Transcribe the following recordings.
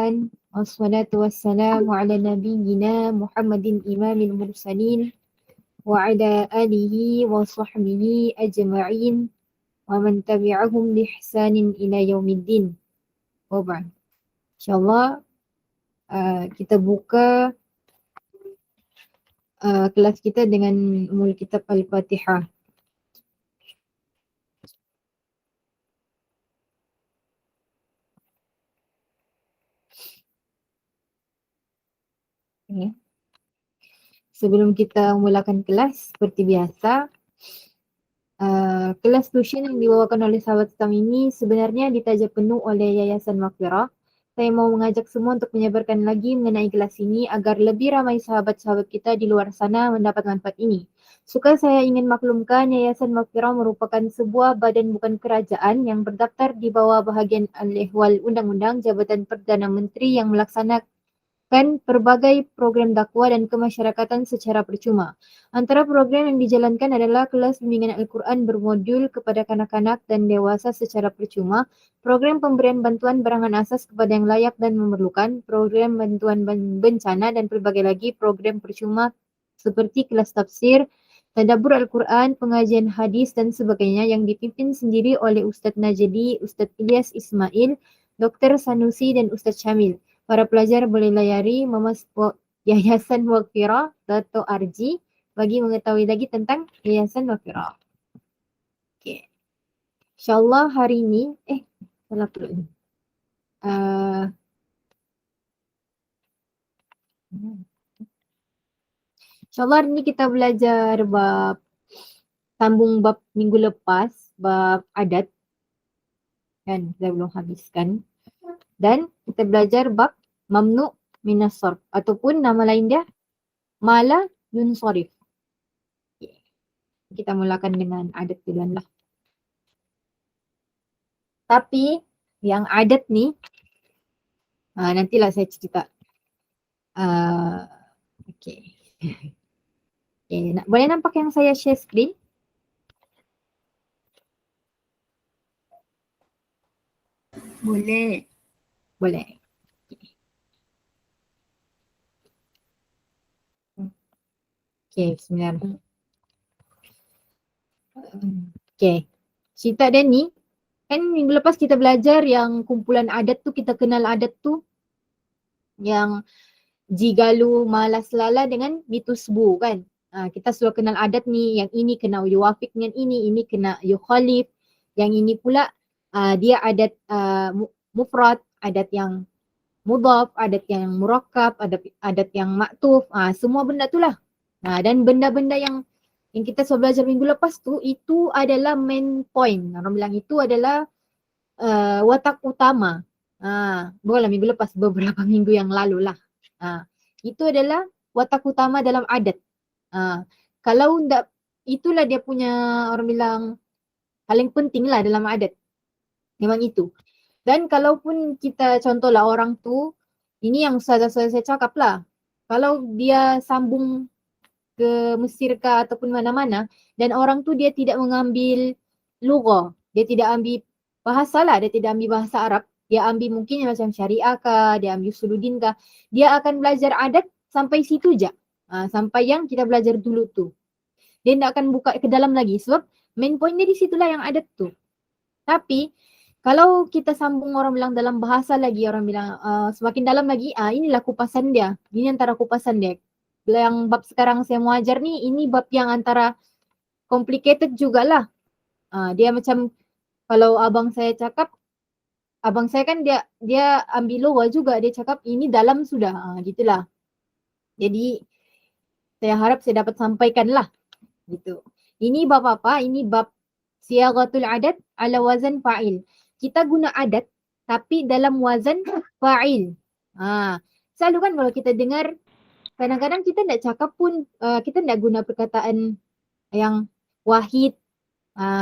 Bismillahirrahmanirrahim. Wassalatu wassalamu ala nabiyyina Muhammadin imamil mursalin wa ala alihi wa sahbihi ajma'in wa man tabi'ahum bi ihsanin ila yaumiddin. Wa ba'd. InsyaAllah kita buka kelas kita dengan Ummul Kitab Al-Fatihah. Okay. Sebelum kita mulakan kelas, seperti biasa, kelas tuition yang dibawakan oleh sahabat Islam ini sebenarnya ditaja penuh oleh Yayasan Maghfirah. Saya mau mengajak semua untuk menyebarkan lagi mengenai kelas ini agar lebih ramai sahabat-sahabat kita di luar sana mendapat manfaat ini. Suka saya ingin maklumkan Yayasan Maghfirah merupakan sebuah badan bukan kerajaan yang berdaftar di bawah bahagian Al-Ehwal Undang-Undang Jabatan Perdana Menteri yang melaksanakan berbagai program dakwah dan kemasyarakatan secara percuma. Antara program yang dijalankan adalah kelas bimbingan Al-Quran bermodul kepada kanak-kanak dan dewasa secara percuma, program pemberian bantuan barangan asas kepada yang layak dan memerlukan, program bantuan bencana dan pelbagai lagi program percuma seperti kelas tafsir, tadabbur Al-Quran, pengajian hadis dan sebagainya yang dipimpin sendiri oleh Ustaz Najdi, Ustaz Ilyas Ismail, Dr. Sanusi dan Ustaz Syamil. Para pelajar boleh layari Yayasan Maghfirah.org bagi mengetahui lagi tentang Yayasan Maghfirah. Okay. InsyaAllah hari ini, salah perlu ni. InsyaAllah hari ini kita belajar sambung bab minggu lepas, bab adat. Kan, kita belum habiskan. Dan kita belajar bab mamnu' minas sarf ataupun nama lain dia mala yunsarif. Kita mulakan dengan adat duluan lah. Tapi yang adat ni nantilah saya cerita. Okay. Boleh nampak yang saya share screen? Boleh. Boleh. Okay, bismillahirrahmanirrahim. Okay, cerita dia ni, kan minggu lepas kita belajar yang kumpulan adat tu, kita kenal adat tu yang Jigalu, Malas Lala dengan Mitusbu kan. Kita sudah kenal adat ni, yang ini kena yuwafiq dengan ini kena yukhalif, yang ini pula dia adat mufrad, adat yang mudhaf, adat yang murakkab, adat yang maktuf, semua benda tu lah. Dan benda-benda yang kita sudah belajar minggu lepas tu, itu adalah main point. Orang bilang itu adalah watak utama. Bukanlah minggu lepas, beberapa minggu yang lalu lah. Itu adalah watak utama dalam adat. Kalau tidak, itulah dia punya, orang bilang paling penting lah dalam adat. Memang itu. Dan kalaupun kita contohlah orang tu, ini yang saya cakap lah. Kalau dia sambung ke Mesir ke ataupun mana-mana dan orang tu dia tidak mengambil lughah, dia tidak ambil bahasa lah, dia tidak ambil bahasa Arab, dia ambil mungkin macam syariah ke, dia ambil usuluddin ke, dia akan belajar adat sampai situ je. Sampai yang kita belajar dulu tu. Dia tidak akan buka ke dalam lagi sebab main point dia di situlah yang adat tu. Tapi kalau kita sambung, orang bilang dalam bahasa lagi, orang bilang semakin dalam lagi, inilah kupasan dia. Ini antara kupasan dia. Yang bab sekarang saya mau ajar ni, ini bab yang antara complicated jugalah. Dia macam kalau abang saya cakap, abang saya kan dia ambil luar juga, dia cakap ini dalam sudah, gitulah. Jadi saya harap saya dapat sampaikan lah. Gitu. Ini bab apa? Ini bab siyaghatul adat ala wazan fa'il. Kita guna adat tapi dalam wazan fa'il. Selalu kan kalau kita dengar, kadang-kadang kita tidak cakap pun, kita tidak guna perkataan yang wahid,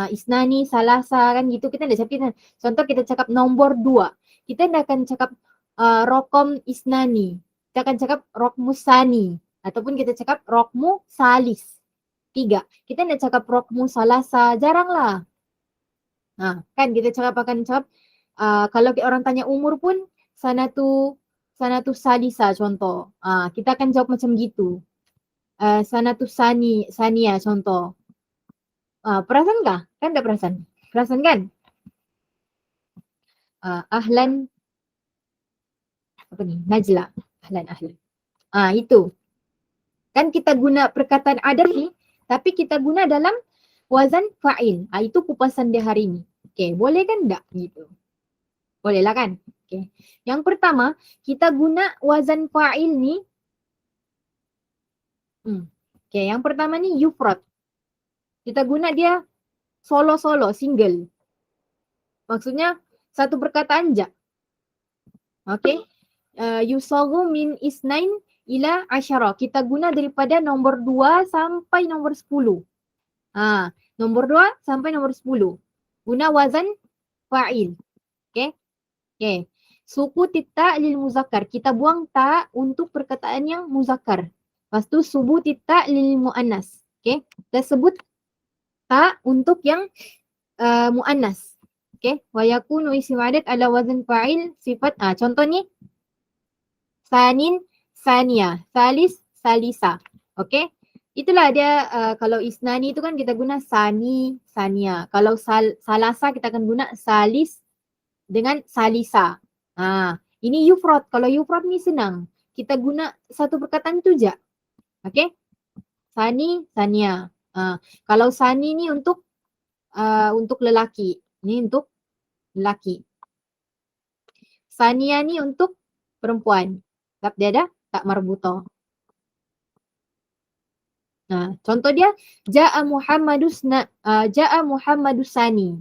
isnani, salasa kan gitu, kita tidak cakap. Contoh kita cakap nombor 2, kita tidak akan cakap rokom isnani, kita akan cakap rokmu sani, ataupun kita cakap rokmu salis 3. Kita tidak cakap rokmu salasa, jarang lah. Kan kita akan cakap kalau orang tanya umur pun, sanatu sanatus salisa contoh. Kita akan jawab macam gitu. Sanatus sania contoh. Perasan kah? Kan tak perasan? Perasan kan? Ahlan apa ni? Najla. Ahlan. Itu. Kan kita guna perkataan adat ni, tapi kita guna dalam wazan fa'il. Itu kupasan dia hari ni. Okay, boleh kan tak? Gitu. Boleh lah kan? Okay. Yang pertama, kita guna wazan fa'il ni. Okay, yang pertama ni yufrad. Kita guna dia solo-solo, single. Maksudnya satu perkataan je. Okay. Yusagu min isnain ila asyara. Kita guna daripada nombor 2 sampai nombor 10. Nombor 2 sampai nombor 10. Guna wazan fa'il. Okay. Okay. Suku titta lil muzakkar. Kita buang ta untuk perkataan yang muzakkar. Lepas tu subu titta lil muannas. Okay. Kita sebut ta untuk yang muannas. Okay. Wa yakunu isim adat ala wazan fa'il sifat. Contoh ni. Sanin, sania. Salis, salisa. Okay. Itulah dia kalau isnani tu kan kita guna sani, sania. Kalau salasa kita akan guna salis dengan salisa. Ini yufrad. Kalau yufrad ni senang. Kita guna satu perkataan tu je. Okay. Sani, sania. Kalau sani ni untuk lelaki. Ni untuk lelaki. Sania ni untuk perempuan. Sebab dia ada tak marbuta. Contoh dia Ja'a Muhammadus Sani.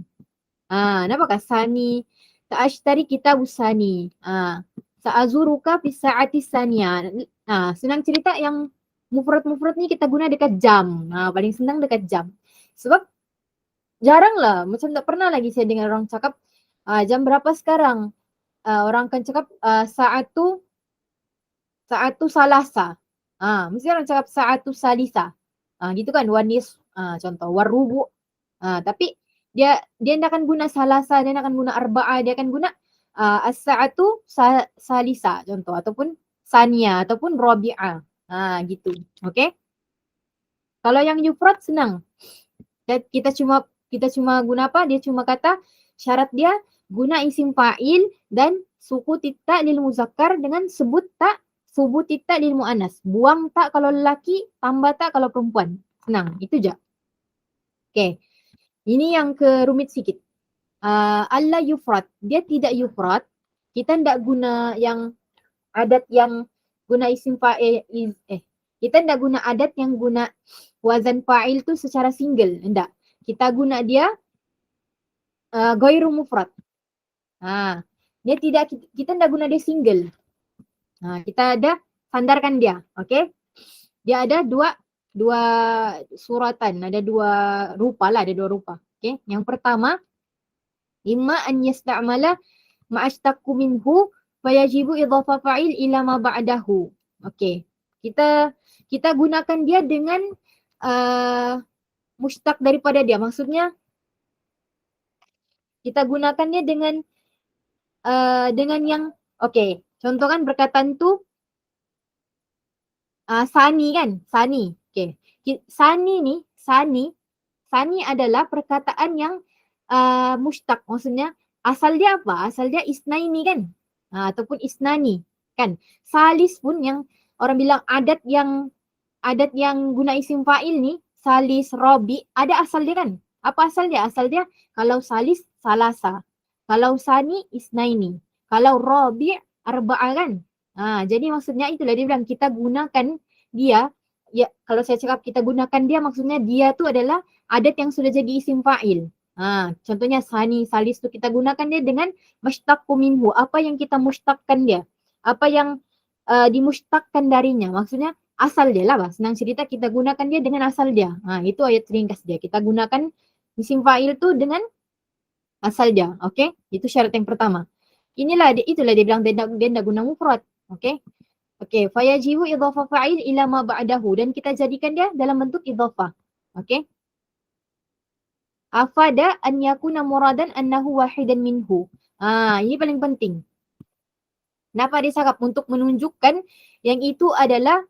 Nampakah Sani? Ta'ashtari kitabus Sani. Sa'azuruka fi sa'ati sania. Senang cerita yang mufrad-mufrad ni kita guna dekat jam. Paling senang dekat jam. Sebab jarang lah, macam tak pernah lagi saya dengar orang cakap jam berapa sekarang. Orang akan cakap saat tu salasa. Mesti orang cakap saat tu salisa. Gitu kan, wanis contoh warubu. Tapi dia tidak akan guna salasa, dia akan guna arba'ah, dia akan guna as-sa'atu salisa contoh, ataupun sania ataupun rabi'ah. Gitu. Okay. Kalau yang yufrad senang. Kita cuma guna apa? Dia cuma kata syarat dia guna isim fa'il dan suku titta lil muzakkar dengan sebut tak subut titta lil muannas. Buang tak kalau lelaki, tambah tak kalau perempuan. Senang, itu je. Okay. Ini yang kerumit sikit. Alla yufrad. Dia tidak yufrad. Kita tidak guna yang adat yang guna isim fa'il. Kita tidak guna adat yang guna wazan fa'il tu secara single. Tidak. Kita guna dia ghairu mufrad. Dia tidak, kita tidak guna dia single. Kita ada sandarkan dia. Okay. Dia ada dua suratan, ada dua rupa. Okay. Yang pertama, imma an yasta'mala ma'ashtaqu minhu fayajibu idhafa fa'il ila ma ba'dahu. Okay. Kita gunakan dia dengan mushtaq daripada dia. Maksudnya kita gunakan dia dengan yang okay. Contoh kan perkataan tu sani kan? Sani. Okay. Sani adalah perkataan yang mushtaq. Maksudnya asal dia apa? Asal dia isnaini kan? Ataupun isnani kan? Salis pun yang orang bilang adat yang guna isim fa'il ni, salis, robi, ada asal dia kan? Apa asal dia? Asal dia kalau salis, salasa. Kalau sani, isnaini. Kalau robi, arba'ah kan? Jadi maksudnya itulah dia bilang kita gunakan dia. Ya, kalau saya cakap kita gunakan dia, maksudnya dia tu adalah adat yang sudah jadi isim fa'il. Contohnya sani, salis tu kita gunakan dia dengan mushtaqu minhu. Apa yang kita mushtaqkan dia? Apa yang dimushtaqkan darinya? Maksudnya asal dia lah. Senang cerita kita gunakan dia dengan asal dia. Itu ayat ringkas dia. Kita gunakan isim fa'il tu dengan asal dia. Okay? Itu syarat yang pertama. Itulah dia bilang dia nak guna mufrad. Okay? Okay, fayajibu idhafa fa'il ila ma ba'dahu, dan kita jadikan dia dalam bentuk idhafa. Okay? Afada an yakuna muradan annahu wahidan minhu. Ini paling penting. Kenapa dia cakap? Untuk menunjukkan yang itu adalah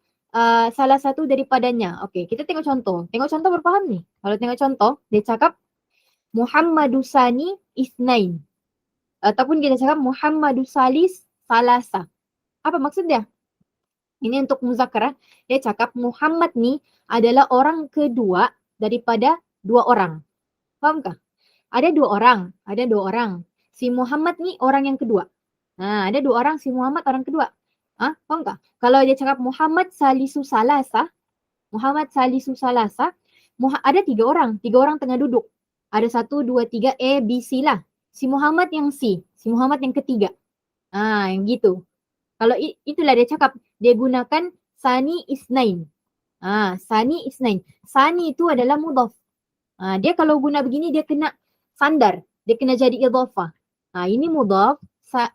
salah satu daripadanya. Okey, kita tengok contoh. Tengok contoh berfaham ni. Kalau tengok contoh, dia cakap Muhammadusani Isnain. Ataupun kita cakap Muhammadusalis Salasa. Apa maksud dia? Ini untuk muzakarah. Dia cakap Muhammad ni adalah orang kedua daripada dua orang. Fahamkah? Ada dua orang. Si Muhammad ni orang yang kedua. Ada dua orang, si Muhammad orang kedua. Faham tak? Kalau dia cakap Muhammad Salisu Salasa, ada tiga orang tengah duduk. Ada 1, 2, 3, A, B, C lah. Si Muhammad yang C, si Muhammad yang ketiga. Yang gitu. Kalau itulah dia cakap, dia gunakan Sani Isnain. Sani Isnain. Sani itu adalah mudhaf. Dia kalau guna begini, dia kena sandar. Dia kena jadi idhafah. Ini mudhaf.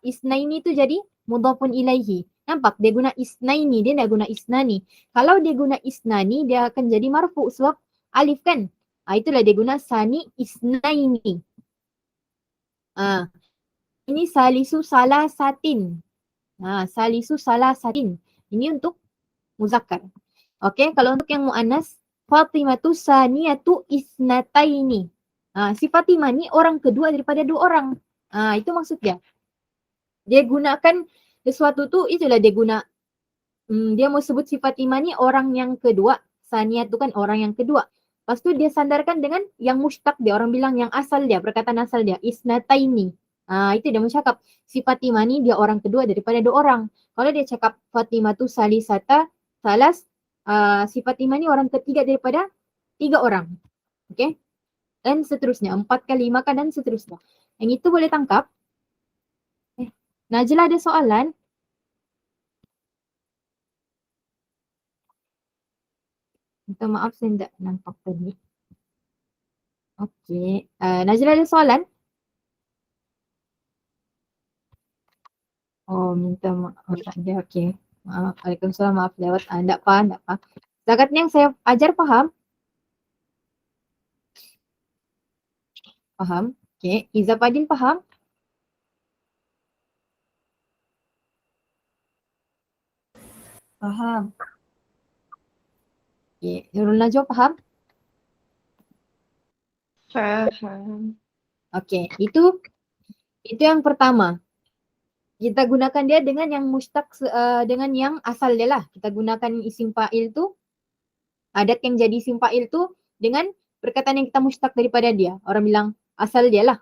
Isnaini tu jadi mudhafun ilaihi. Nampak? Dia guna isnaini, dia nak guna isnani. Kalau dia guna isnani, dia akan jadi marfu sebab alif kan? Itulah dia guna sani isnaini. Ini salisu salasatin. Salisu salasatin. Ini untuk muzakkar. Okey, kalau untuk yang muannas, Fatimatu saniyatu isnataini. Si Fatimah ni orang kedua daripada dua orang. Itu maksud dia. Dia gunakan sesuatu tu, itulah dia guna. Dia mau sebut si Fatimah ni orang yang kedua. Saniyat tu kan orang yang kedua. Lepas tu dia sandarkan dengan yang mushtaq dia. Orang bilang yang asal dia, perkataan asal dia. Isnataini. Itu dia cakap si Fatimah ni dia orang kedua daripada dua orang. Kalau dia cakap Fatimah tu salisata, salas, si Fatimah ni orang ketiga daripada tiga orang. Okay. Dan seterusnya. 4 kali makan dan seterusnya. Yang itu boleh tangkap. Najla ada soalan? Minta maaf saya tidak nampak tadi. Okey. Najla ada soalan? Oh, minta maaf. Tak ada. Okey. Maaf. Waalaikumsalam. Maaf lewat. Tak apa. Setakat ni yang saya ajar faham? Faham? Okey. Izzah Fadil faham? Faham. Okey. Nurul Najwa faham? Faham. Okey. Itu yang pertama. Kita gunakan dia dengan yang mushtaq, dengan yang asal dia lah. Kita gunakan isim fa'il tu, adat yang jadi isim fa'il tu dengan perkataan yang kita mushtaq daripada dia. Orang bilang asal dia lah.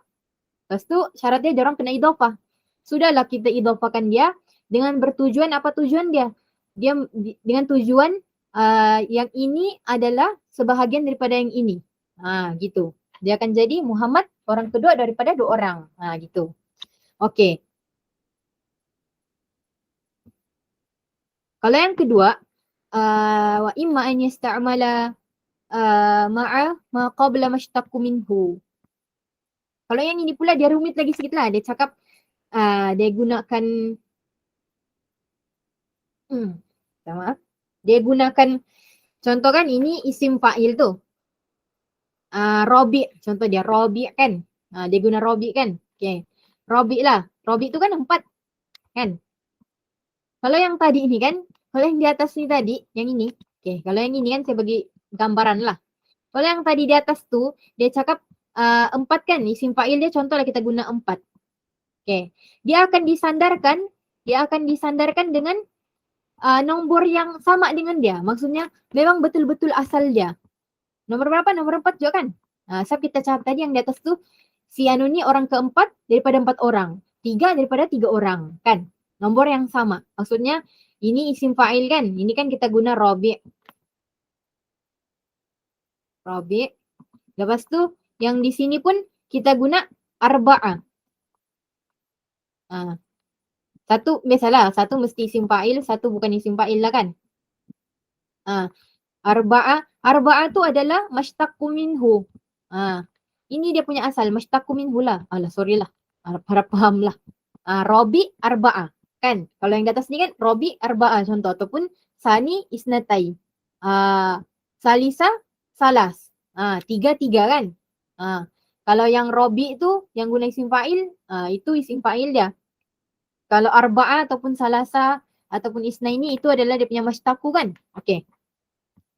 Lepas tu syaratnya dia orang kena idhafah. Sudahlah kita idhafakan dia dengan bertujuan, apa tujuan dia? Dia dengan tujuan yang ini adalah sebahagian daripada yang ini. Gitu. Dia akan jadi Muhammad orang kedua daripada dua orang. Gitu. Okey. Kalau yang kedua, wa imma an yasta'mala ma'a ma qabla mashtaqu minhu. Kalau yang ini pula dia rumit lagi sikit lah. Dia cakap dia gunakan maaf. Dia gunakan, contoh kan ini isim fa'il tu. Robi, contoh dia Robi kan. Dia guna Robi kan. Okay. Robi lah. Robi tu kan 4 kan. Kalau yang tadi ini kan, kalau yang di atas ni tadi, yang ini. Okay, kalau yang ini kan saya bagi gambaran lah. Kalau yang tadi di atas tu, dia cakap 4 kan, isim fa'il dia contohlah kita guna 4. Okay. Dia akan disandarkan dengan nombor yang sama dengan dia. Maksudnya memang betul-betul asal dia. Nombor berapa? Nombor 4 juga kan? Sebab kita cakap tadi yang di atas tu, si anu ni orang keempat daripada 4 orang. 3 daripada 3 orang kan? Nombor yang sama. Maksudnya ini isim fa'il kan? Ini kan kita guna Rabi'. Lepas tu yang di sini pun kita guna Arba'ah. Satu biasalah, satu mesti isim fa'il, satu bukan isim fa'il lah kan? Arba'ah tu adalah mashtaqu minhu. Ini dia punya asal, mashtaqu minhu lah. Sorry lah. Harap faham lah. Rabi' arba'ah. Kan? Kalau yang di atas ni kan Rabi' arba'ah contoh. Ataupun Sani isnatai. Salisa salas. 3 kan? Kalau yang Rabi' tu yang guna isim fa'il, itu isim fa'il dia. Kalau arba'ah ataupun salasa ataupun isnaini itu adalah dia punya mashtaqu kan. Okey.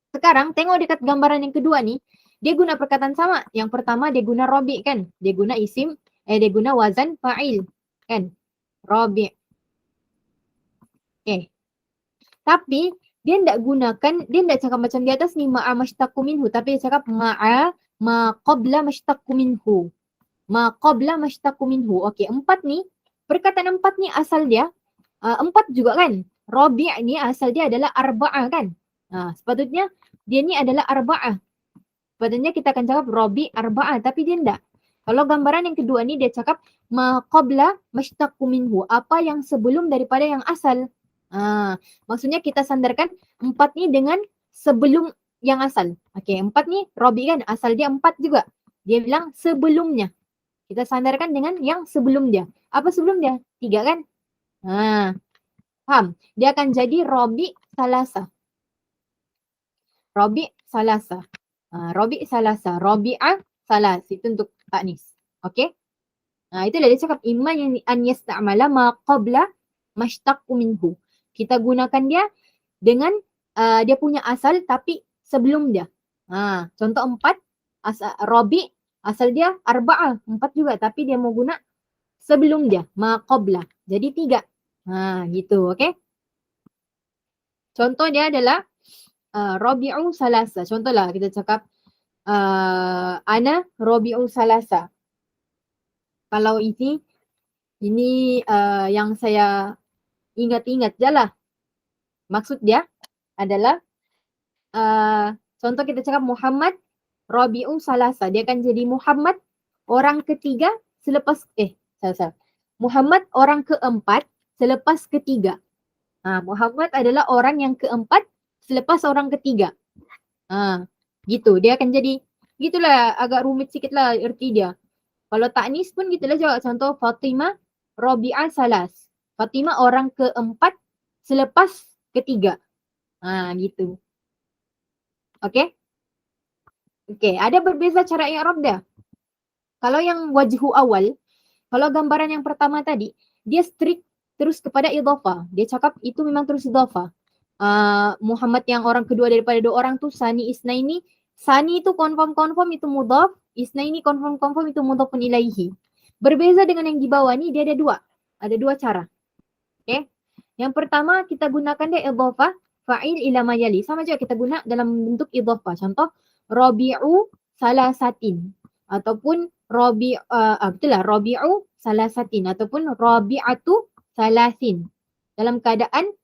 Sekarang tengok dekat gambaran yang kedua ni, dia guna perkataan sama. Yang pertama dia guna rabi' kan. Dia guna dia guna wazan fa'il kan. Rabi'. Okey. Tapi dia tidak cakap macam di atas ni ma'a mashtaqu minhu, tapi dia cakap ma'a ma qabla mashtaqu minhu. Ma qabla mashtaqu minhu. Okey, perkataan empat ni asal dia empat juga kan. Rabi' ni asal dia adalah arba'ah kan. Sepatutnya dia ni adalah arba'ah. Sepatutnya kita akan cakap rabi' arba'ah, tapi dia tidak. Kalau gambaran yang kedua ni dia cakap ma qabla mashtaqu minhu, apa yang sebelum daripada yang asal. Maksudnya kita sandarkan empat ni dengan sebelum yang asal. Okey, empat ni rabi' kan, asal dia empat juga. Dia bilang sebelumnya. Kita sandarkan dengan yang sebelum dia. Apa sebelum dia? 3 kan? Faham? Dia akan jadi rabi' salasa. Rabi' salasa. Rabi' salasa. Rabi'ah salas. Itu untuk taknis. Okey? Itulah dia cakap imma yang an yasta'mala ma qabla mashtaqu minhu. Kita gunakan dia dengan dia punya asal tapi sebelum dia. Contoh 4, rabi' asal dia arba'ah, 4 juga tapi dia mau guna sebelum dia, ma qabla. Jadi 3. Gitu, okey? Contoh dia adalah rabi'u salasa. Contohlah kita cakap ana rabi'u salasa. Kalau ini yang saya ingat-ingat je lah. Maksud dia adalah contoh kita cakap Muhammad rabi'u salasa. Dia akan jadi Muhammad orang ketiga selepas salah. Muhammad orang keempat selepas ketiga. Muhammad adalah orang yang keempat selepas orang ketiga. Gitu. Dia akan jadi gitulah, agak rumit sikit lah erti dia. Kalau taknis pun gitulah juga. Contoh Fatimah Rabi'ah Salas. Fatimah orang keempat selepas ketiga. Gitu. Okey? Okey, ada berbeza cara i'rab dia. Kalau yang wajhu awal, kalau gambaran yang pertama tadi, dia strict terus kepada idhafah. Dia cakap itu memang terus idhafah. Muhammad yang orang kedua daripada 2 orang tu Sani Isnaini. Sani itu confirm itu mudhaf, Isnaini confirm itu mudhafun ilaihi. Berbeza dengan yang di bawah ni dia ada 2. Ada 2 cara. Okey. Yang pertama kita gunakan dia idhafah fa'il ila ma yali. Sama juga kita guna dalam bentuk idhafah. Contoh rabi'u salasatin ataupun rabi'u salasatin ataupun rabi'atu salasin. Dalam keadaan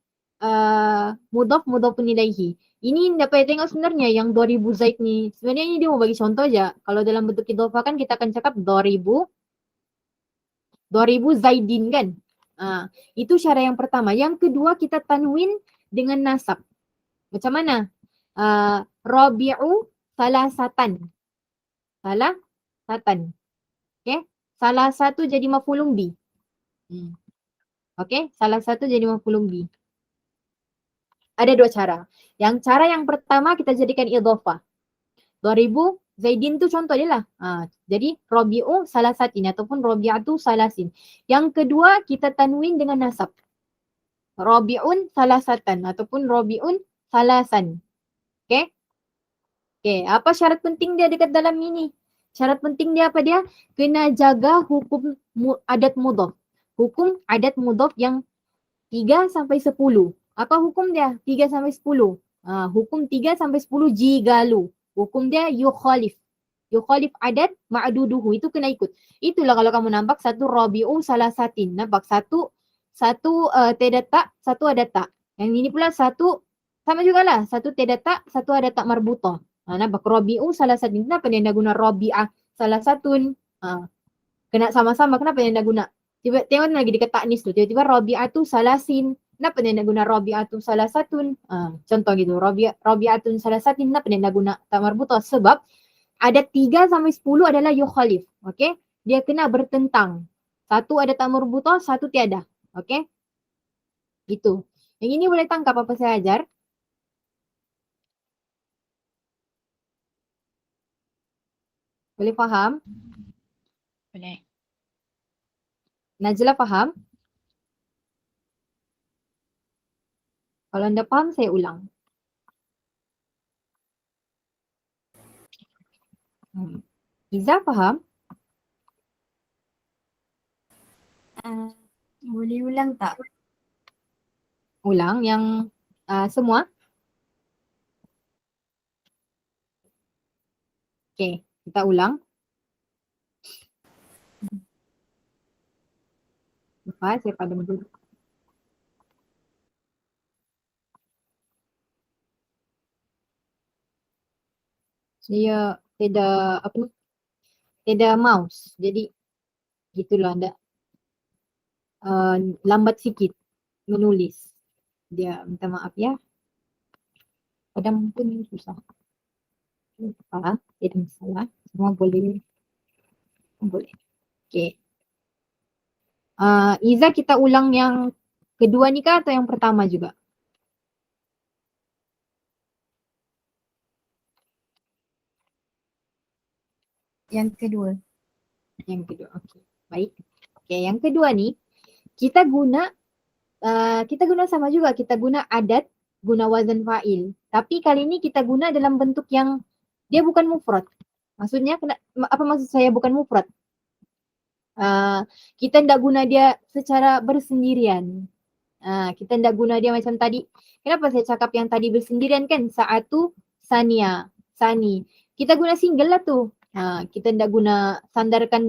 mudhafun ilaihi. Ini dapat tengok sebenarnya yang 2000 Zaid ni. Sebenarnya ini dia mau bagi contoh aja. Kalau dalam bentuk idhafah kan kita akan cakap 2000 Zaidin kan. Itu cara yang pertama. Yang kedua kita tanwin dengan nasab. Macam mana? Rabi'u salasatan. Salasatan. Okay. Salah satu jadi maf'ulun bi. Okay. Salah satu jadi maf'ulun bi. Ada 2 cara. Yang cara yang pertama kita jadikan idhafah. 2000 Zaidin tu contoh dia lah. Jadi Rabi'u salasatin ataupun Rabi'atu salasin. Yang kedua kita tanwin dengan nasab. Rabi'un salasatan ataupun Rabi'un salasan. Okay. Okay. Apa syarat penting dia dekat dalam ini? Syarat penting dia apa dia? Kena jaga hukum adat mudhaf. Hukum adat mudhaf yang 3 sampai 10. Apa hukum dia? 3 sampai 10. Hukum 3 sampai 10 jigalu. Hukum dia yukhalif. Yukhalif adat ma'duduhu. Itu kena ikut. Itulah kalau kamu nampak satu rabi'u salasatin. Nampak satu tiada tak, satu ada tak. Yang ini pula satu sama jugalah. Satu tiada tak, satu ada tak marbutah. Nampak rabi'u salasatin. Kenapa dia nak guna rabi'ah salasatun? Kena sama-sama. Kenapa dia nak guna? Tengok lagi dekat taknis tu. Tiba-tiba rabi'atu salasin. Kenapa dia nak guna rabi'atu salasatun? Contoh gitu. Rabi'atun salasatin. Kenapa dia nak guna tak marbutah? Sebab ada 3 sampai 10 adalah yukhalif. Okey? Dia kena bertentang. Satu ada tak marbutah, satu tiada. Okey? Itu. Yang ini boleh tangkap apa saya ajar? Boleh faham? Boleh. Najla faham? Kalau anda faham, saya ulang. Iza faham? Boleh ulang tak? Ulang yang semua. Okey, kita ulang. Lepas saya padam dulu. Saya tidak apa, tidak mouse. Jadi gitulah anda lambat sikit menulis. Dia minta maaf ya. Padam pun susah. Apa? Tidak masalah. Semua boleh. Boleh. Okey. Iza, kita ulang yang kedua ni kah atau yang pertama juga? Yang kedua. Yang kedua. Okey. Baik. Okey, yang kedua ni kita guna sama juga, kita guna adat, guna wazan fa'il. Tapi kali ni kita guna dalam bentuk yang dia bukan mufrad. Maksudnya apa maksud saya bukan mufrad? Kita tidak guna dia secara bersendirian. Kita tidak guna dia macam tadi. Kenapa saya cakap yang tadi bersendirian kan? Sa'atu, sania, sani. Kita guna single lah tu. Kita tidak guna sandarkan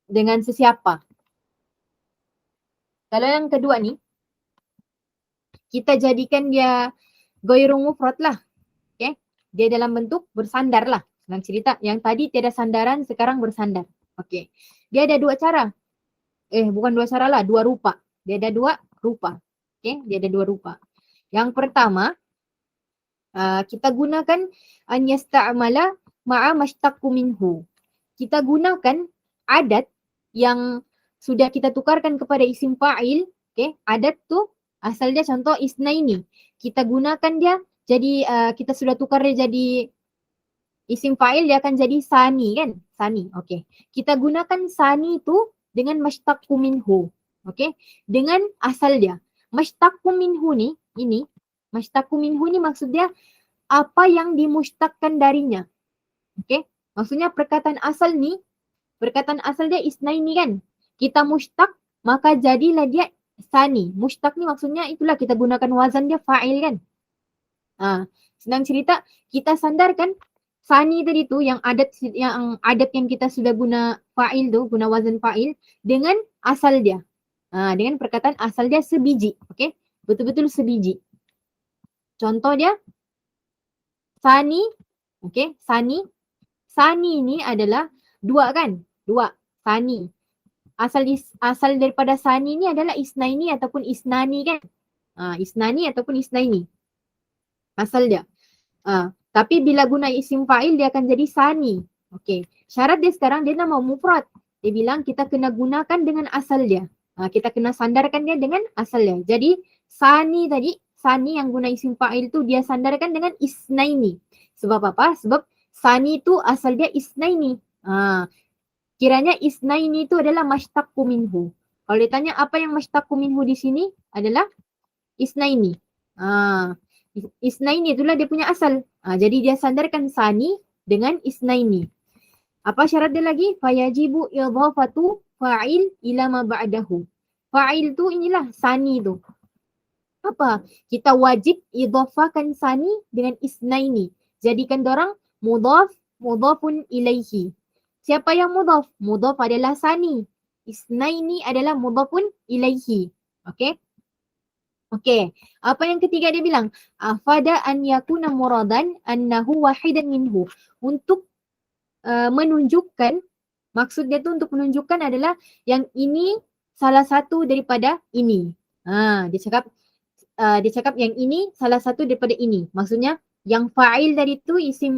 dengan sesiapa. Kalau yang kedua ni, kita jadikan dia ghairu mufrad lah. Okay? Dia dalam bentuk bersandar lah. Senang cerita. Yang tadi tiada sandaran, sekarang bersandar. Okay. Dia ada dua cara. Bukan dua cara lah, dua rupa. Dia ada dua rupa. Okay? Dia ada dua rupa. Yang pertama, kita gunakan an yasta'mala ma'a mashtaqu minhu. Kita gunakan adat yang sudah kita tukarkan kepada isim fa'il. Okay? Adat tu asal dia contoh isnaini. Kita gunakan dia jadi kita sudah tukar dia jadi isim fa'il, dia akan jadi sani kan? Sani. Okay. Kita gunakan sani tu dengan mashtaqu minhu. Okay. Dengan asal dia. Mashtaqu minhu ni, ini. Mashtaqu minhu ni maksud dia apa yang dimushtaqkan darinya. Okay. Maksudnya perkataan asal ni, perkataan asal dia isnaini kan? Kita mushtaq, maka jadilah dia sani. Mushtaq ni maksudnya itulah kita gunakan wazan dia fa'il kan? Senang cerita, kita sandarkan sani tadi tu yang adat yang kita sudah guna fa'il tu, guna wazan fa'il dengan asal dia. Dengan perkataan asal dia sebiji. Okay? Betul-betul sebiji. Contoh dia sani. Okay? Sani. Sani ni adalah dua kan? Dua. Sani. Asal daripada sani ni adalah isnaini ataupun isnani kan? Isnani ataupun isnaini. Asal dia. Tapi bila guna isim fa'il dia akan jadi sani. Okey. Syarat dia sekarang dia nama mufrad. Dia bilang kita kena gunakan dengan asal dia. Kita kena sandarkan dia dengan asal dia. Jadi sani tadi, sani yang guna isim fa'il tu dia sandarkan dengan isnaini. Sebab apa? Sebab sani tu asal dia isnaini. Kiranya isnaini tu adalah mashtaqu minhu. Kalau dia tanya apa yang mashtaqu minhu di sini adalah isnaini. Isnaini itulah dia punya asal. Jadi dia sandarkan sani dengan isnaini. Apa syarat dia lagi? Fayajibu idhafatu fa'il ila ma ba'dahu. Fa'il tu inilah sani tu. Apa? Kita wajib idhafakan sani dengan isnaini. Jadikan dorang mudhaf, mudhafun ilaihi. Siapa yang mudhaf? Mudhaf adalah sani. Isnaini adalah mudhafun ilaihi. Okey? Okey. Apa yang ketiga dia bilang? Afada an yakuna muradan annahu wahidan minhu. Untuk menunjukkan, maksud dia tu untuk menunjukkan adalah yang ini salah satu daripada ini. Dia cakap yang ini salah satu daripada ini. Maksudnya yang fa'il tadi tu isim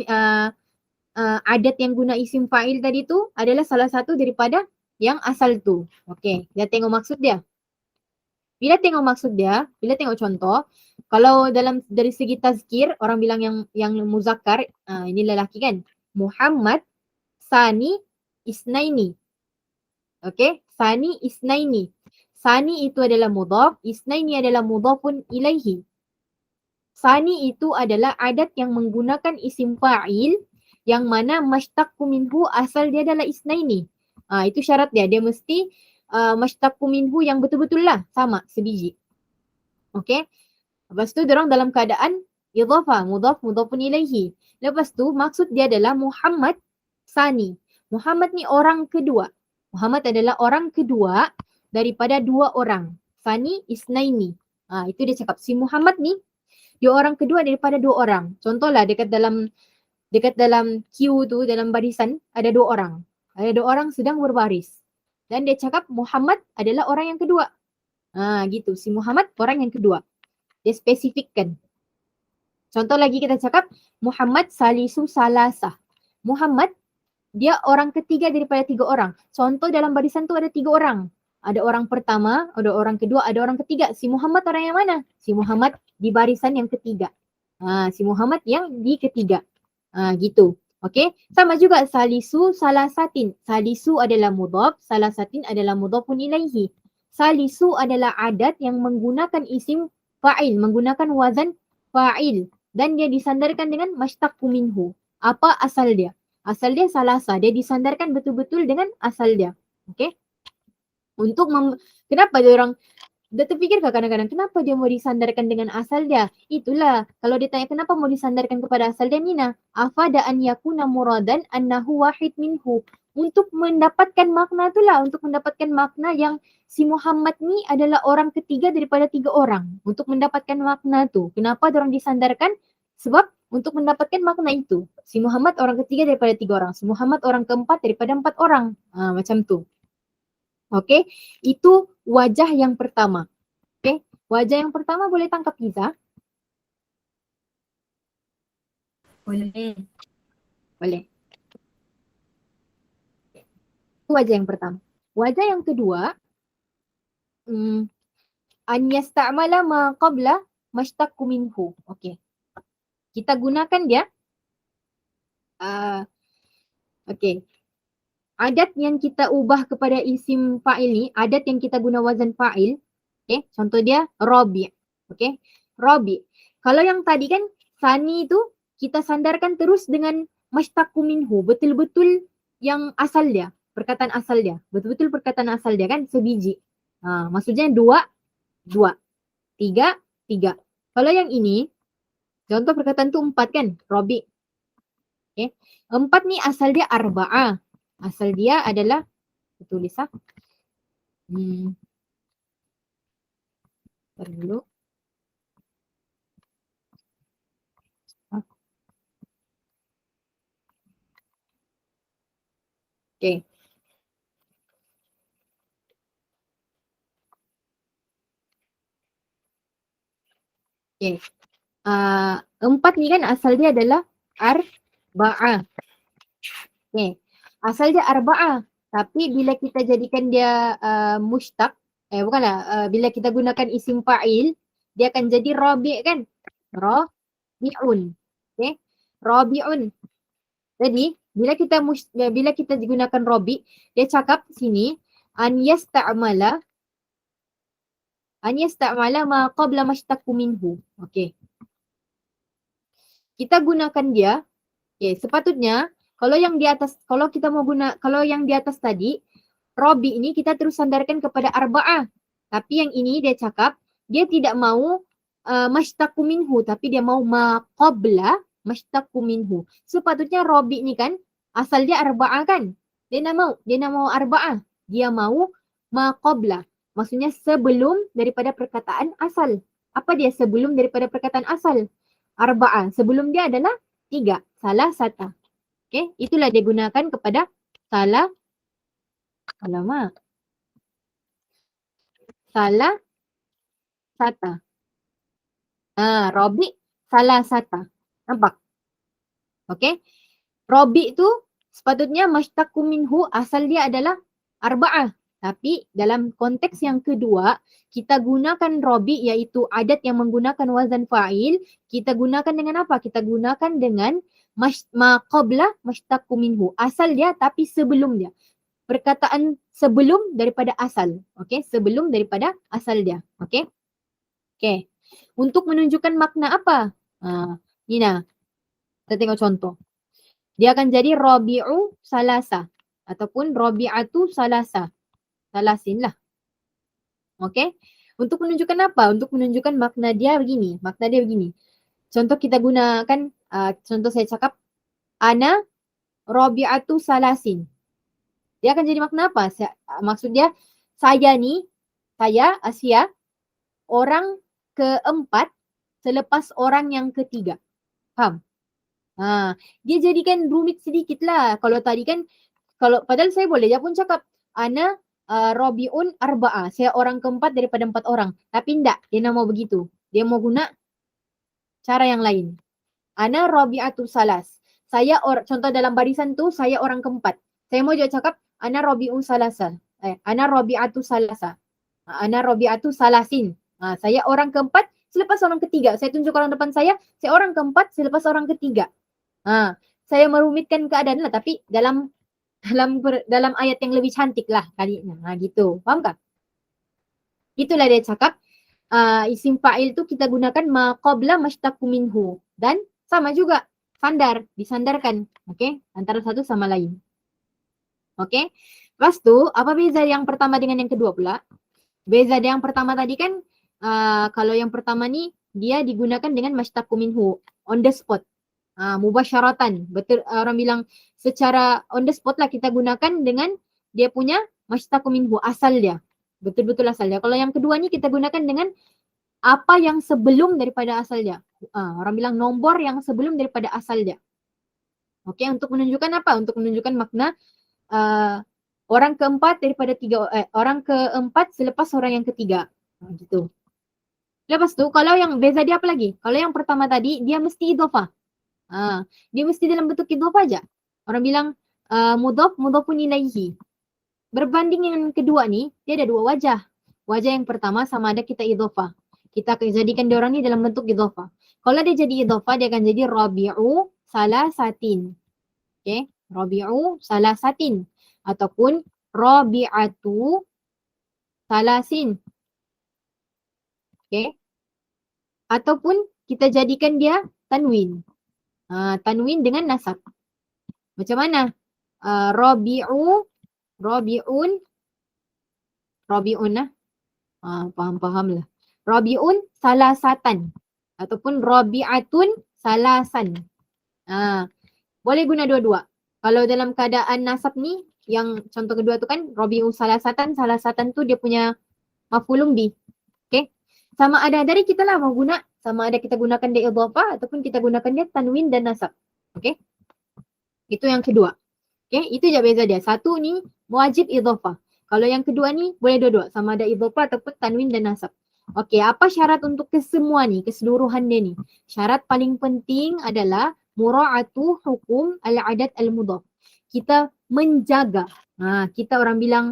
adat yang guna isim fa'il tadi tu adalah salah satu daripada yang asal tu. Okey, dia tengok maksud dia. Bila tengok maksud dia, bila tengok contoh, kalau dari segi tazkir, orang bilang yang muzakkar, ini lelaki kan, Muhammad Sani Isnaini. Okey, Sani Isnaini. Sani itu adalah mudhaf, isnaini adalah mudhafun ilaihi. Sani itu adalah adat yang menggunakan isim fa'il yang mana mashtaqu minhu asal dia adalah isnaini. Itu syarat dia. Dia mesti mashtaqu minhu yang betul-betul lah sama sebiji. Okey. Lepas tu diorang dalam keadaan idhafah, mudhaf, mudhafun ilaihi. Lepas tu maksud dia adalah Muhammad Sani. Muhammad ni orang kedua. Muhammad adalah orang kedua daripada dua orang. Sani isnaini. Itu dia cakap si Muhammad ni dia orang kedua daripada dua orang. Contohlah dekat dalam queue tu, dalam barisan ada dua orang. Ada dua orang sedang berbaris. Dan dia cakap Muhammad adalah orang yang kedua. Gitu. Si Muhammad orang yang kedua. Dia spesifikkan. Contoh lagi kita cakap Muhammad salisu salasah. Muhammad dia orang ketiga daripada tiga orang. Contoh dalam barisan tu ada tiga orang. Ada orang pertama, ada orang kedua, ada orang ketiga. Si Muhammad orang yang mana? Si Muhammad di barisan yang ketiga. Si Muhammad yang di ketiga. Gitu. Okey. Sama juga salisu salasatin. Salisu adalah mudhaf, salasatin adalah mudhafun ilaihi. Salisu adalah adat yang menggunakan isim fa'il, menggunakan wazan fa'il dan dia disandarkan dengan mashtaqu minhu. Apa asal dia? Asal dia salasa. Dia disandarkan betul-betul dengan asal dia. Okey. Kenapa dia orang terfikirkah kadang-kadang kenapa dia mau disandarkan dengan asal dia? Itulah kalau dia tanya kenapa mau disandarkan kepada asal dia, Mina, afada an yakuna muradan annahu wahid minhu. Untuk mendapatkan makna itulah, untuk mendapatkan makna yang si Muhammad ni adalah orang ketiga daripada tiga orang. Untuk mendapatkan makna tu. Kenapa dia orang disandarkan? Sebab untuk mendapatkan makna itu. Si Muhammad orang ketiga daripada tiga orang. Si Muhammad orang keempat daripada empat orang. Macam tu. Okey, itu wajah yang pertama. Okey, wajah yang pertama boleh tangkap Iza? Boleh. Boleh. Itu wajah yang pertama. Wajah yang kedua, an yasta'mala ma qabla mashtaqu minhu. Okey. Kita gunakan dia. Okey. Adat yang kita ubah kepada isim fa'il ni, adat yang kita guna wazan fa'il. Okay, contoh dia Rabi'. Okay, Rabi'. Kalau yang tadi kan Sani tu kita sandarkan terus dengan mashtaqu minhu. Betul-betul yang asal dia. Perkataan asal dia. Betul-betul perkataan asal dia kan sebiji. Maksudnya dua. Tiga. Kalau yang ini, contoh perkataan tu empat kan, Rabi'. Okay, empat ni asal dia arba'ah. Asal dia adalah, tulis dulu. Okay. Okay. Empat ni kan asal dia adalah arba'ah. Okay. Asal dia arba'ah. Tapi bila kita jadikan dia mushtaq, bila kita gunakan isim fa'il, dia akan jadi rabi' kan? Rabi'un. Okay? Rabi'un. Jadi, bila kita gunakan rabi', dia cakap sini, an yasta'mala ma qabla mashtaqu minhu. Okay. Kita gunakan dia, okay, sepatutnya kalau yang di atas tadi, Rabi ini kita terus sandarkan kepada arba'ah. Tapi yang ini dia cakap, dia tidak mau mashtaqu minhu, tapi dia mau ma qabla mashtaqu minhu. Sepatutnya Rabi ni kan, asal dia arba'ah kan? Dia nak mau arba'ah. Dia mau ma qabla. Maksudnya sebelum daripada perkataan asal. Apa dia sebelum daripada perkataan asal? Arba'ah. Sebelum dia adalah tiga. Salah sata. Okay, itulah dia gunakan kepada salah sata. Rabi' salah sata. Nampak? Okay. Rabi' tu sepatutnya mashtaqu minhu asal dia adalah arba'ah. Tapi dalam konteks yang kedua, kita gunakan Rabi' iaitu adat yang menggunakan wazan fa'il. Kita gunakan dengan apa? Kita gunakan dengan ma qabla mashtaqu minhu. Asal dia tapi sebelum dia. perkataan sebelum daripada asal. Okey, sebelum daripada asal dia. Okey. Okey. Untuk menunjukkan makna apa? Nina, kita tengok contoh. Dia akan jadi Rabi'u salasa ataupun Rabi'atu salasa. Salasin lah. Okey. Untuk menunjukkan apa? Untuk menunjukkan makna dia begini. Makna dia begini. Contoh kita gunakan, contoh saya cakap, Ana Rabi'atu salasin. Dia akan jadi makna apa? Maksud dia, saya ni, saya, Asia, orang keempat selepas orang yang ketiga. Faham? Dia jadikan rumit sedikit lah. Kalau tadi kan, padahal saya boleh dia pun cakap, Ana Rabi'un arba'ah. Saya orang keempat daripada 4 orang. Tapi enggak, dia nak mau begitu. Dia mau guna cara yang lain. Ana Rabi'atu salas. Contoh dalam barisan tu, saya orang keempat. Saya mau juga cakap, Ana Rabi'un salasa. Ana Rabi'atu salasa. Ana Rabi'atu salasin. Saya orang keempat selepas orang ketiga. Saya tunjuk orang depan saya orang keempat selepas orang ketiga. Saya merumitkan keadaan lah, tapi dalam ayat yang lebih cantik lah kalinya. Gitu. Faham tak? Itulah dia cakap, isim fa'il tu kita gunakan ma qabla mashtaqu minhu. Dan sama juga, disandarkan. Okey, antara satu sama lain. Okey. Lepas tu, apa beza yang pertama dengan yang kedua pula? Beza yang pertama tadi kan, kalau yang pertama ni, dia digunakan dengan mashtaqu minhu, on the spot. Mubasyaratan. Betul, orang bilang secara on the spot lah kita gunakan dengan dia punya mashtaqu minhu, asal dia. Betul-betul asal dia. Kalau yang kedua ni kita gunakan dengan apa yang sebelum daripada asal dia. Orang bilang nombor yang sebelum daripada asal dia. Okey, untuk menunjukkan apa? Untuk menunjukkan makna orang keempat daripada orang keempat selepas orang yang ketiga. Gitu. Lepas tu, kalau yang beza dia apa lagi? Kalau yang pertama tadi, dia mesti idhofah. Dia mesti dalam bentuk idhofah aja. Orang bilang mudhaf, mudhafun ilaihi. Berbanding yang kedua ni, dia ada dua wajah. Wajah yang pertama sama ada kita idhofah. Kita akan jadikan dia orang ni dalam bentuk idhofah. Kalau dia jadi idhofah, dia akan jadi Rabi'u salasatin. Okay, Rabi'u salasatin. Ataupun Rabi'atu salasin. Okay. Ataupun kita jadikan dia tanwin. Tanwin dengan nasab. Macam mana? Rabi'un lah. Faham lah. Rabi'un salasatan. Ataupun Rabi'atun salasan. Boleh guna dua-dua. Kalau dalam keadaan nasab ni, yang contoh kedua tu kan, Rabi'un salasatan. Salasatan tu dia punya maf'ulun bih. Okay. Sama ada dari kita lah mau guna. Sama ada kita gunakan dia idhafah ataupun kita gunakan dia tanwin dan nasab. Okay. Itu yang kedua. Okay. Itu je beza dia. Satu ni wajib idhafah. Kalau yang kedua ni boleh dua-dua. Sama ada idhafah ataupun tanwin dan nasab. Okey, apa syarat untuk kesemua ni, keseluruhan dia ni? Syarat paling penting adalah mura'atu hukum al-adat al-mudhaf. Kita menjaga. Kita orang bilang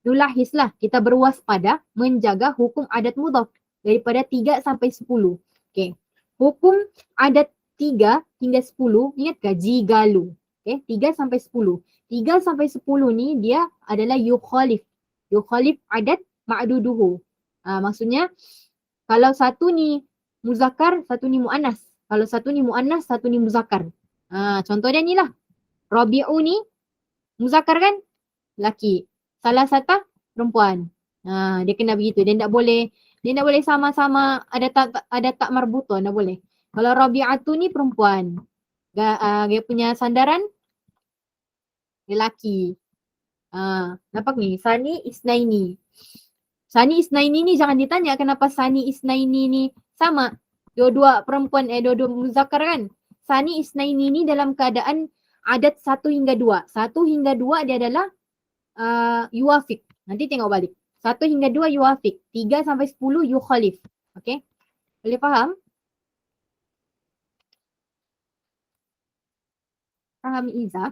nulahis lah. Kita berwaspada menjaga hukum adat mudhaf daripada 3 sampai 10. Okey. Hukum adat 3 hingga 10, ingat ke? Jigalu. Okey, 3 sampai 10. 3 sampai 10 ni dia adalah yukhalif. Yukhalif adat ma'duduhu. Maksudnya kalau satu ni muzakkar, satu ni muannas. Kalau satu ni muannas, satu ni muzakkar. Contoh dia ni lah. Rabi'u ni muzakkar kan? Laki. Salasata perempuan. Dia kena begitu. Dia tak boleh sama-sama ada tak marbuto, tak boleh. Kalau Rabi'atu ni perempuan. Dia punya sandaran lelaki. Nampak ni? Sani Isnaini. Sani Isnaini ni jangan ditanya kenapa Sani Isnaini ni sama. Dua-dua perempuan, dua-dua muzakkar kan. Sani Isnaini ni dalam keadaan adat 1 hingga 2. 1 hingga 2 dia adalah yuwafiq. Nanti tengok balik. 1 hingga 2 yuwafiq. 3 sampai 10 yukhalif. Okay. Boleh faham? Faham Iza?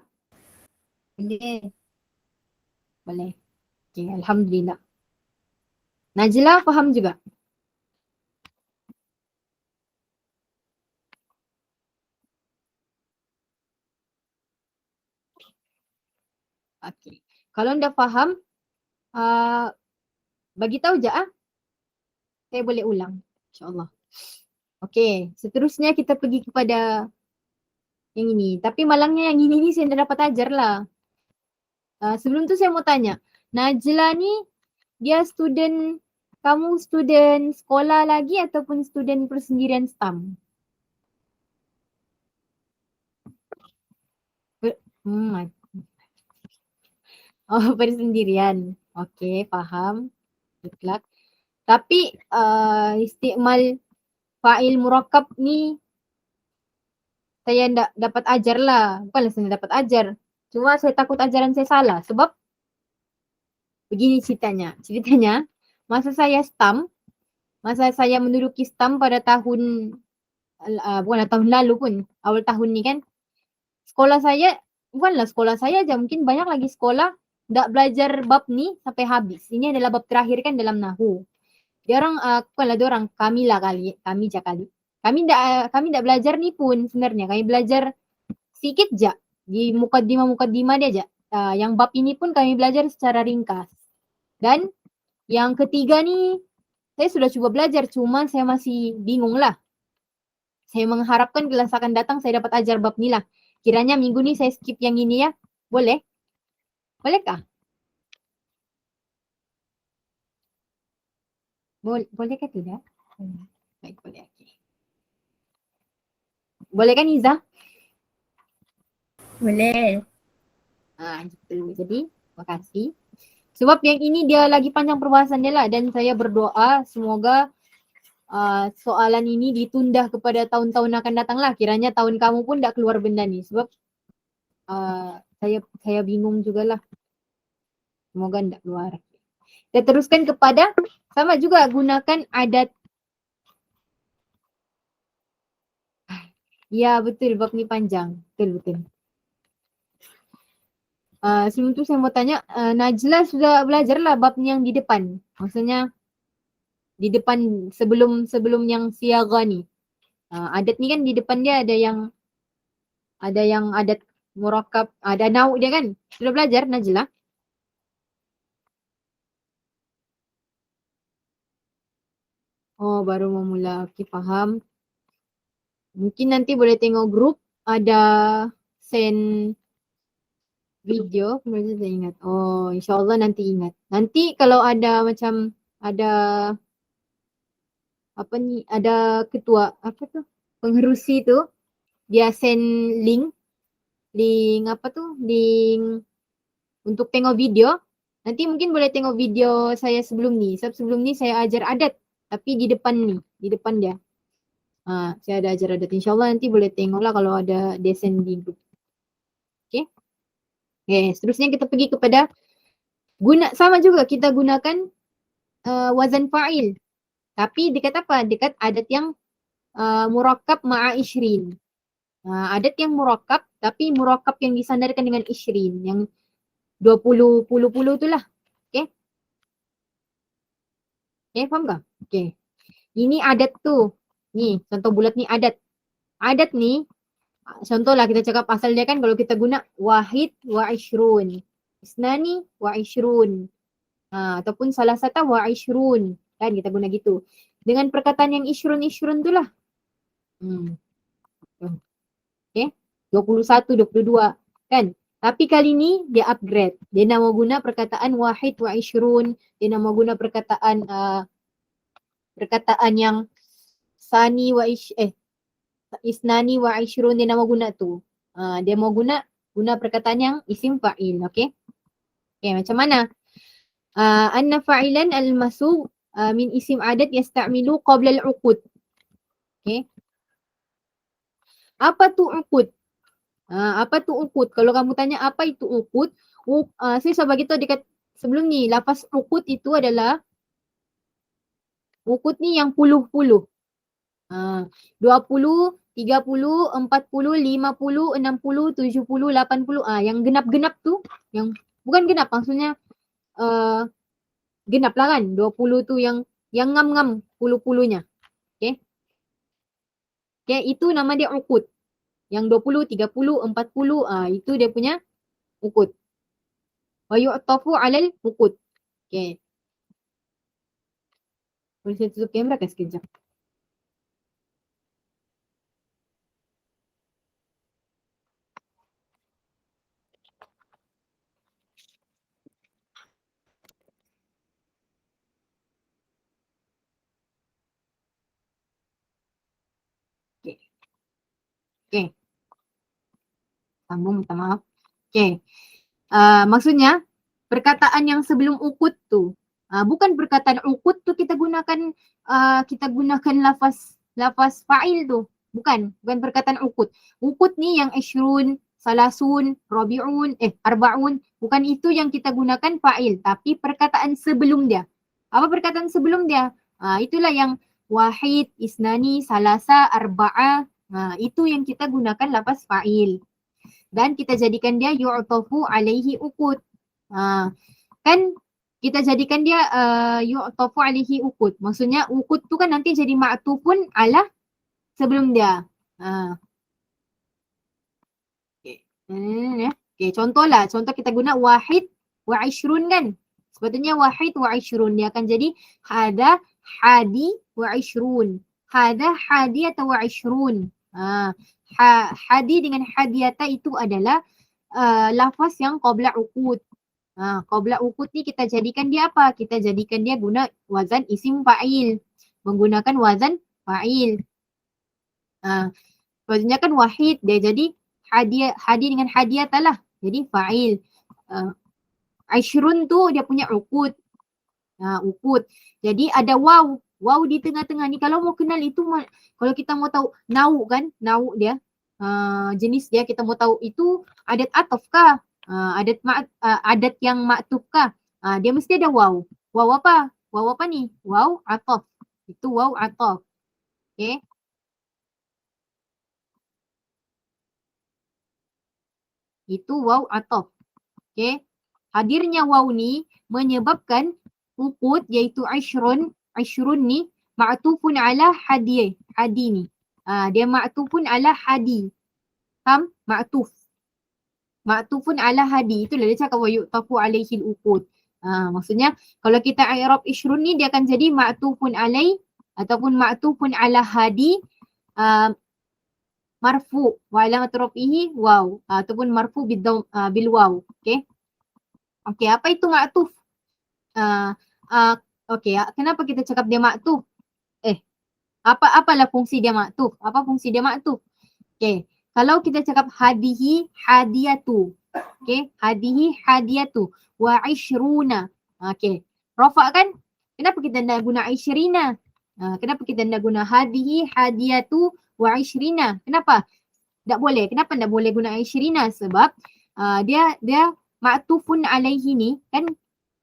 Boleh. Boleh. Okay, Alhamdulillah. Najla faham juga? Okey. Kalau anda faham, bagi tahu je saya boleh ulang insya-Allah. Okey, seterusnya kita pergi kepada yang ini. Tapi malangnya yang ini ni saya dah dapat ajar lah. Sebelum tu saya mau tanya, Najla ni dia kamu student sekolah lagi ataupun student persendirian STAM? Hmm, oh persendirian. Okey, faham. Good luck. Tapi istikmal fa'il murakkab ni saya ndak dapat ajar lah. Bukanlah saya dapat ajar. Cuma saya takut ajaran saya salah sebab begini ceritanya. Ceritanya masa saya STAM, masa saya menduduki STAM pada tahun bukanlah tahun lalu pun, awal tahun ni kan. Sekolah saya, bukanlah sekolah saya aja, mungkin banyak lagi sekolah ndak belajar bab ni sampai habis. Ini adalah bab terakhir kan dalam nahwu. Bukanlah diorang, kami lah kali, kami je kali. Kami ndak belajar ni pun sebenarnya. Kami belajar sedikit je di mukaddimah dia je. Yang bab ini pun kami belajar secara ringkas. Dan yang ketiga ni saya sudah cuba belajar cuma saya masih bingung lah. Saya mengharapkan kelas akan datang saya dapat ajar bab ni lah. Kiranya minggu ni saya skip yang ini ya. Boleh? Bolehkah? Bolehkah tidak? Baik, boleh. Okay. Boleh kan Izzah? Boleh. Gitu. Jadi, terima kasih. Sebab yang ini dia lagi panjang perbahasan dia lah dan saya berdoa semoga soalan ini ditunda kepada tahun-tahun akan datang lah. Kiranya tahun kamu pun tak keluar benda ni sebab saya bingung jugalah. Semoga tidak keluar. Kita teruskan kepada sama juga gunakan adat. Ya betul, bab ni panjang. Betul. Sebelum tu saya mau tanya, Najla sudah belajar lah bab ni yang di depan. Maksudnya di depan sebelum yang siaga ni. Adat ni kan di depan dia ada yang adat murakkab, ada nau dia kan. Sudah belajar Najla? Oh baru mau mula, okey faham. Mungkin nanti boleh tengok grup ada send video, kemudian saya ingat. Oh insyaAllah nanti ingat. Nanti kalau ada macam ada apa ni, ada ketua apa tu, pengerusi tu, dia send link apa tu, link untuk tengok video. Nanti mungkin boleh tengok video saya sebelum ni. Sebab sebelum ni saya ajar adat tapi di depan ni, di depan dia. Saya ada ajar adat. InsyaAllah nanti boleh tengok lah kalau ada dia send di group. Okay. Okay, seterusnya kita pergi kepada sama juga kita gunakan wazan fa'il. Tapi dekat apa? Dekat adat yang murakkab ma'a ishrin. Adat yang murakkab tapi murakkab yang disandarkan dengan ishrin. Yang 20, 10 tu lah. Okay. Okay, faham tak? Okay. Ini adat tu. Ni, contoh bulat ni adat. Adat ni, contohlah kita cakap asal dia kan kalau kita guna wahid wa ishrun. Isnani wa ishrun. Ataupun salah satu wa ishrun. Kan kita guna gitu. Dengan perkataan yang ishrun tu lah. Okay. 21, 22. Kan? Tapi kali ni dia upgrade. Dia nak mau guna perkataan wahid wa ishrun. Dia nak mau guna perkataan yang sani wa isnani wa ishrun. Dia nak mau guna tu. Dia mau guna perkataan yang isim fa'il. Okay. Okay, macam mana? Anna fa'ilan al-masugh min isim adat yasta'milu qabla al-uqud. Okay. Apa tu uqud? Apa tu uqud? Kalau kamu tanya apa itu uqud, saya sudah bagi tahu dekat sebelum ni. Lafaz uqud itu adalah uqud ni yang puluh-puluh. 20, 30, 40, 50, 60, 70, 80. Yang genap-genap tu, yang bukan genap maksudnya genap lah kan. 20 tu yang ngam-ngam puluh-puluhnya. Okay. Okay, itu nama dia uqud. Yang 20, 30, 40, itu dia punya uqud. wa yu'tafu 'alal uqud. Okey. Boleh saya tutup kamera kan sekejap? Okey. Okey. Sambung, minta maaf. Okey. Maksudnya perkataan yang sebelum uqud tu, bukan perkataan uqud tu kita gunakan lafaz fa'il tu. Bukan perkataan uqud. Uqud ni yang ishrun, salasun, rabi'un, arba'un, bukan itu yang kita gunakan fa'il, tapi perkataan sebelum dia. Apa perkataan sebelum dia? Itulah yang wahid, isnani, salasa, arba'a. Itu yang kita gunakan lafaz fa'il. Dan kita jadikan dia yu'tafu alaihi uqud. Kan kita jadikan dia yu'tafu alaihi uqud. Maksudnya uqud tu kan nanti jadi ma'tufun ala sebelum dia. Okay, contohlah. Contoh kita guna wahid wa ishrun kan. Sepatutnya wahid wa ishrun. Dia akan jadi hada hadi wa ishrun. Hada hadi atau wa ishrun. Hadi dengan hadiyata itu adalah lafaz yang qabla uqud. Qabla uqud ni kita jadikan dia apa? Kita jadikan dia guna wazan isim fa'il. Menggunakan wazan fa'il. Maksudnya kan wahid, dia jadi hadi dengan hadiyata lah. Jadi fa'il. Ishrun tu dia punya uqud. Uqud. Jadi ada waw. Waw di tengah-tengah ni. Kalau mau kenal itu, kalau kita mau tahu nau kan, nau dia, jenis dia, kita mau tahu itu adat ataf kah? Adat yang ma'tuf kah? Dia mesti ada waw. Waw apa? Waw apa ni? Waw ataf. Itu waw ataf. Okay. Itu waw ataf. Okay. Hadirnya waw ni menyebabkan uqud iaitu Ishrun ni ma'tufun ala hadi ni. Dia ma'tufun ala hadi. Faham? Ma'tufun ala hadi. Itulah dia cakap wa yu'tafu alaihi al-uqud. Maksudnya kalau kita i'rab Ishrun ni dia akan jadi ma'tufun alai ataupun ma'tufun ala hadi marfu wa alamat rafihi waw ataupun marfu bil waw. Okey. Okey, apa itu ma'tuf? Okey, kenapa kita cakap dia maktuf? Apalah fungsi dia maktuf? Apa fungsi dia maktuf? Okey, kalau kita cakap hadihi hadiyatu. Okey, hadihi hadiyatu wa ishruna. Okey, rafa kan? Kenapa kita nak guna ishrina? Kenapa kita nak guna hadihi hadiyatu wa ishrina? Kenapa? Tak boleh. Kenapa tak boleh guna ishrina? Sebab dia maktufun alaihi ni kan,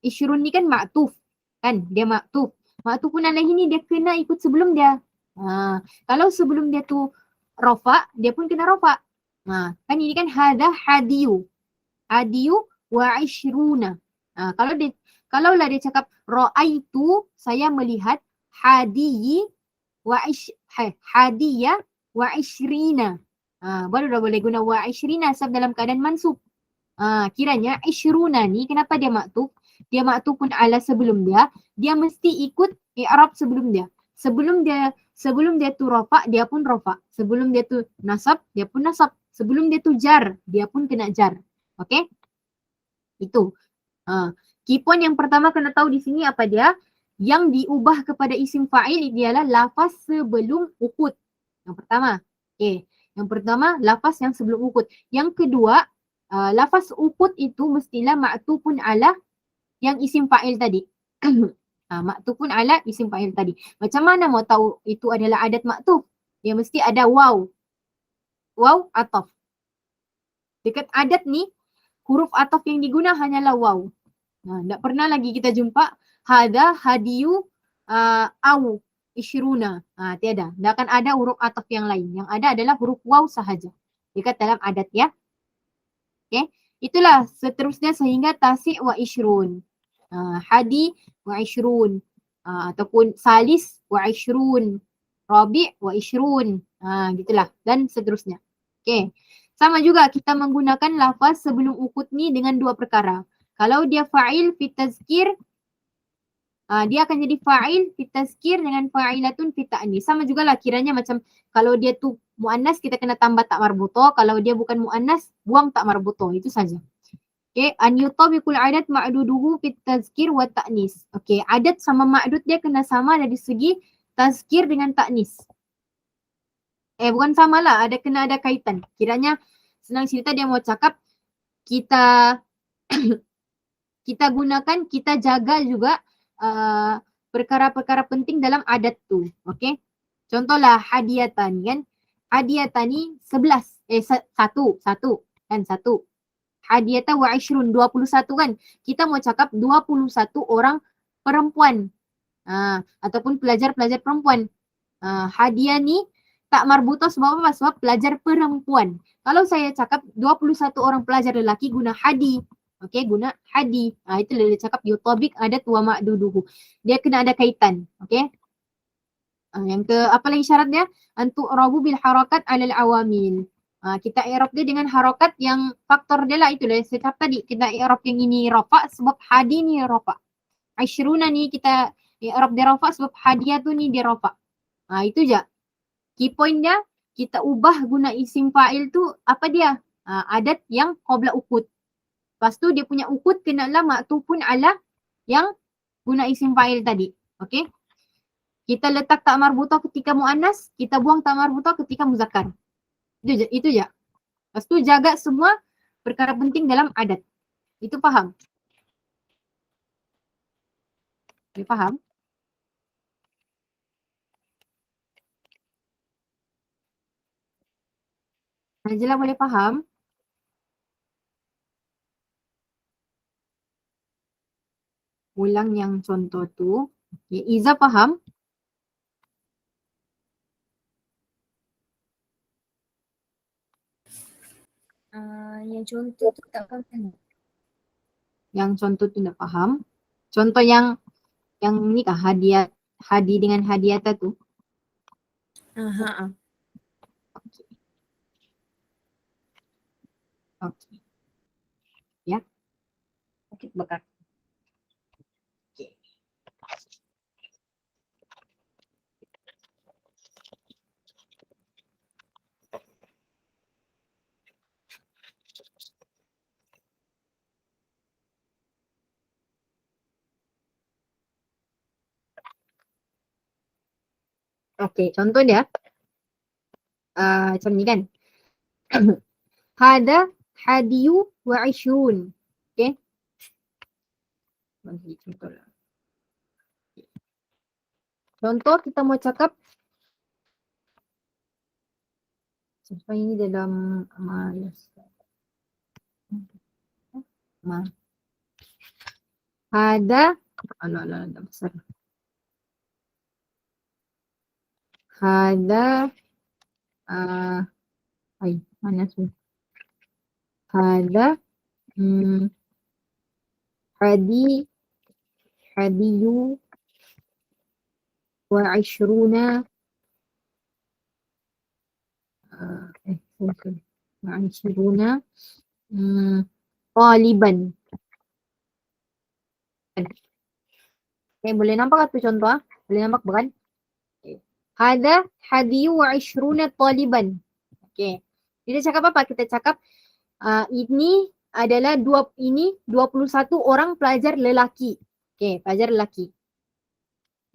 ishrun ni kan maktuf. Kan dia maktuf. Maktufun alaihi ni dia kena ikut sebelum dia. Kalau sebelum dia tu rafa, dia pun kena rafa. Kan ini kan hada hadiyu. Hadiyu wa ishruna. Kalau dia cakap ra'aitu, saya melihat hadiyi wa hadiya wa ishrina. Baru dah boleh guna wa ishrina sebab dalam keadaan mansub. Kiranya ishruna ni kenapa dia maktuf? Dia maktufun ala sebelum dia mesti ikut i'rab sebelum dia. Sebelum dia tu rafa, dia pun rafa. Sebelum dia tu nasab, dia pun nasab. Sebelum dia tu jar, dia pun kena jar. Okey? Itu. Key point yang pertama kena tahu di sini apa dia? Yang diubah kepada isim fa'il ialah lafaz sebelum uqud. Yang pertama. Okey. Yang pertama lafaz yang sebelum uqud. Yang kedua, lafaz uqud itu mestilah ma'tufun ala yang isim fa'il tadi. Maktufun ala isim fa'il tadi. Macam mana mau tahu itu adalah adat maktuf? Dia mesti ada waw. Waw ataf. Dekat adat ni, huruf ataf yang diguna hanyalah waw. Tak pernah lagi kita jumpa hada, hadiyu, au, ishruna. Tiada. Tak akan ada huruf ataf yang lain. Yang ada adalah huruf waw sahaja. Dekat dalam adat ya. Okay. Itulah seterusnya sehingga tasi' wa ishrun. Hadi wa ishrun. Ataupun salis wa ishrun. Rabi' wa ishrun. Gitulah. Dan seterusnya. Okay. Sama juga kita menggunakan lafaz sebelum uqud ni dengan dua perkara. Kalau dia fa'il fi tazkir, dia akan jadi fa'il fi tazkir dengan fa'ilatun fi ta'nis. Sama jugalah kiranya macam kalau dia tu muannas kita kena tambah tak marbuto, kalau dia bukan muannas buang tak marbuto, itu saja. Okay, an yutabiqul adat ma'duduhu fit tazkir wa ta'nis. Okay, adat sama ma'dud dia kena sama dari segi tazkir dengan ta'nis. Bukan sama lah, kena ada kaitan. Kiranya senang cerita dia mau cakap kita kita gunakan, kita jaga juga perkara-perkara penting dalam adat tu. Okay, contohlah hadiyatan kan. Hadiyatani 11, satu kan, satu. Hadiyata wa 20, 21 kan. Kita mau cakap 21 orang perempuan. Ataupun pelajar-pelajar perempuan. Hadiah ni tak marbuto sebab apa? Sebab pelajar perempuan. Kalau saya cakap 21 orang pelajar lelaki guna hadi. Okay, guna hadi. Itu dia cakap yutabik adat wa ma'duduhu. Dia kena ada kaitan. Okay. Yang ke apa lagi syarat dia? Antu rabu bil harakat alal awamil. Kita i'rab dia dengan harakat yang faktor dia lah, itulah saya cakap tadi. Kita i'rab yang ini rafa sebab hadi ni rafa. 20 ni kita i'rab dia rafa sebab hadiah tu ni dia rafa. Itu je. Key point dia, kita ubah guna isim fa'il tu apa dia? Adat yang qabla ukut. Lepas tu dia punya ukut kenalah ma'tufun ala yang guna isim fa'il tadi. Okay. Kita letak tak marbuta ketika mu'annas, kita buang tak marbuta ketika muzakkar. Itu je. Lepas tu jaga semua perkara penting dalam adat. Itu faham? Boleh faham? Najla boleh faham? Ulang yang contoh tu. Okay. Iza faham? Yang contoh tu tak faham. Yang contoh tu nak faham. Contoh yang ni kah hadiah, hadi dengan hadiata tu. Okay. Okay. Ya. Okay, bakar. Okay. Okay, contoh dia macam ni kan. Hada hadiyu wa 20. Okay. Bagi contoh lah. Contoh kita mau cakap sampai ini dalam Hada alah dah besar. Hada mana tu? Hada hadiyu wa 20 taliban. Okay, boleh nampak tu contoh? Boleh nampak bukan? Okay. Hada hadiyu wa 20 taliban. Okay. Kita cakap apa? Kita cakap ini adalah 21 orang pelajar lelaki. Okay, pelajar lelaki.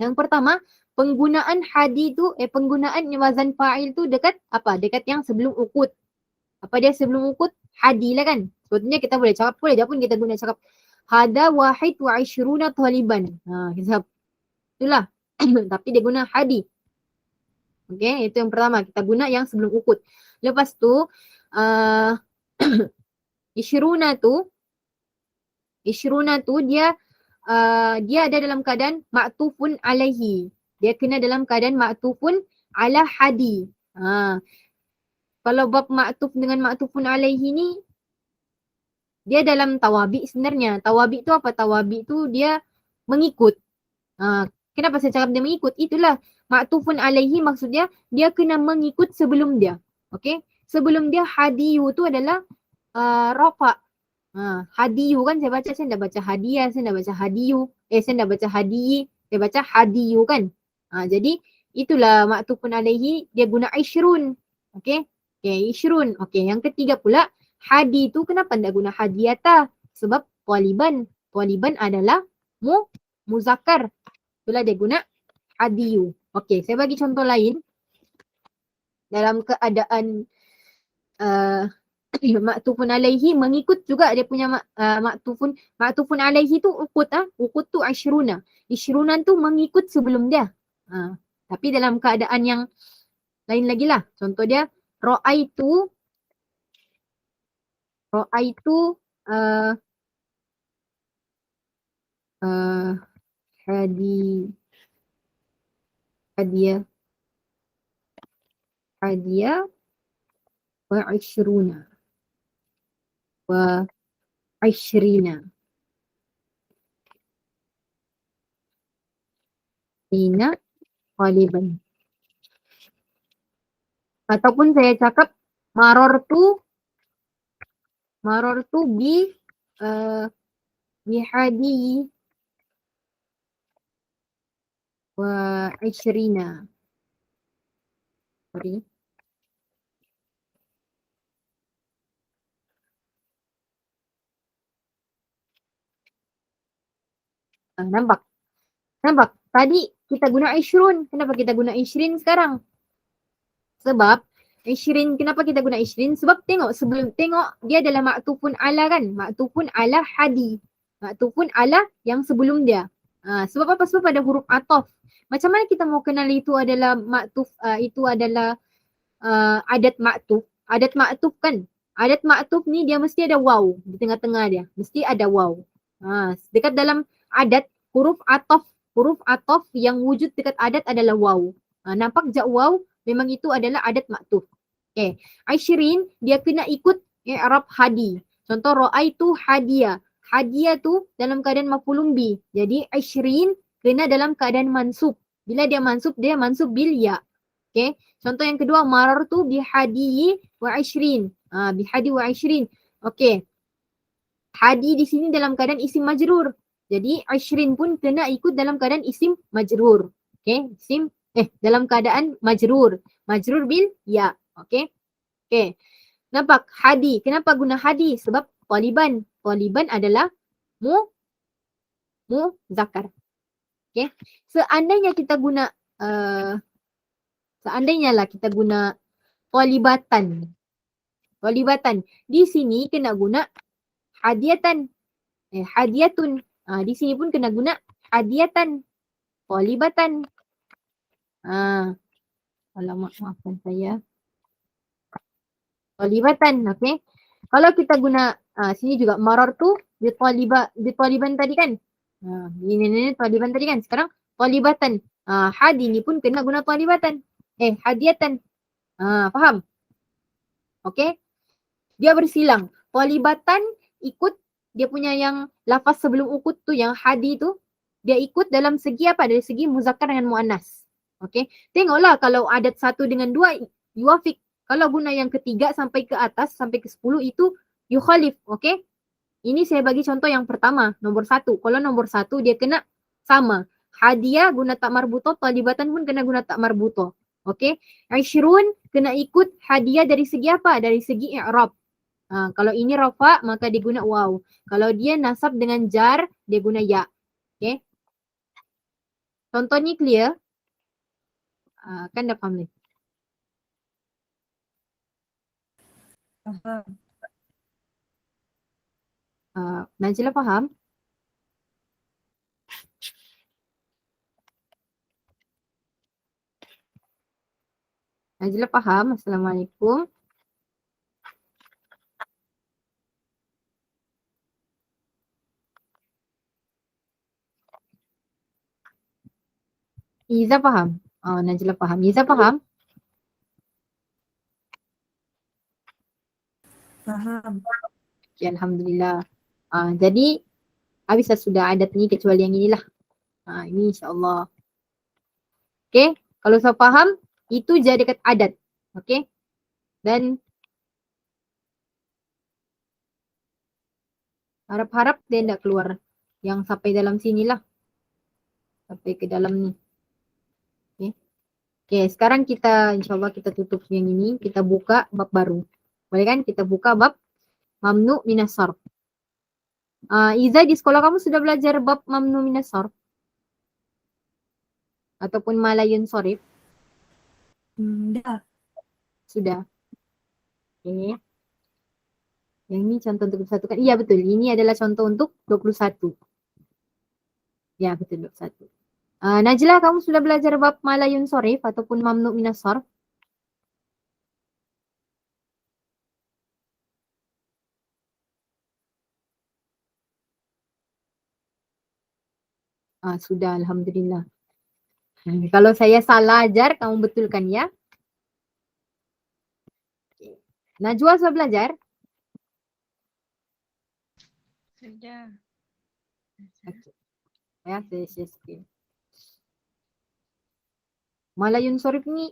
Yang pertama, penggunaan hadi tu, penggunaan wazan fa'il tu dekat apa? Dekat yang sebelum ukut. Apa dia sebelum ukut? Hadi lah kan? Sebetulnya kita boleh cakap, boleh pun kita guna cakap hada wahid wa 20 taliban. Kita itulah. Tapi dia guna hadi. Okay, itu yang pertama. Kita guna yang sebelum ukut. Lepas tu, Ishruna tu dia ada dalam keadaan ma'tufun alaihi. Dia kena dalam keadaan ma'tufun ala hadi. Kalau bab ma'tuf dengan ma'tufun alaihi ni, dia dalam tawabi sebenarnya. Tawabi tu apa? Tawabi tu dia mengikut. Kenapa saya cakap dia mengikut? Itulah ma'tufun alaihi, maksudnya dia kena mengikut sebelum dia. Okay? Sebelum dia hadiyu tu adalah rafa. Hadiyu kan saya baca, saya dah baca hadiah, saya dah baca hadiyu. Saya dah baca hadiyi, saya baca hadiyu kan. Jadi itulah maktufun alaihi dia guna ishrun. Okey. Okey, ishrun. Okey, yang ketiga pula hadi tu kenapa tak guna hadiyata? Sebab taliban. Taliban adalah muzakkar. Itulah dia guna hadiyu. Okey, saya bagi contoh lain. Dalam keadaan maktufun alaihi mengikut juga dia punya maktufun alaihi tu ukut ukut tu ishruna. Ishrunan tu mengikut sebelum dia. Tapi dalam keadaan yang lain lagi lah. Contoh dia ra'aitu hadiah wa ishruna wa ishrina Ina Taliban. Ataupun saya cakap marortu bi hadi wa ishrina. Sorry. Nampak? Tadi kita guna ishrun. Kenapa kita guna ishrin sekarang? Sebab ishrin, kenapa kita guna ishrin? Sebab tengok dia adalah maktufun ala kan? Maktufun ala hadi. Maktufun ala yang sebelum dia. Sebab apa? Sebab ada huruf ataf. Macam mana kita mau kenal itu adalah maktuf, itu adalah adat maktuf. Adat maktuf kan? Adat maktuf ni dia mesti ada waw di tengah-tengah dia. Mesti ada waw. Dekat dalam adat huruf ataf yang wujud dekat adat adalah waw. Nampak jak waw? Memang itu adalah adat maktuf. Okay. Aishirin dia kena ikut i'rab hadi. Contoh ra'aitu hadiah. Hadiah tu dalam keadaan maf'ulun bi. Jadi aishirin kena dalam keadaan mansub. Bila dia mansub bil ya. Okay. Contoh yang kedua marartu bi hadiyi wa aishirin. Bi hadi wa aishirin. Okay. Hadi di sini dalam keadaan isim majrur. Jadi aishirin pun kena ikut dalam keadaan isim majrur. Okay. Dalam keadaan majrur bil ya. Okey. Nampak hadi. Kenapa guna hadi? Sebab taliban adalah muzakkar. Okey. Seandainya kita guna talibatan. Di sini kena guna hadiyatan. Hadiyatun. Di sini pun kena guna hadiyatan. Talibatan. Alamak, maafkan saya. Talibatan, okey. Kalau kita guna sini juga marartu di taliban tadi kan. Ini taliban tadi kan. Sekarang talibatan. Hadi ni pun kena guna talibatan. Hadiyatan. Faham? Okey. Dia bersilang. Talibatan ikut dia punya yang lafaz sebelum ukut tu yang hadi tu dia ikut dalam segi apa? Dari segi muzakkar dengan muannas. Okey. Tengoklah kalau adat 1 dengan 2 yuafik. Kalau guna yang ketiga sampai ke atas sampai ke 10 itu yukhalif. Okey. Ini saya bagi contoh yang pertama, nombor 1. Kalau nombor 1 dia kena sama. Hadiah guna tak marbuto, talibatan pun kena guna tak marbuto. Okey. Ishrun kena ikut hadiah dari segi apa? Dari segi i'rab. Kalau ini rafa maka dia guna waw. Kalau dia nasab dengan jar dia guna ya. Okey. Contoh ni clear? Kan dah faham ni? Faham. Najla faham? Najla faham? Assalamualaikum. Iza faham? Najla faham. Iza faham? Faham. Okay, Alhamdulillah. Jadi habislah sudah adat ni kecuali yang inilah. Ini insyaAllah. Okay. Kalau saya faham, itu je dekat adat. Okay. Dan Harap-harap dia tidak keluar yang sampai dalam sini lah. Sampai ke dalam ni. Okay. Okay, sekarang kita insyaAllah kita tutup yang ini. Kita buka bab baru. Boleh kan? Kita buka bab mamnu minas sarf. Iza, di sekolah kamu sudah belajar bab mamnu minas sarf? Ataupun malayun sorif? Dah. Sudah. Okay. Yang ini contoh untuk 21 kan? Iya betul. Ini adalah contoh untuk 21. Ya betul 21. Najla, kamu sudah belajar bab malayun sorif ataupun mamnu minas sarf? Sudah, alhamdulillah. Kalau saya salah ajar, kamu betulkan ya. Najwa sudah belajar? Sudah. Okay. Ya, saya share screen. Malayun sorif ni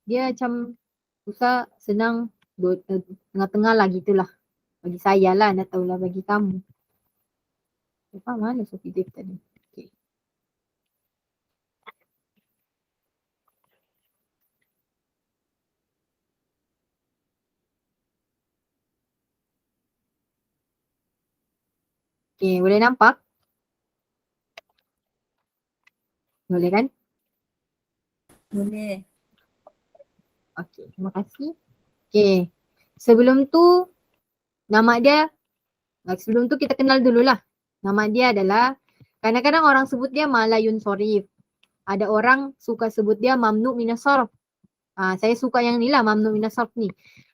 dia macam susah, senang, tengah-tengah lah gitulah. Bagi saya lah, nak tahulah bagi kamu. Apa mana Sofi Dave tadi? Okay. Okay, boleh nampak? Boleh kan? Boleh. Okay, terima kasih. Okay, sebelum tu nama dia, sebelum tu kita kenal dululah. Nama dia adalah, kadang-kadang orang sebut dia malayun sorif. Ada orang suka sebut dia mamnu minas sarf. Saya suka yang ni lah, mamnu minas sarf ni.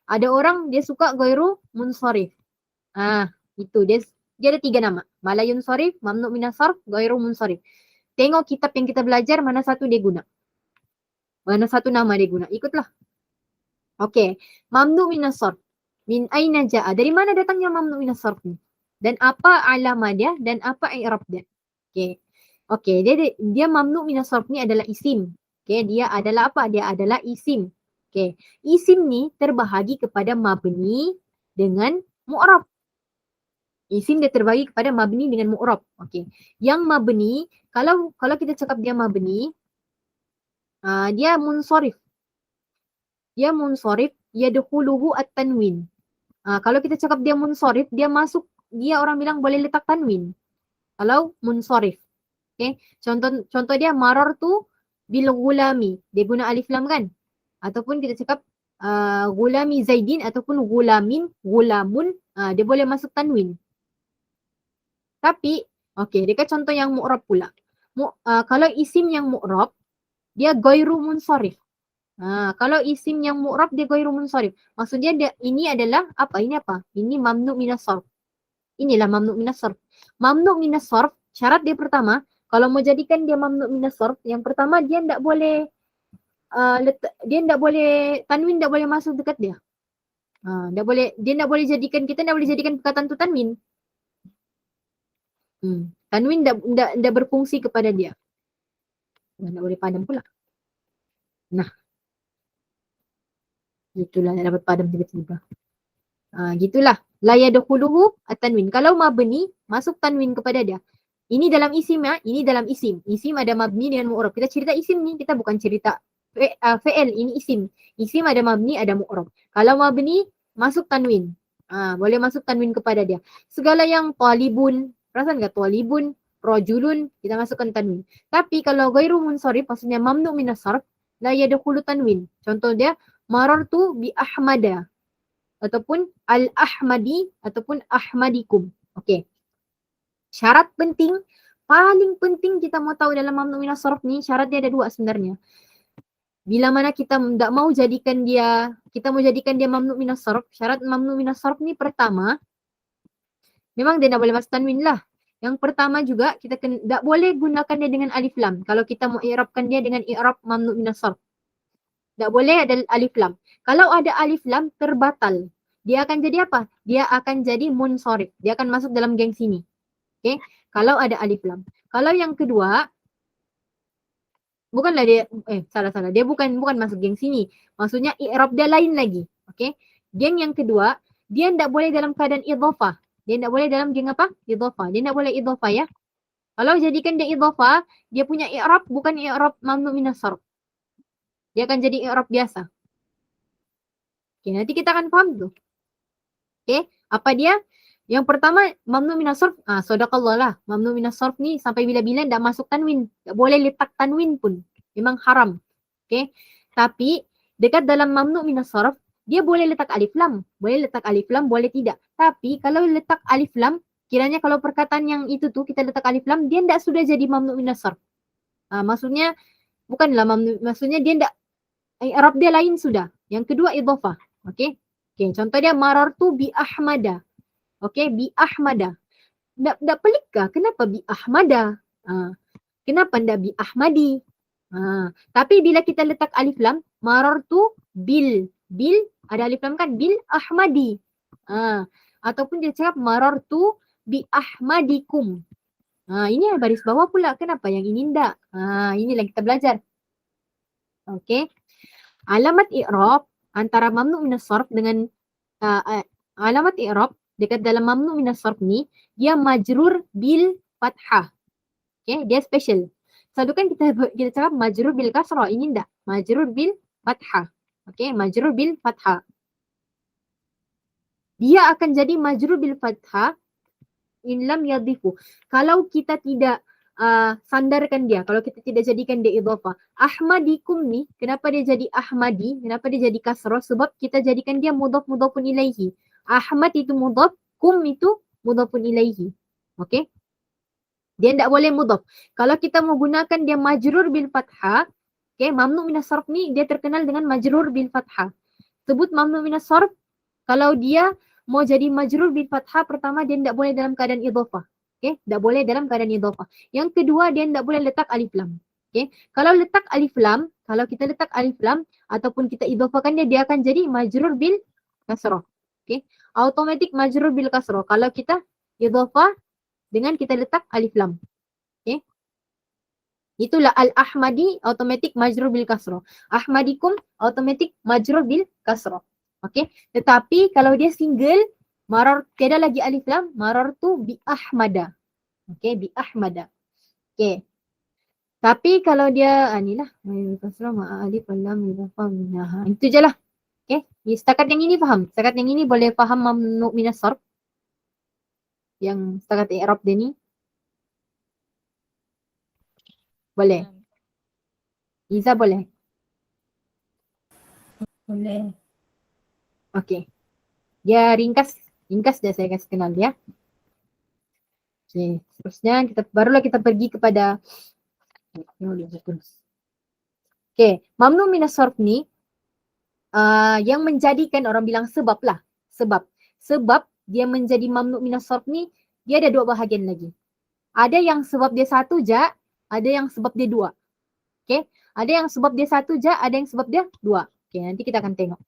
Ada orang dia suka ghairu munsharif. Itu dia ada 3 nama. Malayun sorif, mamnu minas sarf, ghairu munsharif. Tengok kitab yang kita belajar mana satu dia guna. Mana satu nama dia guna. Ikutlah. Okey, mamnu minas sarf. Min aina ja'a? Dari mana datangnya mamnu minas sarf ni? Dan apa alamah dia dan apa i'rab dia? Okey, dia mamnu minas sarf ni adalah isim. Okey, dia adalah apa? Dia adalah isim. Okey, isim ni terbahagi kepada mabni dengan mu'rab. Isim dia terbahagi kepada mabni dengan mu'rab. Okey. Yang mabni, kalau kita cakap dia mabni, dia munsharif. Dia munsharif, yadkhuluhu at-tanwin. Kalau kita cakap dia munsharif, dia orang bilang boleh letak tanwin. Kalau munsharif. Okay. Contoh dia marartu bil ghulami. Dia guna alif lam kan? Ataupun kita cakap ghulami zaidin ataupun ghulamun. Dia boleh masuk tanwin. Tapi, dekat contoh yang mu'rab pula. Kalau isim yang mu'rab, dia ghairu munsharif. Kalau isim yang mu'rab dia ghairu munsharif. Maksudnya ini adalah apa? Ini apa? Ini mamnu minas sarf. Inilah mamnu minas sarf. Mamnu minas sarf, syarat dia pertama, kalau mau jadikan dia mamnu minas sarf, yang pertama dia tidak boleh tanwin tidak boleh masuk dekat dia. Dia tidak boleh jadikan, kita tidak boleh jadikan perkataan tu tanwin. Tanwin tidak berfungsi kepada dia. Tidak boleh padam pula. Nah. Gitulah, nak dapat padam tiba-tiba. Gitulah. La yadkhuluhu at-tanwin. Kalau mabni, masuk tanwin kepada dia. Ini dalam isim ya, ini dalam isim. Isim ada mabni dengan mu'rab. Kita cerita isim ni, kita bukan cerita fi'il, ini isim. Isim ada mabni, ada mu'rab. Kalau mabni, masuk tanwin. Boleh masuk tanwin kepada dia. Segala yang talibun, perasan enggak talibun, rajulun, kita masukkan tanwin. Tapi kalau ghairu munsharif, maksudnya mamnu minas sarf, la yadkhulu tanwin. Contoh dia marartu bi ahmada ataupun al-ahmadi ataupun ahmadikum. Okey. Syarat penting, paling penting kita mau tahu dalam mamnu minas sarf ni, syarat dia ada 2 sebenarnya. Bila mana kita tidak mau jadikan dia, kita mau jadikan dia mamnu minas sarf, syarat mamnu minas sarf ni pertama, memang dia tidak boleh masuk tanwin lah. Yang pertama juga, kita tidak boleh gunakan dia dengan alif lam. Kalau kita mau i'rabkan dia dengan i'rab mamnu minas sarf. Tak boleh ada alif lam. Kalau ada alif lam, terbatal. Dia akan jadi apa? Dia akan jadi munsharif. Dia akan masuk dalam geng sini. Okay? Kalau ada alif lam. Kalau yang kedua, bukanlah dia, salah. Dia bukan masuk geng sini. Maksudnya i'rab dia lain lagi. Okay? Geng yang kedua, dia tidak boleh dalam keadaan idhafah. Dia tidak boleh dalam geng apa? Idhofah. Dia tidak boleh idhofah ya. Kalau jadikan dia idhofah, dia punya i'rab bukan i'rab mamnu minas sarf. Dia akan jadi i'rab biasa. Oke, nanti kita akan paham tuh. Oke, apa dia? Yang pertama mamnu minas sarf. Sadaqallah lah. Mamnu minas sarf ni sampai bila-bila tidak masuk tanwin. Tak boleh letak tanwin pun. Memang haram. Oke. Tapi dekat dalam mamnu minas sarf, dia boleh letak alif lam. Boleh letak alif lam, boleh tidak. Tapi kalau letak alif lam, kiranya kalau perkataan yang itu tuh kita letak alif lam, dia tidak sudah jadi mamnu minas sarf. Maksudnya bukanlah mamnu, maksudnya dia tidak, i'rab dia lain sudah. Yang kedua idhofah. Okey. Okey, contoh dia marartu bi Ahmada. Okey, bi Ahmada. Tak pelik kah? Kenapa bi Ahmada? Kenapa tidak bi Ahmadi? Tapi bila kita letak alif lam, marartu bil. Bil ada alif lam kan? Bil Ahmadi. Ataupun dia cakap marartu bi Ahmadikum. Ini baris bawah pula. Kenapa yang ini tidak? Inilah kita belajar. Okey. Alamat i'rab antara mamnu minas sarf dengan alamat i'rab dekat dalam mamnu minas sarf ni, dia majrur bil fathah. Okay, dia special. Selalu kan kita cakap majrur bil kasrah, ini enggak. Majrur bil fathah. Okay, majrur bil fathah. Dia akan jadi majrur bil fathah in lam yadhifu. Kalau kita tidak sandarkan dia, kalau kita tidak jadikan dia idhafah. Ahmadikum ni, kenapa dia jadi Ahmadi? Kenapa dia jadi kasrah? Sebab kita jadikan dia mudhaf-mudhafun ilaihi. Ahmad itu mudhaf, kum itu mudhafun ilaihi. Okey? Dia tidak boleh mudhaf. Kalau kita mau gunakan dia majrur bil fathah, okey, mamnu minas sarf ni dia terkenal dengan majrur bil fathah. Sebut mamnu minas sarf, kalau dia mau jadi majrur bil fathah, pertama dia tidak boleh dalam keadaan idhafah. Okey, tidak boleh dalam keadaan idhafah. Yang kedua, dia tidak boleh letak alif lam. Okey, kalau letak alif lam, kalau kita letak alif lam ataupun kita idhafahkan dia, dia akan jadi majrur bil kasrah. Okey, automatik majrur bil kasrah kalau kita idhafah dengan kita letak alif lam. Okey, itulah al-ahmadi automatik majrur bil kasrah. Ahmadikum automatik majrur bil kasrah. Okey, tetapi kalau dia single, tiada lagi alif lam, marartu bi Ahmada. Okey, bi Ahmada. Okey. Tapi kalau dia inilah kasrah ma alif lam idhafah minha. Itu je lah. Okey, setakat yang ini faham. Setakat yang ini boleh faham mamnu minas sarf. Yang setakat i'rab dia ni. Boleh. Iza boleh. Boleh. Okey. Dia ringkas dah saya kasih kenal dia. Okay. Seterusnya barulah kita pergi kepada mamnu minas sarf ni yang menjadikan orang bilang sebab lah. Sebab dia menjadi mamnu minas sarf ni dia ada dua bahagian lagi. Ada yang sebab dia satu je, ada yang sebab dia dua. Okay. Ada yang sebab dia satu je, ada yang sebab dia dua. Okay, nanti kita akan tengok.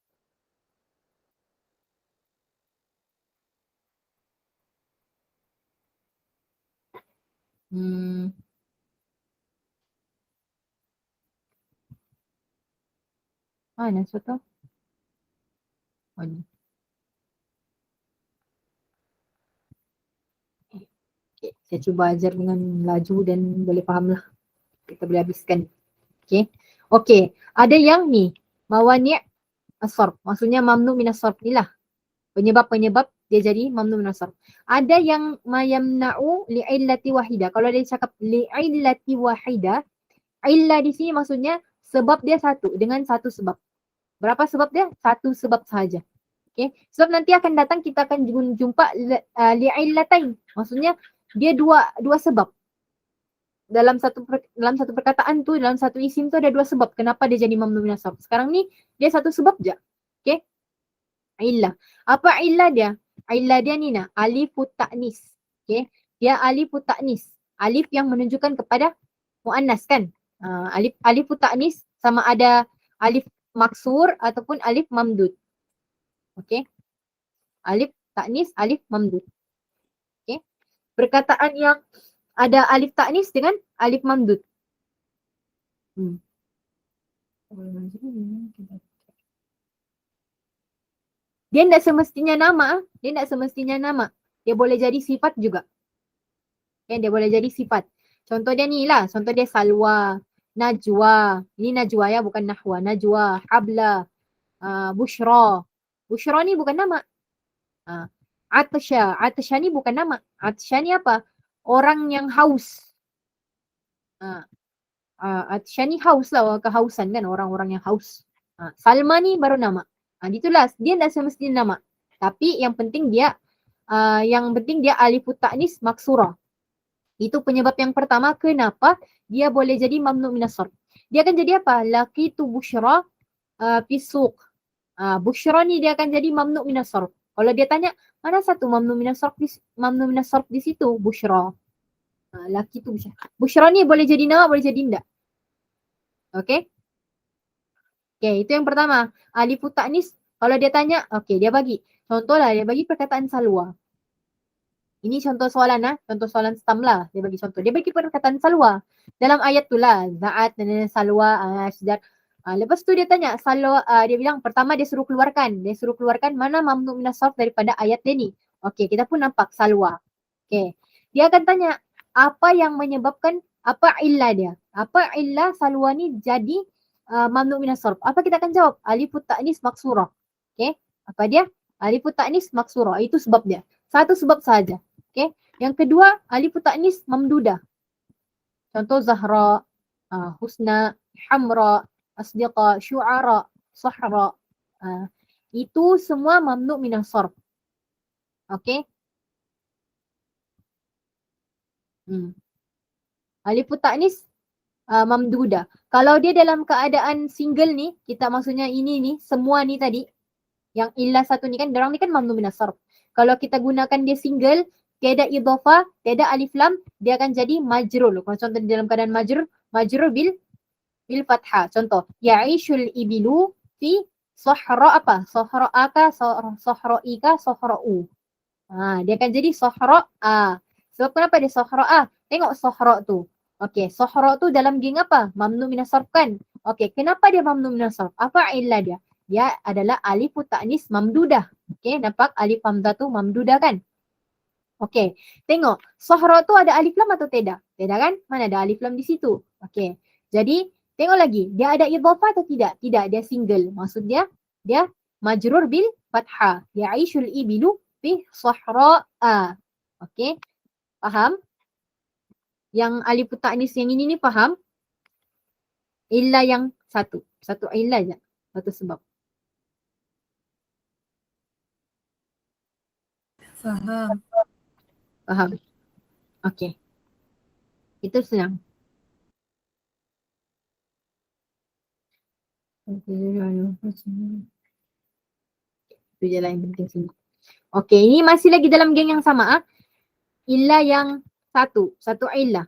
Mana soto? Oh ni. Okay. Saya cuba ajar dengan laju dan boleh faham lah. Kita boleh habiskan. Okay. Okay. Ada yang ni. Mawani' as-sarf. Maksudnya mamnu minas sarf ni lah. Penyebab-penyebab dia jadi mamnu minas sarf. Ada yang mayamna'u li'illati wahidah. Kalau dia cakap li'illati wahidah, illah di sini maksudnya sebab dia satu. Dengan satu sebab. Berapa sebab dia? Satu sebab sahaja. Okay. Sebab nanti akan datang kita akan jumpa li'illatain. Maksudnya dia dua sebab. Dalam satu perkataan tu, dalam satu isim tu ada dua sebab kenapa dia jadi mamnu minas sarf. Sekarang ni dia satu sebab je. Okey. Illah. Apa illah dia? Illah dia ni nah, alifut ta'nis. Okey. Dia alifut ta'nis. Alif yang menunjukkan kepada muannas kan? Alifut ta'nis sama ada alif maksur ataupun alif mamdud. Okey. Alif ta'nis, alif mamdud. Okey. Perkataan yang ada alif ta'nis dengan alif mamdud. Dia tidak semestinya nama. Dia tidak semestinya nama. dia boleh jadi sifat juga. Okay, dia boleh jadi sifat. Contoh dia ni lah, contoh dia salwa, najwa. Ini najwa ya, bukan nahwa. Najwa, habla, bushra. Bushra ni bukan nama. Atsya. Atsya ni bukan nama. Atsya ni apa? Orang yang haus. Atsya ni haus lah, kehausan kan, orang-orang yang haus. Salma ni baru nama. Itulah, dia tak semestinya nama. Tapi yang penting dia alifut ta'nis maksura. Itu penyebab yang pertama kenapa dia boleh jadi mamnu minas sarf. Dia akan jadi apa? Laqitu busyra fi suq. Busyra ni dia akan jadi mamnu minas sarf. Kalau dia tanya, mana satu mamnu minas sarf di situ? Busyra. Laqitu busyra. Busyra ni boleh jadi nama, boleh jadi tidak. Okay? Okay, itu yang pertama. Alifut ta'nis, kalau dia tanya, okay, dia bagi. Contoh lah, dia bagi perkataan salwa. Ini contoh soalan contoh soalan stam lah. Dia bagi contoh. Dia bagi perkataan salwa. Dalam ayat tu lah, za'at, salwa, ashdar. Lepas tu dia tanya, salwa, dia bilang pertama dia suruh keluarkan. Dia suruh keluarkan mana mamnu minas sarf daripada ayat dia ni. Okay, kita pun nampak salwa. Okay. Dia akan tanya, apa yang menyebabkan, apa illah dia? Apa illah salwa ni jadi mamnu minas sarf? Apa kita akan jawab? Alifut ta'nis maksura. Okay. Apa dia? Alifut ta'nis maksura. Itu sebab dia. Satu sebab saja. Okay. Yang kedua, alifut ta'nis mamdudah. Contoh Zahra, Husna, Hamra, Asdiqa, Syu'ara, Sahra. Itu semua mamnu minas sarf. Okay. Alifut ta'nis mamdudah. Kalau dia dalam keadaan single ni, kita maksudnya ini ni, semua ni tadi, yang illah satu ni kan, derang ni kan mamnu minas sarf. Kalau kita gunakan dia single, tiada idhafah, tiada alif lam, dia akan jadi majrur. Kalau contoh dalam keadaan majrur bil fathah. Contoh, ya'ishul ibilu fi sahra apa? Sahra'aka, sahra'ika, sahra'u. Dia akan jadi sahra'a. Sebab kenapa dia sahra'a? Tengok sahra' tu. Okey, sahra' tu dalam geng apa? Mamnu minas sarf kan? Okey, kenapa dia mamnu minas sarf? Apa illah dia? Dia adalah alifut ta'nis mamdudah. Okey, nampak alif hamzah tu mamdudah kan? Okey, tengok. Sahra tu ada alif lam atau tidak? Tidak kan? Mana ada alif lam di situ? Okey. Jadi, tengok lagi. Dia ada idhafah atau tidak? Tidak, dia single. Maksud dia majrur bil fathah. Ya'ishul ibilu fi sahra'a. Okey. Faham? Yang alif ta'nis yang ini ni faham? Illa yang satu. Satu illa je. Satu sebab. Faham. Faham? Okey. Itu senang. Itu je lah yang penting sini. Okey, ini masih lagi dalam geng yang sama. Illa yang satu illah.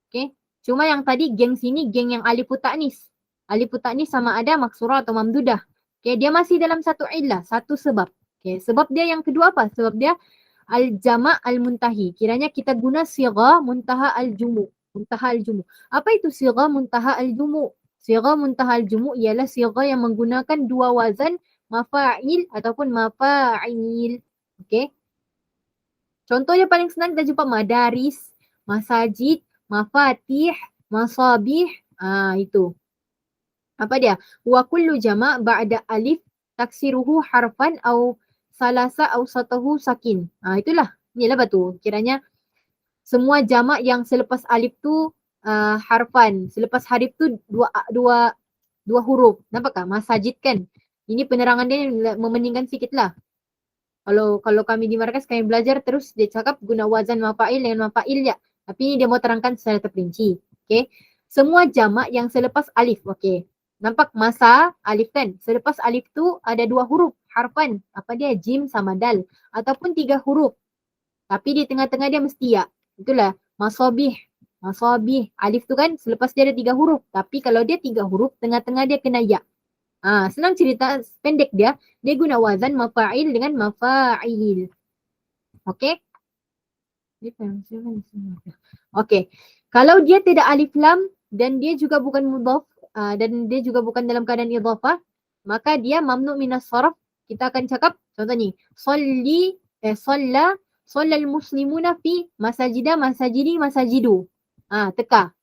Okey. Cuma yang tadi geng sini geng yang alifut ta'nis. Alifut ta'nis sama ada maksura atau mamdudah. Okey, dia masih dalam satu illah, satu sebab. Okey, sebab dia yang kedua apa? Sebab dia al-jama' al-muntahi. Kiranya kita guna sigha muntaha al-jumu'. Muntaha al-jumu'. Apa itu sigha muntaha al-jumu'? Sigha muntaha al-jumu' ialah sigha yang menggunakan dua wazan mafa'il ataupun mafa'il. Okey. Contohnya paling senang kita jumpa madaris, masajid, mafatih, masabih. Itu. Apa dia? Wa kullu jama' ba'da alif taksiruhu harfan au salasa au satahu sakin. Itulah. Inilah betul. Kiranya semua jamak yang selepas alif tu harfan. Selepas harif tu dua huruf. Nampak tak? Masajid kan? Ini penerangan dia memeningkan sikit lah. Kalau kami di markas kami belajar terus dia cakap guna wazan mafa'il dengan mafa'il ya. Tapi ini dia mau terangkan secara terperinci. Okey. Semua jamak yang selepas alif. Okey. Nampak masa alif kan? Selepas alif tu ada dua huruf harfan. Apa dia? Jim sama dal. Ataupun tiga huruf. Tapi di tengah-tengah dia mesti ya. Itulah masabih. Masabih. Alif tu kan selepas dia ada tiga huruf. Tapi kalau dia tiga huruf, tengah-tengah dia kena ya. Senang cerita, pendek dia guna wazan mafa'il dengan mafa'il. Okey? Okey. Kalau dia tidak alif lam dan dia juga bukan mudhaf dan dia juga bukan dalam keadaan idhafah, maka dia mamnu minas sarf. Kita akan cakap contoh ni, shalla Sholal muslimuna fi masajida masajidi masajidu. Teka.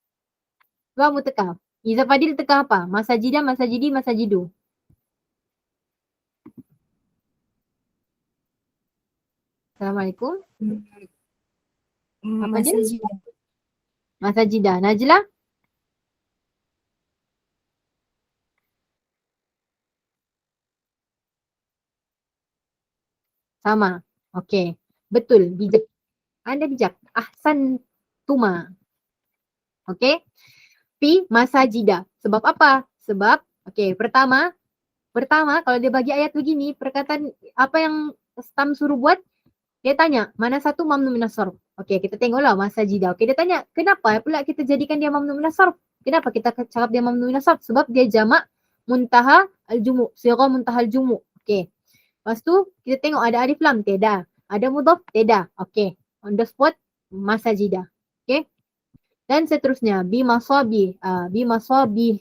Kamu teka. Iza Fadil teka apa? Masajida masajidi masajidu. Assalamualaikum. Apa dia? Masajidah. Masajidah. Najla? Sama. Okey. Betul. Bijak. Anda bijak. Ahsan tuma. Okey. Fi masajida. Sebab apa? Sebab, okey, pertama kalau dia bagi ayat begini, perkataan apa yang Stam suruh buat, dia tanya, mana satu mamnu minas sarf? Okey, kita tengoklah masajida. Okey, dia tanya, kenapa pula kita jadikan dia mamnu minas sarf? Kenapa kita cakap dia mamnu minas sarf? Sebab dia jamak muntaha al-jumu, sighah muntaha al-jumu. Okey. Lepas tu kita tengok ada alif lam, tidak. Ada mudhaf, tidak. Okey. On the spot masajida. Okey. Dan seterusnya bimasabih, bimasabih.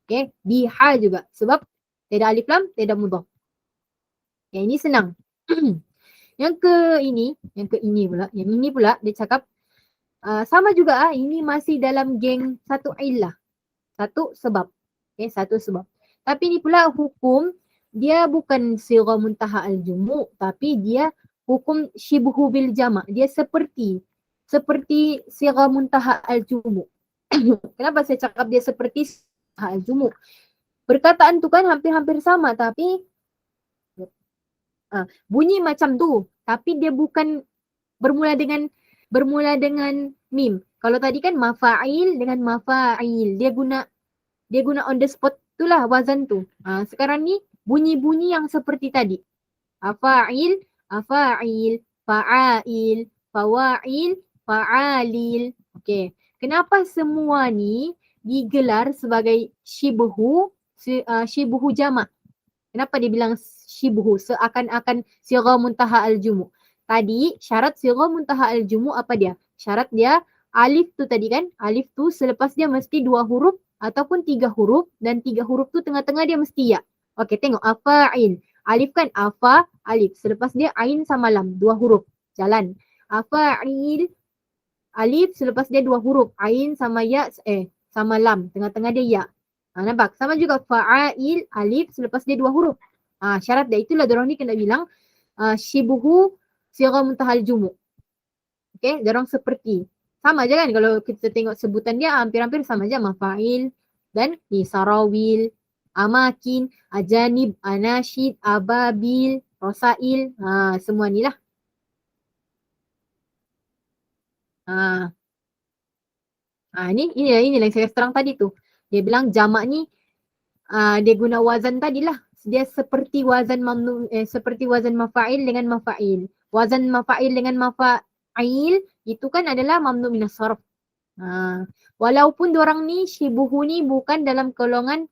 Okey, biha juga. Sebab tidak alif lam, tidak mudhaf. Yang ini senang. Yang ini pula dia cakap sama juga ini masih dalam geng satu illah. Satu sebab. Okey, satu sebab. Tapi ini pula hukum dia bukan sighah muntaha al-jumu, tapi dia hukum shibhu bil jama'. Dia seperti sighah muntaha al-jumu. Kenapa saya cakap dia seperti al-jumu? Perkataan tu kan hampir-hampir sama, tapi bunyi macam tu, tapi dia bukan bermula dengan mim. Kalau tadi kan mafa'il dengan mafa'il, dia guna on the spot itulah wazan tu. Sekarang ni bunyi-bunyi yang seperti tadi. Afa'il, afa'il, fa'ail, fawa'il, fa'alil. Okey. Kenapa semua ni digelar sebagai shibhu jamak? Kenapa dia bilang shibhu? Seakan-akan sighah muntaha al-jumu. Tadi syarat sighah muntaha al-jumu apa dia? Syarat dia alif tu tadi kan? Alif tu selepas dia mesti 2 huruf ataupun 3 huruf, dan 3 huruf tu tengah-tengah dia mesti ya. Okey, tengok afa'il. Alif kan afa, alif. Selepas dia ain sama lam, 2 huruf. Jalan. Afa'il, alif selepas dia 2 huruf. Ain sama ya, sama lam. Tengah-tengah dia ya. Nampak? Sama juga fa'ail, alif selepas dia 2 huruf. Syarat dia itulah dorang ni kena bilang shibhu sighah muntahal jumu. Okey, dorang seperti. Sama je kan kalau kita tengok sebutan dia hampir-hampir sama je. Mafa'il dan ni sarawil, amakin, ajanib, anasyid, ababil, rosail, semua ni lah. Ini yang saya terang tadi tu. Dia bilang jamak ni dia guna wazan tadilah. Dia seperti wazan seperti wazan mafa'il dengan mafa'il. Wazan mafa'il dengan mafa'il itu kan adalah mamnu minas sarf. Walaupun diorang ni shibuhu ni bukan dalam golongan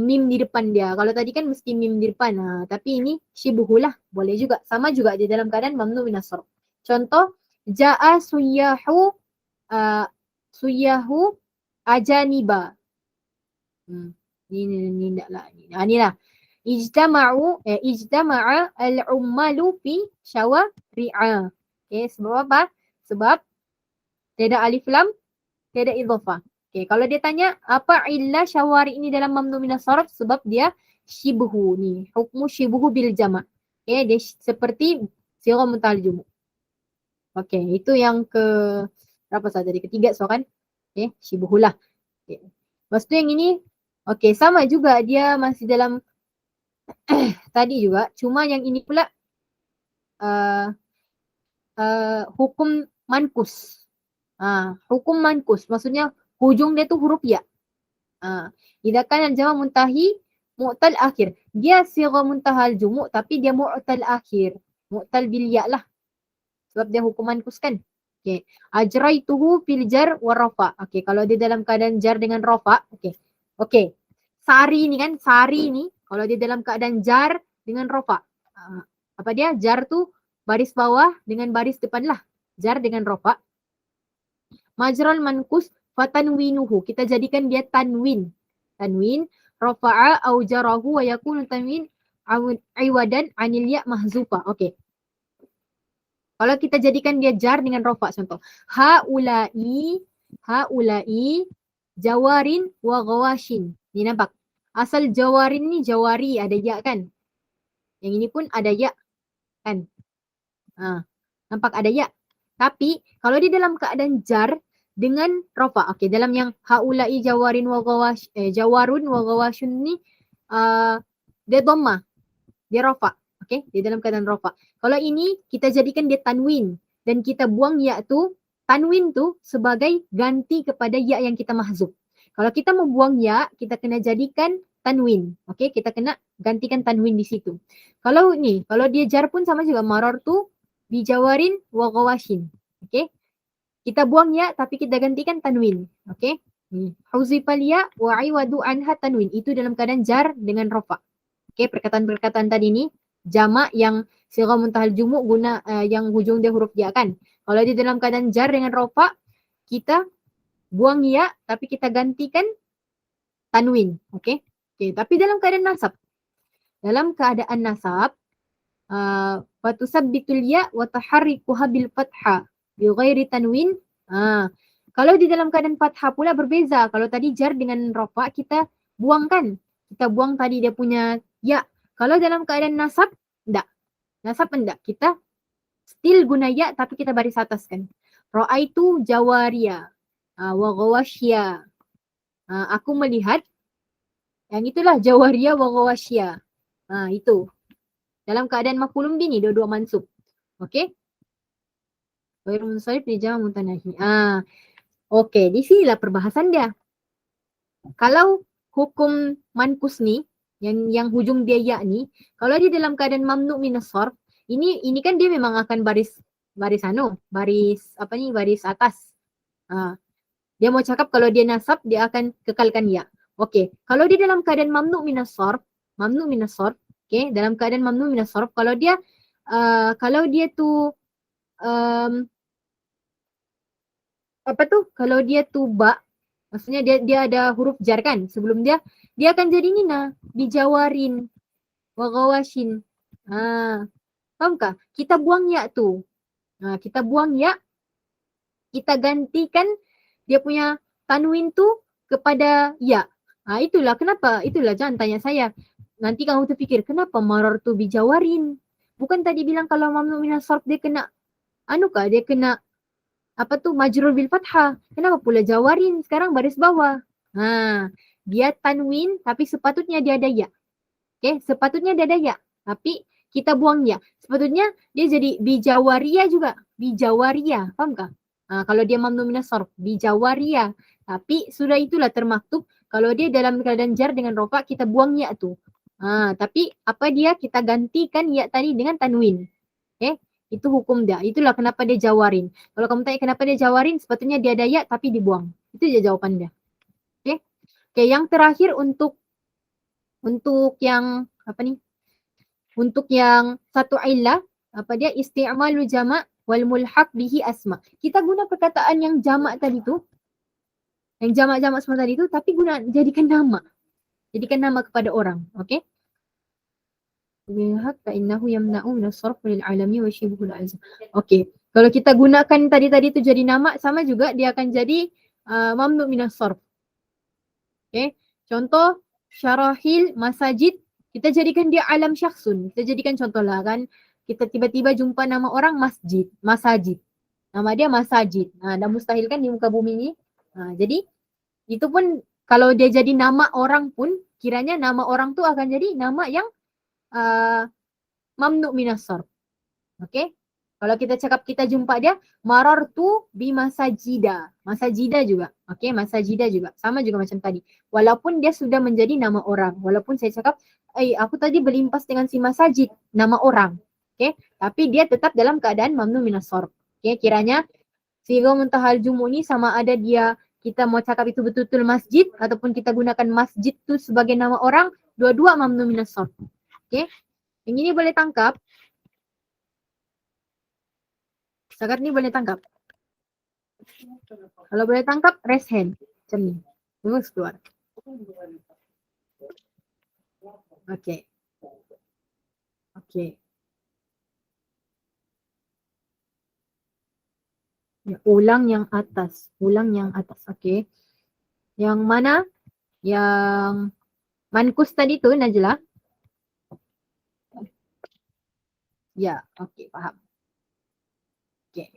mim di depan dia. Kalau tadi kan mesti mim di depan. Tapi ini shibuhu lah. Boleh juga. Sama juga dia dalam keadaan mamnu minas sarf. Contoh, ja'a suyahu ajaniba. Ni taklah. Ni lah. Ijtama'a al-ummalu fi syawari'a. Okay, sebab apa? Sebab tiada alif lam, tiada idhafah. Okay, kalau dia tanya apa illah syawari ini dalam mamnu minas sarf, sebab dia shibhu ni. Hukmu shibhu bil jama'. Okay, dia seperti sighah muntahal jumu. Okay, itu yang berapa sahaja tadi? Ketiga so kan? Okay, shibhu lah. Okay. Lepas tu yang ini, okay, sama juga dia masih dalam tadi juga, cuma yang ini pula hukum mankus. Hukum mankus maksudnya hujung dia tu huruf ya. Idza kana jama' muntahi mu'tal akhir. Dia sighah muntahal jumu' tapi dia mu'tal akhir. Mu'tal bil ya lah. Sebab dia hukum mankus kan. Okey. Ajraituhu fil jar wa rafa. Okey, kalau dia dalam keadaan jar dengan rafa, okey. Okey. Sari ni kan, sari ni kalau dia dalam keadaan jar dengan rafa. Apa dia? Jar tu baris bawah dengan baris depan lah. Jar dengan rafa. Majral mankus fatanwinuhu. Kita jadikan dia tanwin. Tanwin. Rafa'a au jarahu wa yakunu tanwin iwadan anil ya' mahzufa. Okey. Kalau kita jadikan dia jar dengan rofa, contoh haulai jawarin wa ghawashin. Ni nampak? Asal jawarin ni jawari, ada ya kan? Yang ini pun ada ya kan? Nampak ada ya. Tapi kalau di dalam keadaan jar dengan rofa, okey, dalam yang haulai jawarin wa jawarun wa ghawashun ni dia dhamma, dia rofa. Okey, di dalam keadaan rofa. Kalau ini kita jadikan dia tanwin dan kita buang ya tu, tanwin tu sebagai ganti kepada ya yang kita mahzuf. Kalau kita mau buang ya, kita kena jadikan tanwin. Okey, kita kena gantikan tanwin di situ. Kalau ni, kalau dia jar pun sama juga, maror tu bijawarin wa ghawashin. Okey. Kita buang ya tapi kita gantikan tanwin. Okey. Huzifal ya wa iwadu anha tanwin. Itu dalam keadaan jar dengan rofa. Okey, perkataan-perkataan tadi ni jamak yang sighah muntahal jumu' guna yang hujung dia huruf ya kan. Kalau di dalam keadaan jar dengan rofa, kita buang ya tapi kita gantikan tanwin. Okey. Okey, tapi dalam keadaan nasab. Dalam keadaan nasab, fatusabbitul ya wa taharrikuha bil fathah bi ghairi tanwin. Kalau di dalam keadaan fathah pula berbeza. Kalau tadi jar dengan rofa kita buangkan. Kita buang tadi dia punya ya. Kalau dalam keadaan nasab, enggak. Nasab enggak. Kita still guna ya tapi kita baris ataskan. Ra'aitu jawariya wa ghawashiya. Aku melihat yang itulah jawariya wa ghawashiya. Itu. Dalam keadaan maf'ulun bih ni dua-dua mansub. Okey? Ghairul munsharif li jama' mutanahi. Okey, di sinilah perbahasan dia. Kalau hukum mankus ni yang hujung dia ya ni, kalau dia dalam keadaan mamnu' minas sarf, ini kan dia memang akan baris baris atas. Dia mau cakap kalau dia nasab dia akan kekalkan ya. Okey, kalau dia dalam keadaan mamnu' minas sarf, okey, dalam keadaan mamnu' minas sarf, kalau dia tu kalau dia tu ba, maksudnya dia ada huruf jar kan sebelum dia akan jadi nina bijawarin wa ghawashin. Fahamkah? Kita buang ya tu. Kita buang ya, kita gantikan dia punya tanwin tu kepada ya. Itulah kenapa, itulah jangan tanya saya. Nanti kamu terfikir kenapa marar tu bijawarin? Bukan tadi bilang kalau mamnu minas sarf dia kena dia kena majrur bil fathah. Kenapa pula jawarin sekarang baris bawah? Dia tanwin tapi sepatutnya dia ada ya. Okey, sepatutnya dia ada ya. Tapi kita buang ya. Sepatutnya dia jadi bijawaria juga. Bijawaria, fahamkah? Kalau dia mamnu minas sarf, bijawaria. Tapi sudah itulah termaktub kalau dia dalam keadaan jar dengan rofa kita buang ya tu. Tapi apa dia kita gantikan ya tadi dengan tanwin. Okey? Itu hukum dia. Itulah kenapa dia jawarin. Kalau kamu tanya kenapa dia jawarin, sepatutnya dia ada ya tapi dibuang. Itu je jawapan dia. Okey? Okey, yang terakhir untuk yang untuk yang satu illah, dia isti'malu jama' wal mulhaq bihi asma. Kita guna perkataan yang jamak tadi tu, yang jamak-jamak semua tadi tu, tapi jadikan nama. Jadikan nama kepada orang. Okey? Mulhaq fa innahu yamna'u min as-sarf lil alami wa shibhul azm. Okey. Kalau kita gunakan tadi tu jadi nama, sama juga dia akan jadi mamnu min as-sarf. Okey? Contoh syarahil masajid, kita jadikan dia alam syakhsun. Kita jadikan contohlah kan, kita tiba-tiba jumpa nama orang masajid. Nama dia masajid. Dah mustahil kan di muka bumi ni. Jadi itu pun kalau dia jadi nama orang pun, kiranya nama orang tu akan jadi nama yang mamnu minas sarf. Okey? Kalau kita cakap kita jumpa dia, marartu bi masajida. Masajida juga. Okey, masajida juga. Sama juga macam tadi. Walaupun dia sudah menjadi nama orang. Walaupun saya cakap, aku tadi berlimpas dengan si masajid, nama orang. Okey, tapi dia tetap dalam keadaan mamnu minas sarf. Okey, kiranya sighah muntahal jumu' ni sama ada dia kita mau cakap itu betul-betul masjid ataupun kita gunakan masjid tu sebagai nama orang, dua-dua mamnu minas sarf. Okey. Yang ini boleh tangkap. Setakat ni boleh tangkap. Kalau boleh tangkap, raise hand. Macam ni. Terus keluar. Okey. Okey. Ya, ulang yang atas. Ulang yang atas. Okey. Yang mana? Yang mankus tadi tu Najla? Ya, okey, faham. Okey.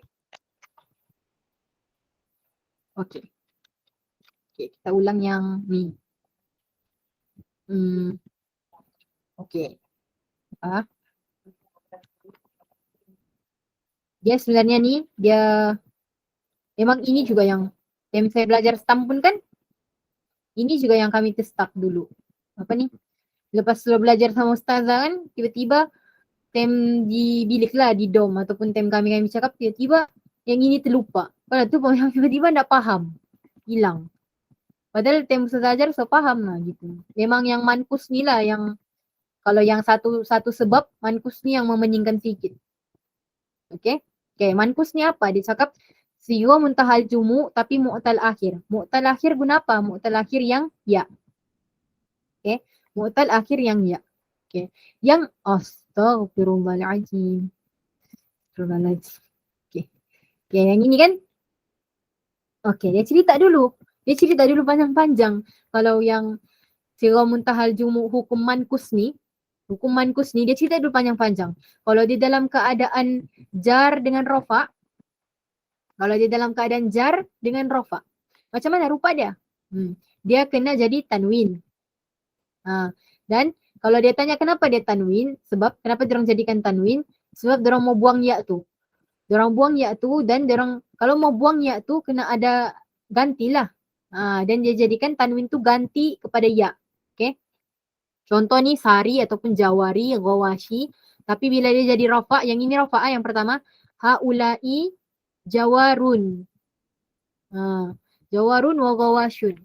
Okey. Okey, kita ulang yang ni. Okey. Dia sebenarnya ni, dia memang ini juga yang saya belajar stamp pun kan, ini juga yang kami testap dulu. Apa ni? Lepas sudah belajar sama ustazah kan, tiba-tiba tem di bilik lah, di dom ataupun tem kami cakap, tiba-tiba yang ini terlupa. Padahal tu yang tiba-tiba tak faham. Hilang. Padahal tem ustazah ajar so faham lah gitu. Memang yang mankus ni lah yang, kalau yang satu sebab, mankus ni yang memeningkan sikit. Okay? Okay, mankus ni apa? Dia cakap siwa muntahal jumu tapi mu'tal akhir. Mu'tal akhir guna apa? Mu'tal akhir yang ya. Okay? Mu'tal akhir yang ya. Okay. Yang astaghfirullahaladzim. Astaghfirullahaladzim. Okay. Okay, yang ini kan? Okay, dia cerita dulu. Dia cerita dulu panjang-panjang. Kalau yang siwa muntahal jumu hukum mankus ni dia cerita dulu panjang-panjang. Kalau di dalam keadaan jar dengan rofa, macam mana rupa dia? Dia kena jadi tanwin. Dan kalau dia tanya kenapa dia tanwin, sebab kenapa diorang jadikan tanwin? Sebab diorang mau buang ya tu. Diorang buang ya tu dan diorang kalau mau buang ya tu kena ada gantilah. Dan dia jadikan tanwin tu ganti kepada ya. Okay? Contoh ni sari ataupun jawari, gawashi. Tapi bila dia jadi rafa, yang ini rafa yang pertama. Haulai jawarun. Jawarun wa gawashun.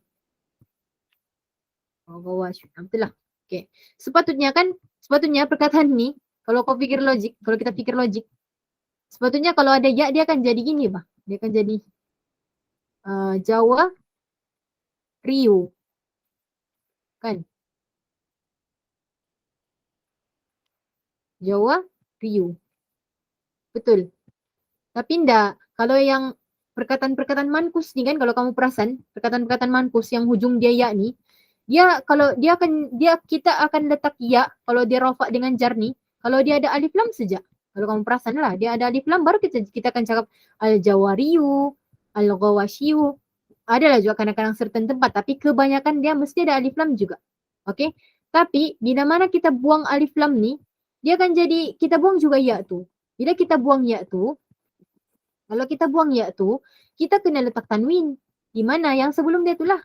Gawashun. Betul lah. Okay. Sepatutnya perkataan ni, kalau kita fikir logik, sepatutnya kalau ada ya, dia akan jadi gini bah. Dia akan jadi Jawa Rio. Kan? Jawa Rio. Betul. Tapi enggak. Kalau yang perkataan-perkataan mankus ni kan, kalau kamu perasan, perkataan-perkataan mankus yang hujung dia ya ni, kita akan letak ya, kalau dia rafa dengan jar ni, kalau dia ada alif lam saja. Kalau kamu perasan lah, dia ada alif lam, baru kita akan cakap al-jawariyu, al-gawashiyu. Adalah juga kadang-kadang certain tempat, tapi kebanyakan dia mesti ada alif lam juga. Okay? Tapi bila mana kita buang alif lam ni, dia akan jadi, kita buang juga ya tu. Bila kita buang ya tu, kalau kita buang ya tu, kita kena letak tanwin. Di mana? Yang sebelum dia tu lah.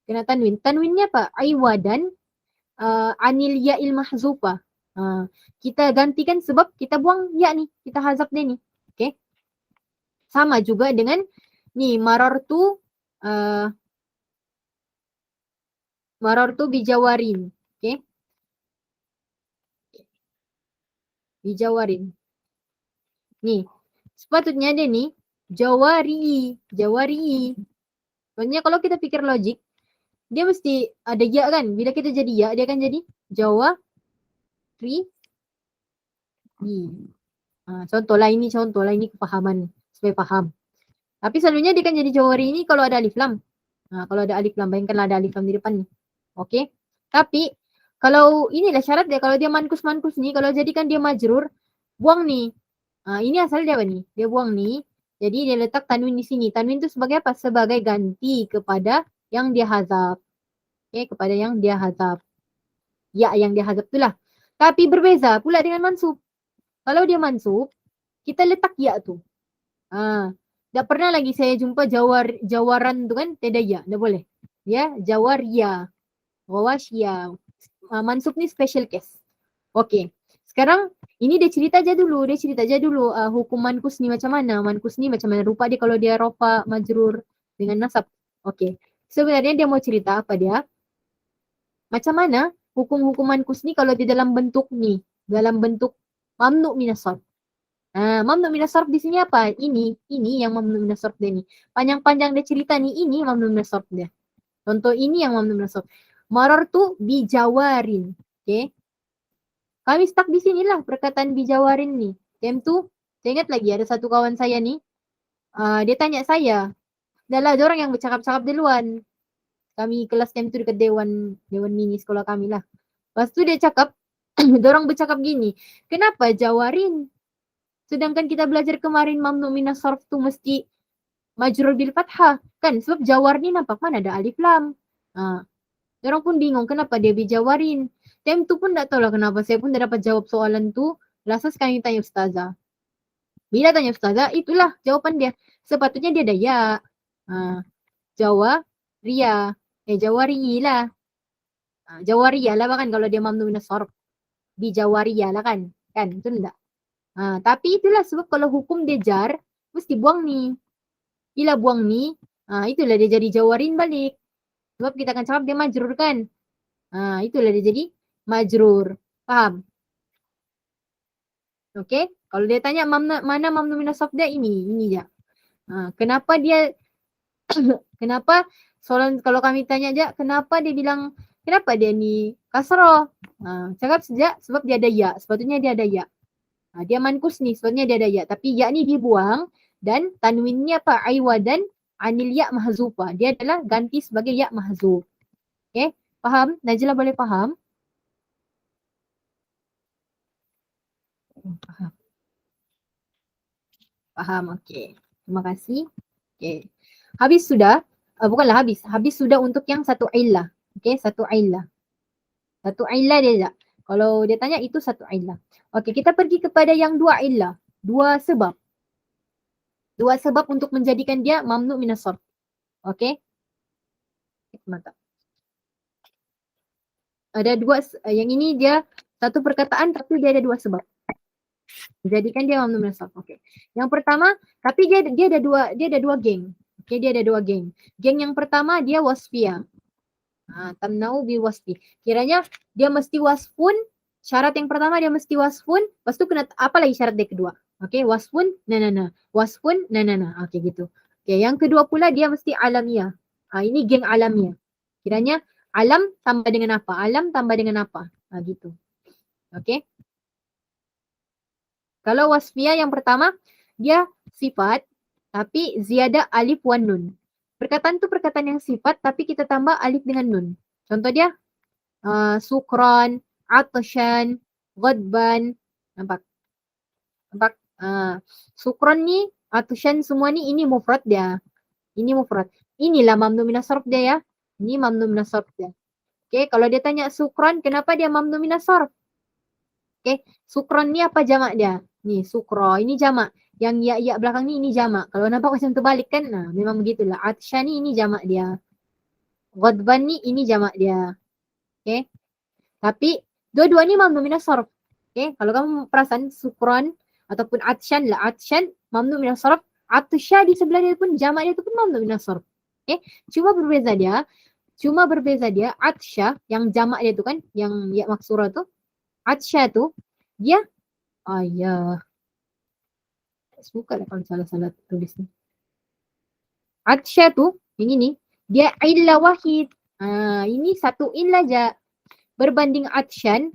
Kena tanwin. Tanwinnya apa? Aiwadan anil ya'il mahzufa. Kita gantikan sebab kita buang ya ni. Kita hazaf dia ni. Okay. Sama juga dengan ni marartu bijawarin. Okay. Bijawarin. Ni. Sepatutnya dia ni jawari. Soalnya kalau kita fikir logik, dia mesti ada ya kan. Bila kita jadi ya, dia akan jadi Jawa Ri. Contohlah ini kefahaman supaya faham. Tapi selalunya dia akan jadi Jawari ini kalau ada alif lam. Kalau ada alif lam, bayangkanlah ada alif lam di depan ni. Okey. Tapi kalau inilah syarat dia, kalau dia mankus ni, kalau jadikan dia majrur, buang ni. Ini asal dia apa ni? Dia buang ni. Jadi dia letak tanwin di sini. Tanwin tu sebagai apa? Sebagai ganti kepada yang dia hazaf. Okay, kepada yang dia hazaf. Ya, yang dia hazaf itulah. Tapi berbeza pula dengan mansub. Kalau dia mansub, kita letak ya tu. Tak pernah lagi saya jumpa jawaran tu kan, tidak ya, tak boleh. Ya, jawaria, gawashia. Mansub ni special case. Okey. Sekarang ini dia cerita aja dulu. Hukum mankus ni macam mana. Rupa dia kalau dia rofa majrur dengan nasab. Okey. Sebenarnya dia mau cerita apa dia? Macam mana hukum-hukum mankus ni kalau di dalam bentuk ni. Dalam bentuk mamnu minas sarf. Mamnu minas sarf di sini apa? Ini yang mamnu minas sarf dia ni. Panjang-panjang dia cerita ni, ini mamnu minas sarf dia. Contoh ini yang mamnu minas sarf. Marartu bijawarin. Okey. Kami stuck di sinilah perkataan bijawarin ni. Time tu, saya ingat lagi ada satu kawan saya ni, Dia tanya saya. Dah lah, dia orang yang bercakap-cakap duluan. Kami kelas time tu dekat Dewan Mini sekolah kami lah. Lepas tu dia cakap, dia orang bercakap gini, kenapa jawarin? Sedangkan kita belajar kemarin mamnu minas sarf tu mesti majrur bil fathah. Kan sebab jawar ni nampak mana ada alif lam. Dia orang pun bingung kenapa dia dijawarin. Time tu pun tak tahu lah kenapa. Saya pun dah dapat jawab soalan tu. Last sekali tanya ustazah. Bila tanya ustazah, itulah jawapan dia. Sepatutnya dia ada ya. Jawa, ria. Jawari lah. Jawaria lah kan kalau dia mamnu minas sarf. Di jawaria lah kan. Kan, betul tak? Tapi itulah sebab kalau hukum dia jar, mesti buang ni. Bila buang ni, itulah dia jadi jawarin balik. Sebab kita akan cakap dia majrur kan. Itulah dia jadi majrur. Faham? Okay. Kalau dia tanya mana mamnu minas sarf dia, ini je. Kenapa dia kenapa soalan kalau kami tanya aja kenapa dia bilang kenapa dia ni kasrah? Cakap sejak sebab dia ada ya, sepatutnya dia ada ya. Dia mankus ni sepatutnya dia ada ya, tapi ya ni dibuang dan tanwinnya apa? Aiwadan anil ya mahzufa. Dia adalah ganti sebagai ya mahzuf. Okay? Faham? Najla boleh faham? Faham. Faham, okey. Terima kasih. Okey. Habis sudah, bukanlah habis. Habis sudah untuk yang satu illah. Okey, satu illah. Satu illah dia tak? Kalau dia tanya itu satu illah. Okey, kita pergi kepada yang dua illah. Dua sebab. Dua sebab untuk menjadikan dia mamnu minas sarf. Okey. Mantap. Ada dua, yang ini dia satu perkataan tapi dia ada dua sebab. Jadikan dia mamnu minas sarf. Okey. Yang pertama, tapi dia ada dua geng. Okey, dia ada dua geng. Geng yang pertama dia wasfiyah. Tamnau bi wasfi. Kiranya dia mesti wasfun. Syarat yang pertama dia mesti wasfun. Lepas tu kena apa lagi syarat dia kedua? Okey, wasfun na. Wasfun na. Okey gitu. Okey, yang kedua pula dia mesti alamiah. Ini geng alamiah. Kiranya alam tambah dengan apa? Alam tambah dengan apa? Gitu. Okey. Kalau wasfiyah yang pertama dia sifat tapi ziyadah alif wan nun. Perkataan tu perkataan yang sifat tapi kita tambah alif dengan nun. Contoh dia sukran, atshan, ghadban. Nampak? Sukran ni, atshan semua ni ini mufrad dia. Ini mufrad. Inilah mamnu minas sarf dia ya. Ini mamnu minas sarf dia. Okey, kalau dia tanya sukran, kenapa dia mamnu minas sarf? Okey, sukran ni apa jamak dia? Ni sukra, ini jamak. Yang ya belakang ni ini jamak. Kalau nampak macam terbalik kan, memang begitulah. Atshan ni ini jamak dia. Ghadban ni ini jamak dia. Okey. Tapi dua-dua ni mamnu minas sarf. Okey, kalau kamu perasan sukran ataupun atshan lah, atshan mamnu minas sarf. Atsha di sebelah dia pun jamak dia tu pun mamnu minas sarf. Okey, cuma berbeza dia atsha yang jamak dia tu kan, yang ya maksura tu. Atsha tu dia buka lah kalau salah tulis ni. Atsha tu yang ini dia illah wahid. Ini satu illah je. Berbanding atshan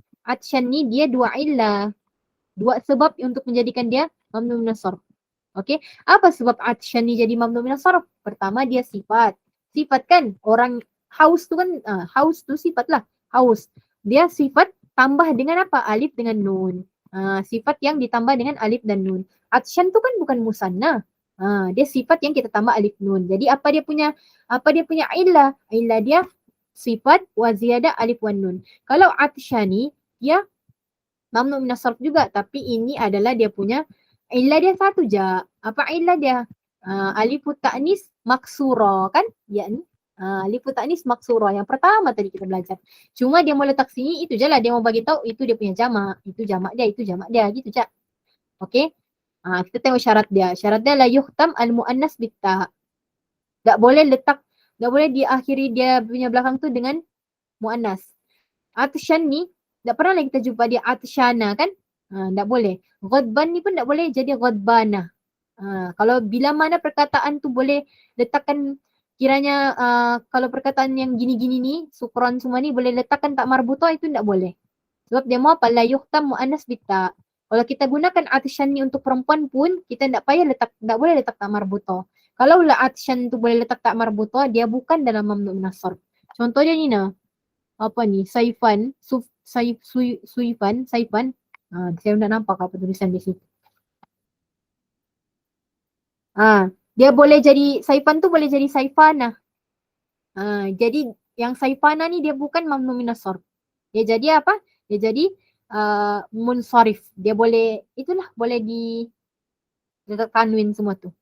ni dia dua illah. Dua sebab untuk menjadikan dia mamnu minas sarf. Okey, apa sebab atshan ni jadi mamnu minas sarf? Pertama dia sifat. Sifat kan orang haus tu kan, haus tu sifat lah. Haus. Dia sifat tambah dengan apa? Alif dengan nun. Sifat yang ditambah dengan alif dan nun. Atshan tu kan bukan musanna. Dia sifat yang kita tambah alif nun. Jadi apa dia punya illah? Illah dia sifat wa ziyadah alif wan nun. Kalau atshani dia mamnu minas sarf juga, tapi ini adalah dia punya illah dia satu je. Apa illah dia? Alif ta'nis maksura kan? Ya ni. Alif ta'nis maksura yang pertama tadi kita belajar. Cuma dia mau letak sini itu je lah, dia mau bagi tahu itu dia punya jamak, itu jamak dia gitu je. Okey. Kita tengok syarat dia. Syarat dia la yuhtam al muannas bit ta. Tak boleh diakhiri dia punya belakang tu dengan muannas. Atshan ni tak pernah lagi kita jumpa dia atshana kan? Tak boleh. Ghadban ni pun tak boleh jadi ghadbana. Kalau bila mana perkataan tu boleh letakkan kiranya kalau perkataan yang gini-gini ni, sukran semua ni boleh letakkan tak marbutah itu tak boleh. Sebab dia mau apa? La yuhtam muannas bit ta. Kalau kita gunakan atsyan ni untuk perempuan pun, kita tak payah letak, tak boleh letak tak marbuta. Kalau lah atsyan tu boleh letak tak marbuta, dia bukan dalam mamnu minas sarf. Contohnya ni nah. Apa ni? Saifan, Saifan. Saya nak nampak apa tulisan di situ. Dia boleh jadi Saifan tu boleh jadi Saifana. Jadi yang Saifana ni dia bukan mamnu minas sarf. Dia jadi apa? Dia jadi munsharif. Dia boleh, itulah boleh di letak tanwin semua tu.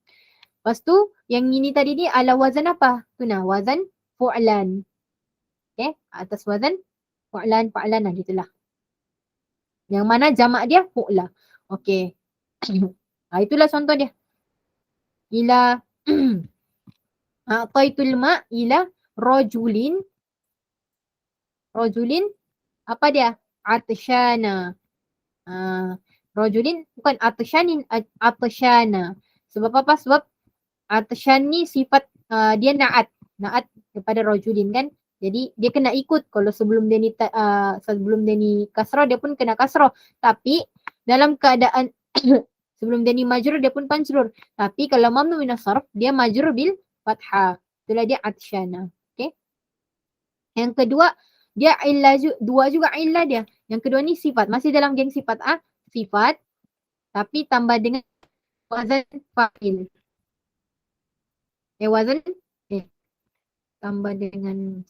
Lepas tu yang ini tadi ni ala wazan apa? Tu nah, wazan fu'lan. Okay, atas wazan fu'lan, fa'lan lah gitulah. Yang mana jamak dia fu'la. Okay. Itulah contoh dia. Ila a'taitul ma' ila rajulin. Rajulin apa dia? Atshana. Rajulin bukan atshanin, atshana. Sebab apa? Sebab atshan ni sifat dia na'at daripada rajulin kan. Jadi dia kena ikut. Kalau sebelum dia ni kasrah, dia pun kena kasrah. Tapi dalam keadaan sebelum dia ni majrur, dia pun panjrur. Tapi kalau mamnu minas sarf, dia majrur bil fathah. Itulah dia atshana. Okay. Yang kedua, dia illah dua juga illah dia. Yang kedua ni sifat. Masih dalam geng sifat. Sifat. Tapi tambah dengan wazan fa'il. Wazan. Tambah dengan.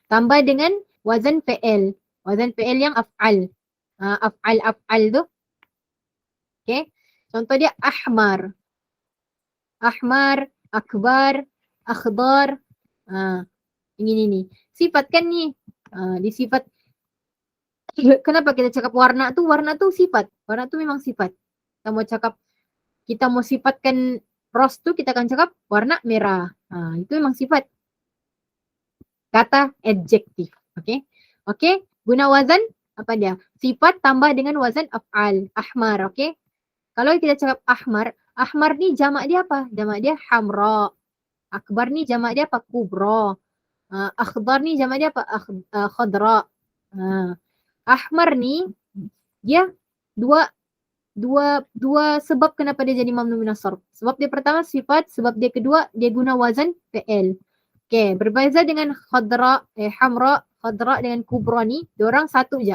Tambah dengan wazan fi'il. Wazan fi'il yang af'al. Af'al tu. Okay. Contoh dia ahmar. Ahmar, akbar, akhdar. Ini. Sifat kan ni. Di sifat. Kenapa kita cakap warna tu? Warna tu sifat. Warna tu memang sifat. Kita mau sifatkan ros tu, kita akan cakap warna merah. Itu memang sifat. Kata adjektif. Okay. Okay. Guna wazan apa dia? Sifat tambah dengan wazan af'al. Ahmar. Okay. Kalau kita cakap ahmar. Ahmar ni jamak dia apa? Jamak dia hamra. Akbar ni jamak dia apa? Kubra. Akhdar ni jamak dia apa? Khadra. Ahmar ni dia dua sebab kenapa dia jadi mamnu minas sarf. Sebab dia pertama sifat, sebab dia kedua dia guna wazan fi'il. Okay, berbeza dengan khadra, hamra, khadra dengan kubra ni, diorang satu je.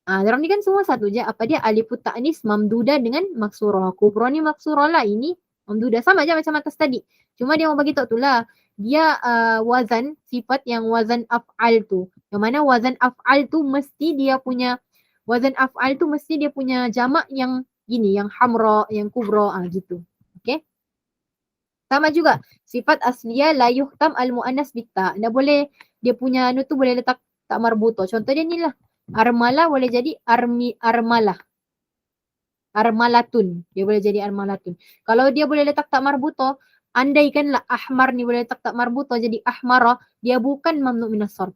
Diorang ni kan semua satu je. Apa dia? Alifut ta'nis mamduda dengan maksurah. Kubra ni maksurah lah, ini mamduda. Sama je macam atas tadi. Cuma dia mau bagi tahu tu lah. Dia wazan, sifat yang wazan af'al tu. Yang mana wazan af'al tu mesti dia punya, wazan af'al tu mesti dia punya jamak yang gini, yang hamra, yang kubra, gitu. Okay. Sama juga, sifat asliyah la yuhtam al-mu'annas bitta. Dia boleh, dia punya anu tu boleh letak tak marbuto. Contoh dia ni lah. Armalah boleh jadi armalah. Armalatun. Dia boleh jadi armalatun. Kalau dia boleh letak tak marbuto, andaikanlah ahmar ni boleh letak tak marbuto jadi ahmara, dia bukan mamnu minas sarf.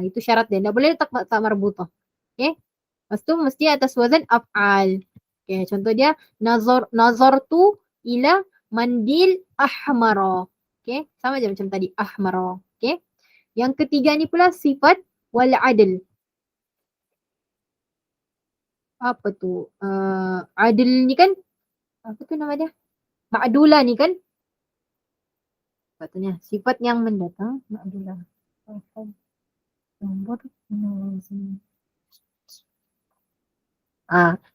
Itu syarat dia. Dia boleh letak tak marbuto. Okay. Lepas tu mesti atas wazan af'al. Okay. Contoh dia nazartu ila mandil ahmara. Okay. Sama je macam tadi. Ahmara. Okay. Yang ketiga ni pula sifat wal adl. Apa tu? Adl ni kan, apa tu nama dia? Ma'dulah ni kan? Katanya sifat yang mendatang. Ma'dulah.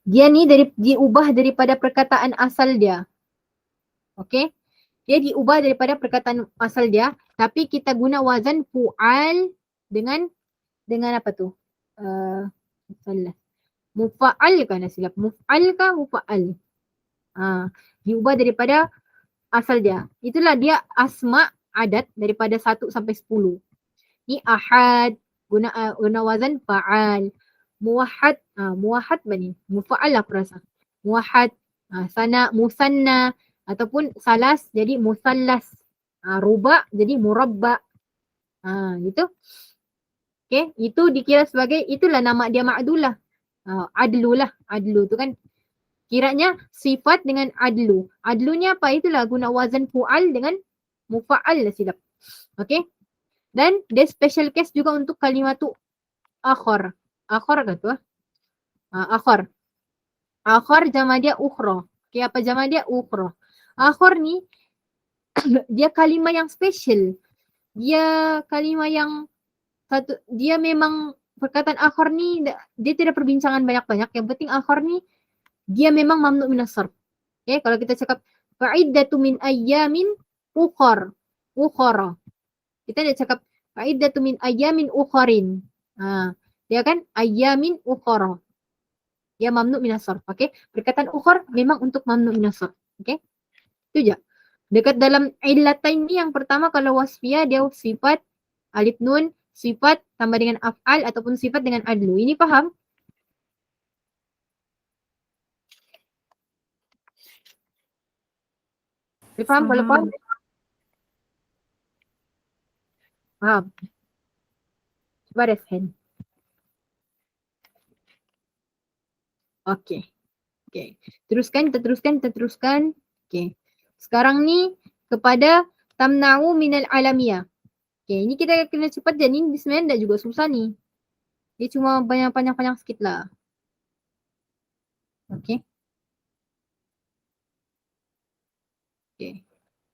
Dia ni diubah daripada perkataan asal dia. Okay? Dia diubah daripada perkataan asal dia, tapi kita guna wazan fu'al dengan apa tu? Mufa'al kan, silap. Muf'al kah mufa'al? Diubah daripada asal dia. Itulah dia asma adat daripada 1 sampai 10. Ni ahad, guna wazan fa'al. Muwahhad, muwahhad bani. Mufa'al aku rasa. Muwahhad, sana, musanna, ataupun salas jadi musallas. Ruba jadi murabba. Gitu. Okay, itu dikira sebagai, itulah nama dia ma'dulah. Adlu lah. Adlu tu kan. Kiranya sifat dengan adlu. Adlu ni apa? Itulah guna wazan fu'al dengan mufa'al lah silap. Okay. Dan dia special case juga untuk kalimatu akhar. Akhar ke tu? Akhar. Akhar jama dia ukhra. Okay, apa jama dia? Ukhra. Akhar ni dia kalimah yang special. Dia kalimah yang satu, dia memang perkataan akhar ni dia tidak perbincangan banyak-banyak. Yang penting akhar ni dia memang mamnu minas sarf. Okay, kalau kita cakap fa'iddatu min ayyamin ukhar. Ukhara. Kita dah cakap fa'iddatu min ayyamin ukharin. Dia kan ayyamin ukhara. Dia mamnu minas sarf. Okay, perkataan ukhar memang untuk mamnu minas sarf. Okay, itu je. Dekat dalam illatain ni yang pertama kalau wasfiyah dia sifat alif nun, sifat tambah dengan af'al ataupun sifat dengan adlu. Ini faham? Dia faham kalau faham? Faham. Cuba raise hand. Okay. Okay. Teruskan. Okay. Sekarang ni kepada tamna'u minal alamiyah. Okay, ini kita kena cepat je. Ni sebenarnya tak juga susah ni. Dia cuma panjang-panjang sikit lah. Okay. Okay.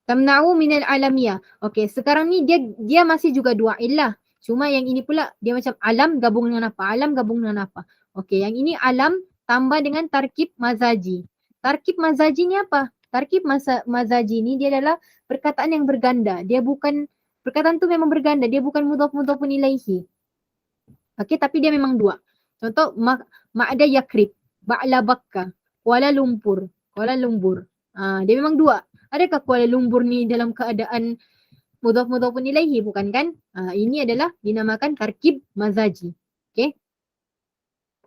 Tamna'u minal alamiyah. Okay, sekarang ni dia masih juga dua illah. Cuma yang ini pula dia macam alam gabung dengan apa? Alam gabung dengan apa? Okay, yang ini alam tambah dengan tarkib mazaji. Tarkib mazaji ni apa? Tarkib mazaji ni dia adalah perkataan yang berganda. Dia bukan, perkataan tu memang berganda. Dia bukan mudhaf-mudhafun ilaihi. Okay, tapi dia memang dua. Contoh, ma'ada yakrib, ba'la bakka, Kuala Lumpur. Dia memang dua. Adakah Kuala Lumpur ni dalam keadaan mudhaf-mudhafun ilaihi? Bukan kan? Ini adalah dinamakan tarkib mazaji. Okay.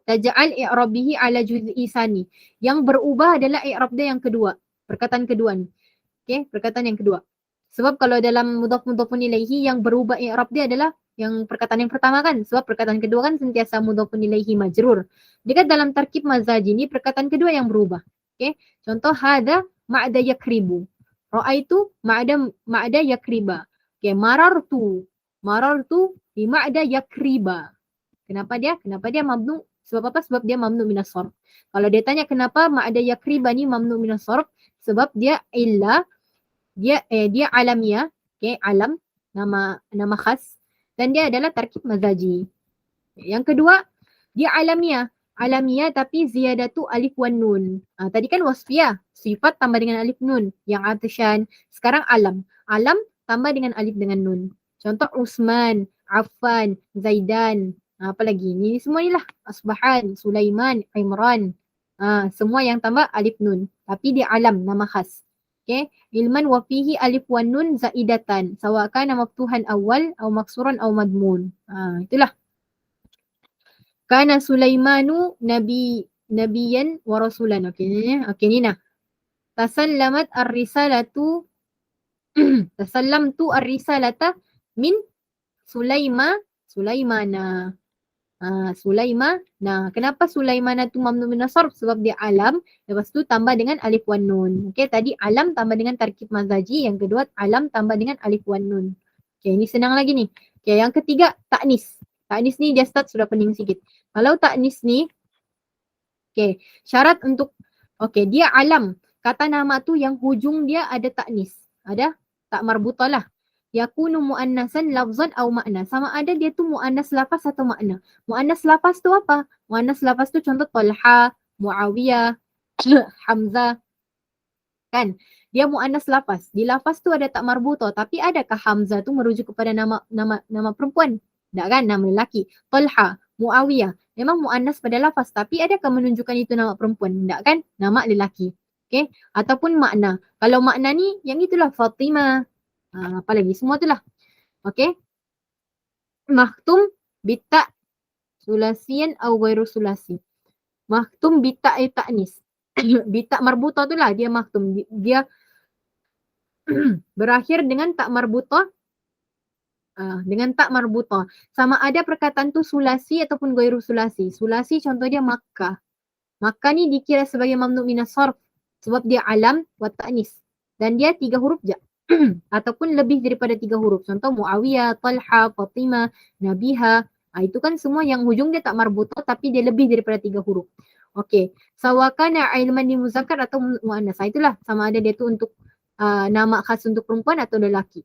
Taja'al i'rabihi ala juz'i sani. Yang berubah adalah i'rab dia yang kedua. Perkataan kedua ni. Okay, perkataan yang kedua. Sebab kalau dalam mudhaf-mudhafun ilaihi yang berubah i'rab dia adalah yang perkataan yang pertama kan. Sebab perkataan kedua kan sentiasa mudhafun ilaihi majrur. Dekat dalam tarkib mazaji ni perkataan kedua yang berubah. Okay. Contoh hada ma'ada yakribu. Ra'aitu ma'ada yakriba. Okay, marartu bi ma'ada yakriba. Kenapa dia mamnu? Sebab apa? Sebab dia mamnu minas sarf. Kalau dia tanya kenapa ma'ada yakriba ni mamnu minas sarf? Sebab dia illa, dia alamiah, okay, alam, nama khas, dan dia adalah tarkib mazaji. Yang kedua, dia alamiah tapi ziyadatu alif wan nun. Tadi kan wasfiyah, sifat tambah dengan alif nun yang atisyan. Sekarang alam tambah dengan alif dengan nun. Contoh Usman, Affan, Zaidan, apa lagi? Ni semua ni lah. Asbahan, Sulaiman, Imran. Semua yang tambah alif nun. Tapi dia alam, nama khas. Okay. Ilman wa fihi alif wan nun zaidatan. Sawakan maftuhan awal atau maksuran atau madmun. Itulah. Kana Sulaimanu nabiyan wa rasulan. Okay, ni nah. Tasallamat ar-risalatu tasallamtu ar-risalata min Sulaimana. Sulaimana. Kenapa Sulaimana tu mamnu minas sarf? Sebab dia alam. Lepas tu tambah dengan alif wan nun. Okay, tadi alam tambah dengan tarkib mazaji. Yang kedua alam tambah dengan alif wan nun. Okay, ini senang lagi ni. Okay, yang ketiga ta'nis. Ta'nis ni dia start sudah pening sikit. Kalau ta'nis ni, okay, syarat untuk, okay, dia alam. Kata nama tu yang hujung dia ada ta'nis. Ada tak marbutah lah. Yakunu mu'annasan lafzan au makna. Sama ada dia tu mu'annas lafaz atau makna. Mu'annas lafaz tu apa? Mu'annas lafaz tu contoh Talha, Muawiyah, Hamzah. Kan? Dia mu'annas lafaz. Di lafaz tu ada tak marbutah. Tapi adakah Hamzah tu merujuk kepada nama perempuan? Tak kan? Nama lelaki. Talha, Muawiyah. Memang mu'annas pada lafaz. Tapi adakah menunjukkan itu nama perempuan? Tak kan? Nama lelaki. Okay? Ataupun makna. Kalau makna ni, yang itulah Fatimah. Apa lagi? Semua tu lah. Okay. Mahtum bita sulasian atau ghairu sulasi. Mahtum bita ta'nis. Bita marbutah tu lah dia mahtum. Dia berakhir dengan tak marbutah. Dengan tak marbutah. Sama ada perkataan tu sulasi ataupun ghairu sulasi. Sulasi contoh dia Makkah. Makkah ni dikira sebagai mamnu minas sarf. Sebab dia alam wa ta'nis. Dan dia 3 huruf je. Ataupun lebih daripada 3 huruf. Contoh Muawiyah, Talha, Fatimah, Nabiha. Itu kan semua yang hujung dia tak marbuto tapi dia lebih daripada 3 huruf. Okey. Sawakana ilman di muzakkar atau muannas. Itulah sama ada dia tu untuk nama khas untuk perempuan atau lelaki.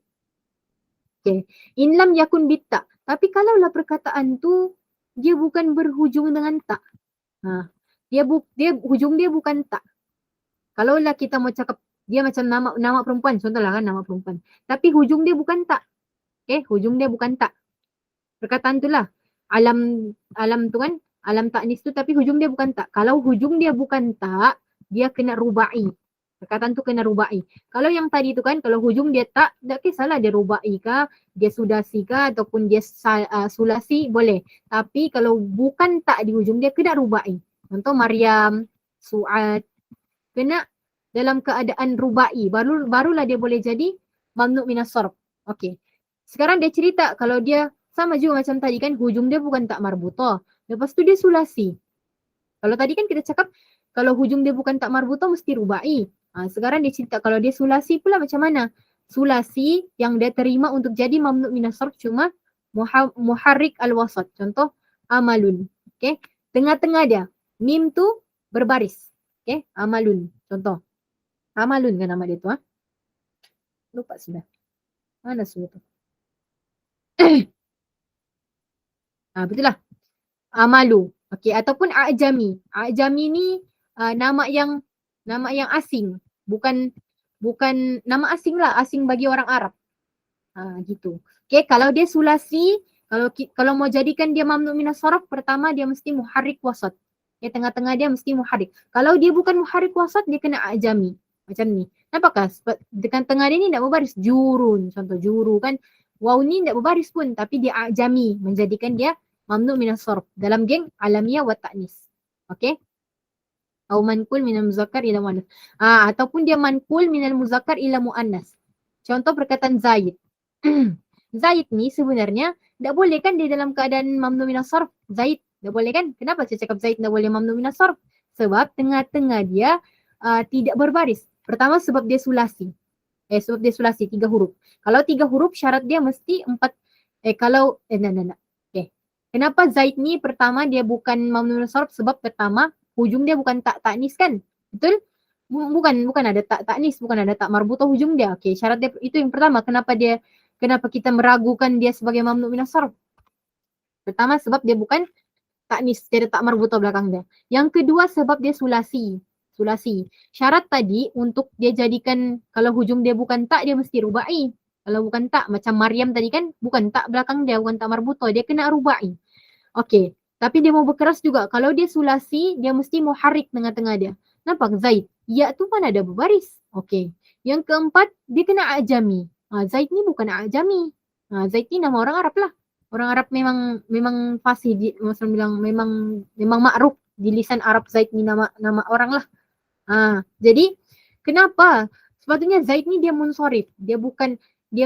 Okey. In lam yakun bitta. Tapi kalaulah perkataan tu dia bukan berhujung dengan ta. Dia hujung dia bukan ta. Kalaulah kita mau cakap dia macam nama perempuan, contohlah kan nama perempuan. Tapi hujung dia bukan ta. Hujung dia bukan ta. Perkataan tu lah. Alam tu kan, alam ta'nis tu tapi hujung dia bukan ta. Kalau hujung dia bukan ta, dia kena rubai. Perkataan tu kena rubai. Kalau yang tadi tu kan, kalau hujung dia tak kisahlah dia rubai kah, dia sudasi kah ataupun dia sulasi, boleh. Tapi kalau bukan tak di hujung dia kena rubai. Contoh Maryam, Su'ad, kena dalam keadaan rubai. Barulah dia boleh jadi mamnu' minas sarf. Okey. Sekarang dia cerita kalau dia sama juga macam tadi kan, hujung dia bukan tak marbutoh. Lepas tu dia sulasi. Kalau tadi kan kita cakap kalau hujung dia bukan tak marbutoh mesti rubai. Sekarang dia cerita kalau dia sulasi pula macam mana? Sulasi yang dia terima untuk jadi mamnu' minas sarf cuma muharrik al-wasat. Contoh amalun. Okey. Tengah-tengah dia mim tu berbaris. Okey, amalun. Contoh. Amalun kan nama dia tu Lupa sudah. Mana sudah tu? Betul lah. Amalu. Okey, ataupun a'jami. A'jami ni nama yang asing. Bukan nama asing lah, asing bagi orang Arab. Gitu. Okey, kalau dia sulasi, kalau mau jadikan dia mamnu' minas sarf, pertama dia mesti muharrik wasat. Tengah-tengah dia mesti muharrik. Kalau dia bukan muharrik wasat, dia kena a'jami. Macam ni. Nampakkah? Dekat tengah dia ni tak berbaris. Jurun. Contoh juru kan. Waw ni tak berbaris pun. Tapi dia a'jami. Menjadikan dia mamnu' minas sarf. Dalam geng alamiah wa ta'nis. Okey. Atau manqul minal muzakkar ila muannas. Ataupun dia manqul minal muzakkar ila muannas. Contoh perkataan Zaid. Zaid ni sebenarnya tak boleh kan dia dalam keadaan mamnu' minas sarf. Zaid tak boleh kan? Kenapa saya cakap Zaid tak boleh mamnu' minas sarf? Sebab tengah-tengah dia tidak berbaris. Pertama sebab dia sulasi. Sebab dia sulasi 3 huruf. Kalau 3 huruf syarat dia mesti 4. Kenapa Zaid ni pertama dia bukan mamnu' minas sarf? Sebab pertama hujung dia bukan tak ta'nis kan? Betul? Bukan ada tak ta'nis, bukan ada tak marbutoh hujung dia. Okey, syarat dia itu yang pertama. Kenapa kita meragukan dia sebagai mamnu' minas sarf? Pertama sebab dia bukan ta'nis, dia ada tak marbutoh belakang dia. Yang kedua sebab dia sulasi. Syarat tadi untuk dia jadikan kalau hujung dia bukan tak dia mesti rubai. Kalau bukan tak macam Maryam tadi kan bukan tak belakang dia, bukan tak marbutoh, dia kena rubai. Okey, tapi dia mau berkeras juga. Kalau dia sulasi dia mesti muharrik tengah-tengah dia. Nampak Zaid? Ya tu kan ada berbaris. Okey. Yang keempat dia kena a'jami. Zaid ni bukan a'jami. Zaid ni nama orang Arab lah. Orang Arab memang fasih maksud bilang memang makruf di lisan Arab. Zaid ni nama orang lah. Jadi kenapa? Sepatutnya Zaid ni dia munsharif. Dia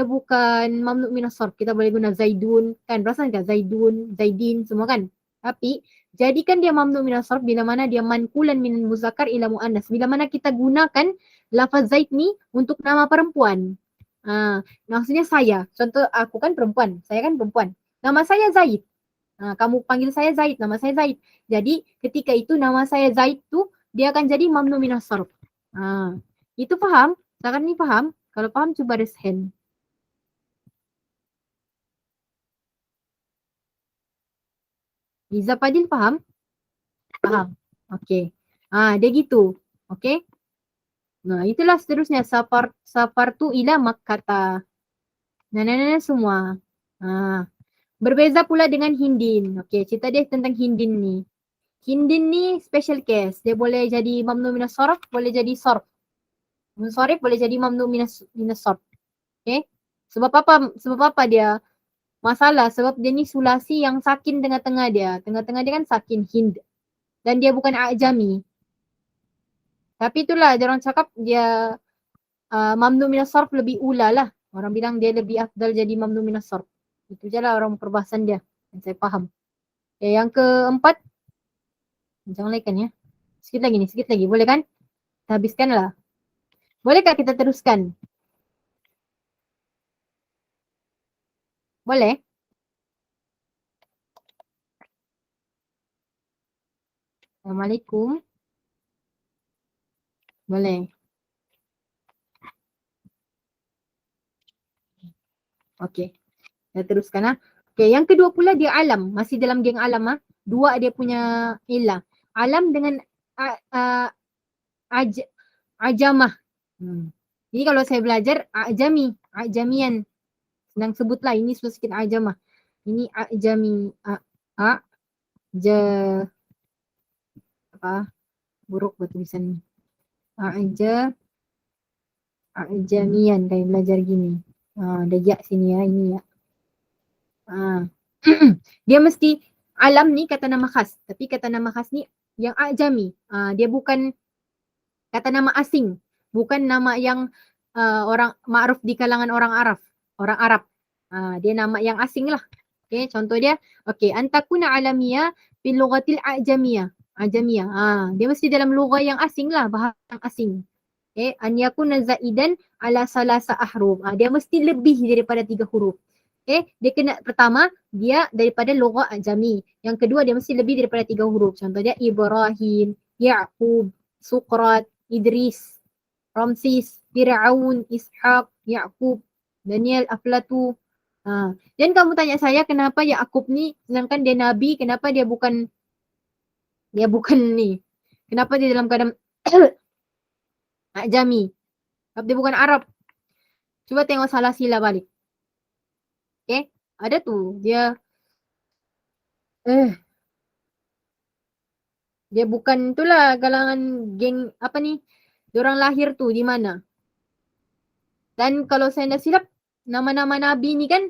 bukan mamnu' minas sarf. Kita boleh guna Zaidun kan, perasan tak? Zaidun, Zaidin semua kan. Tapi jadikan dia mamnu' minas sarf bila mana dia manqulan min muzakkar ila muannas. Bila mana kita gunakan lafaz Zaid ni untuk nama perempuan. Maksudnya saya. Contoh aku kan perempuan. Saya kan perempuan. Nama saya Zaid. Kamu panggil saya Zaid, nama saya Zaid. Jadi ketika itu nama saya Zaid tu dia akan jadi mamnu' minas sarf. Itu faham? Sekarang ni faham? Kalau faham cuba raise hand. Liza Fadil faham? Faham. Okey. Dia gitu. Okey. Nah, itulah seterusnya safartu ila Makkah. Nah, semua. Berbeza pula dengan Hindin. Okey, cerita dia tentang Hindin ni. Hindin ni special case. Dia boleh jadi mamnu' minas sarf, boleh jadi sarf. Munsharif boleh jadi mamnu' minas sarf. Okey? Sebab apa dia masalah? Sebab dia ni sulasi yang sakin tengah-tengah dia. Tengah-tengah dia kan sakin Hind. Dan dia bukan a'jami. Tapi itulah dia orang cakap dia mamnu' minas sarf lebih ula lah. Orang bilang dia lebih afdal jadi mamnu' minas sarf. Itu je lah orang perbahasan dia. Yang saya faham. Yang keempat. Jangan laikan ya. Sikit lagi. Boleh kan? Kita habiskan lah. Bolehkah kita teruskan? Boleh? Assalamualaikum. Boleh. Okey. Kita teruskan lah. Okey, yang kedua pula dia alam. Masih dalam geng alam ah. Dua dia punya ilah. Alam dengan ajamah. Jadi kalau saya belajar ajami, ajamian. Senang sebutlah, ini susah sikit ajamah. Ini ajami, buruk buat tulisan ni. Ajamian kayak belajar gini. Ada ya sini ya, ini ya. Dia mesti alam ni kata nama khas, tapi kata nama khas ni yang ajami. Dia bukan kata nama asing, bukan nama yang orang ma'ruf di kalangan orang Arab. Dia nama yang asing lah. Okay, contoh dia, antakuna alamiya fil lughatil ajamiyah. Dia mesti dalam lugah yang asing lah, bahasa yang asing. An yakuna zaidan ala salasa ahruf. Dia mesti lebih daripada 3 huruf. Dia kena pertama dia daripada lugah ajami. Yang kedua dia mesti lebih daripada 3 huruf. Contoh dia Ibrahim, Ya'qub, Suqrat, Idris, Ramsis, Fir'aun, Ishaq, Ya'qub, Daniel, Aflatu. Dan kamu tanya saya kenapa Ya'qub ni sedangkan dia nabi, kenapa dia bukan ni? Kenapa dia dalam keadaan ajami? Kenapa dia bukan Arab? Cuba tengok salah sila balik. Ada tu dia dia bukan itulah kalangan geng apa ni? Diorang lahir tu di mana? Dan kalau saya tak silap nama-nama nabi ni kan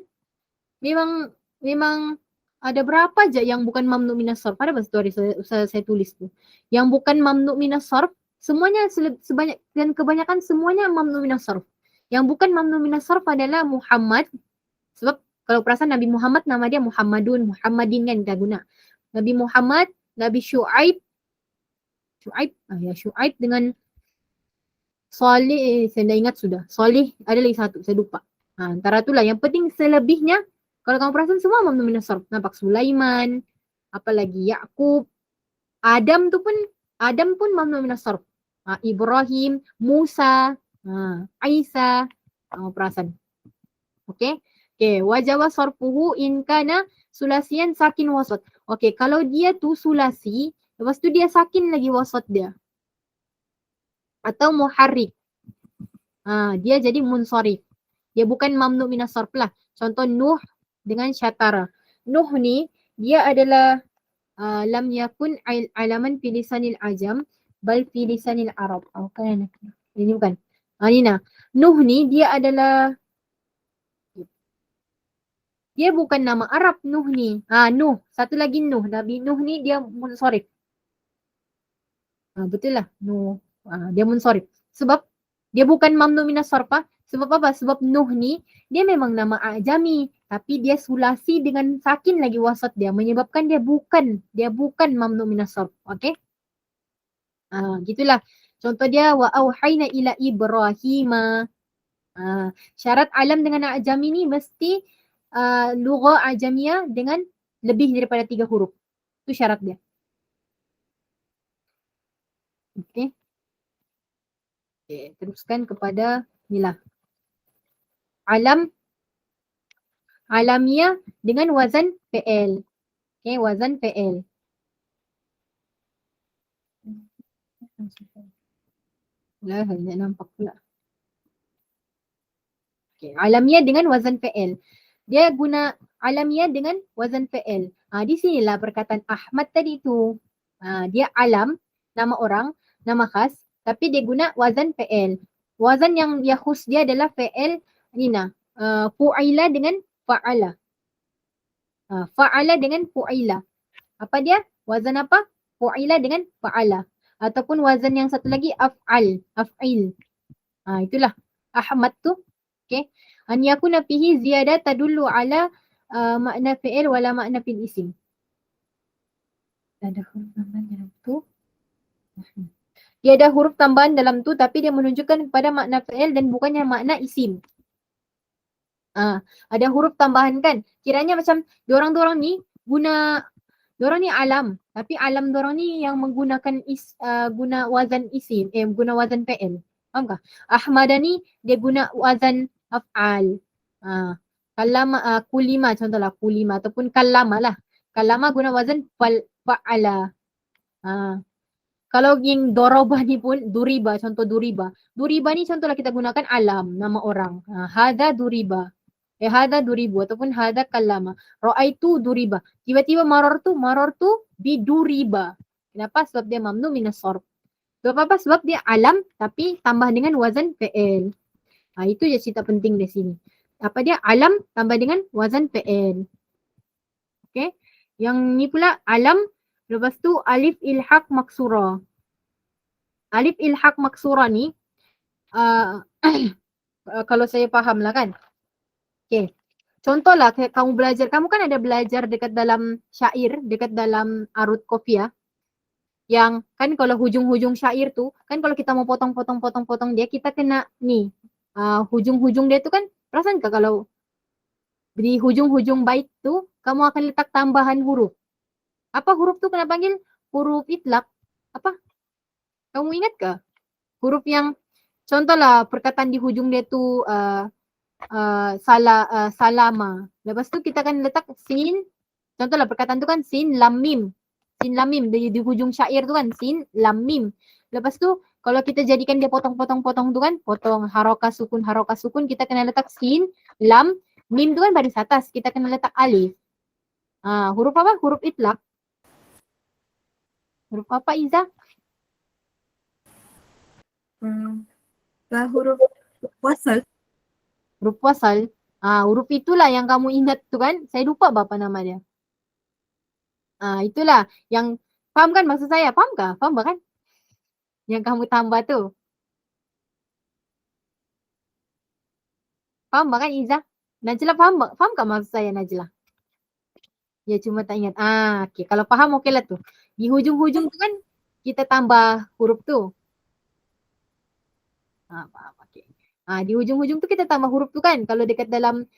memang ada berapa je yang bukan mamnu minas sarf. Ada bahasa tu saya tulis tu. Yang bukan mamnu minas sarf semuanya sebanyak dan kebanyakan semuanya mamnu minas sarf. Yang bukan mamnu minas sarf adalah Muhammad. Sebab kalau perasan Nabi Muhammad nama dia Muhammadun, Muhammadin kan kita guna. Nabi Muhammad, Nabi Syuaib dengan Salih, saya dah ingat sudah. Salih ada lagi satu, saya lupa. Antara itulah. Yang penting selebihnya, kalau kamu perasan semua mamnu minas sarf. Nampak Sulaiman, apalagi Ya'qub, Adam pun mamnu minas sarf. Ibrahim, Musa, Isa, kamu perasan. Okey, wajawa sarfuhu in kana sulasian sakin wasat. Okey, kalau dia tu sulasi, lepas tu dia sakin lagi wasat dia. Atau muharrik. Dia jadi munsharif. Dia bukan mamnu minas sarf lah. Contoh Nuh dengan Syatara. Nuh ni dia adalah lam yakun alaman fi lisanil ajam bal fi lisanil arab. Kan ini bukan. Nina. Nuh ni dia adalah dia bukan nama Arab Nuh ni. Nuh, satu lagi Nuh. Nabi Nuh ni dia munsharif. Betul lah. Nuh. Dia munsharif. Sebab dia bukan mamnu minas sarf. Sebab apa? Sebab Nuh ni dia memang nama ajami tapi dia sulasi dengan sakin lagi wasat dia menyebabkan dia bukan mamnu minas sarf. Okey? Gitulah. Contoh dia wa auhayna ila Ibrahim. Syarat alam dengan ajami ni mesti lugha ajamiyah dengan lebih daripada 3 huruf. Itu syarat dia. Okey. Teruskan kepada inilah. Alamiah dengan wazan fi'il. Okey, wazan fi'il. Lah, tak nampak pula. Okey, alamiah dengan wazan fi'il. Dia guna alamiah dengan wazan fi'il. Di sinilah perkataan Ahmad tadi tu. Dia alam, nama orang, nama khas, tapi dia guna wazan fi'il. Wazan yang khus dia adalah fi'il Nina. Fu'ila dengan fa'ala. Fa'ala dengan fu'ila. Apa dia? Wazan apa? Fu'ila dengan fa'ala. Ataupun wazan yang satu lagi af'il. Itulah Ahmad tu. Okay. An yakuna fihi ziyadah tadullu ala makna fi'il wala makna fil isim. Ada huruf tambahan dalam tu. Dia ada huruf tambahan dalam tu tapi dia menunjukkan kepada makna fi'il dan bukannya makna isim. Ada huruf tambahan kan. Kiranya macam diorang ni guna Dorang ni alam, tapi alam dorang ni yang menggunakan guna wazan isim, guna wazan fi'il. Faham kah? Ahmada ni dia guna wazan af'al. Kallama, kulima contohlah, kulima ataupun kallama lah. Kallama guna wazan fa'ala. Kalau yang doroba ni pun duriba, contoh duriba. Duriba ni contohlah kita gunakan alam, nama orang. Hada duriba. Hada duribu ataupun hada kallama. Ra'aitu duriba. Tiba-tiba marartu biduriba. Kenapa? Sebab dia mamnu minas sarf. Sebab apa? Sebab dia alam tapi tambah dengan wazan fi'il. Itu je cerita penting di sini. Apa dia? Alam tambah dengan wazan fi'il. Okay. Yang ni pula alam, lepas tu alif ilhaq maksura. Alif ilhaq maksura ni kalau saya faham lah kan. Okay. Contohlah kamu belajar, kamu kan ada belajar dekat dalam syair, dekat dalam arut kofiah. Yang kan kalau hujung-hujung syair tu, kan kalau kita mau potong dia, kita kena ni. Hujung-hujung dia tu kan, perasan ke kalau di hujung-hujung bait tu, kamu akan letak tambahan huruf. Apa huruf tu kena panggil? Huruf itlaq. Apa? Kamu ingat ke? Huruf yang, contohlah perkataan di hujung dia tu, salama. Lepas tu kita akan letak sin. Contohlah perkataan tu kan sin lam mim. Sin lam mim di hujung syair tu kan sin lam mim. Lepas tu kalau kita jadikan dia potong-potong tu kan, potong haroka sukun, kita kena letak sin lam mim tu kan baris atas, kita kena letak alif. Huruf apa? Huruf itlaq. Huruf apa Iza? Huruf wasal. Huruf wasal. Huruf itulah yang kamu ingat tu kan. Saya lupa apa nama dia. Itulah yang, faham kan maksud saya? Faham kah? Faham kan? Yang kamu tambah tu. Faham kan Iza? Najla faham kah maksud saya Najla? Ya cuma tak ingat. Okay. Kalau faham okey lah tu. Di hujung-hujung tu kan kita tambah huruf tu. Faham. Okay. Di hujung-hujung tu kita tambah huruf tu kan. Kalau dekat dalam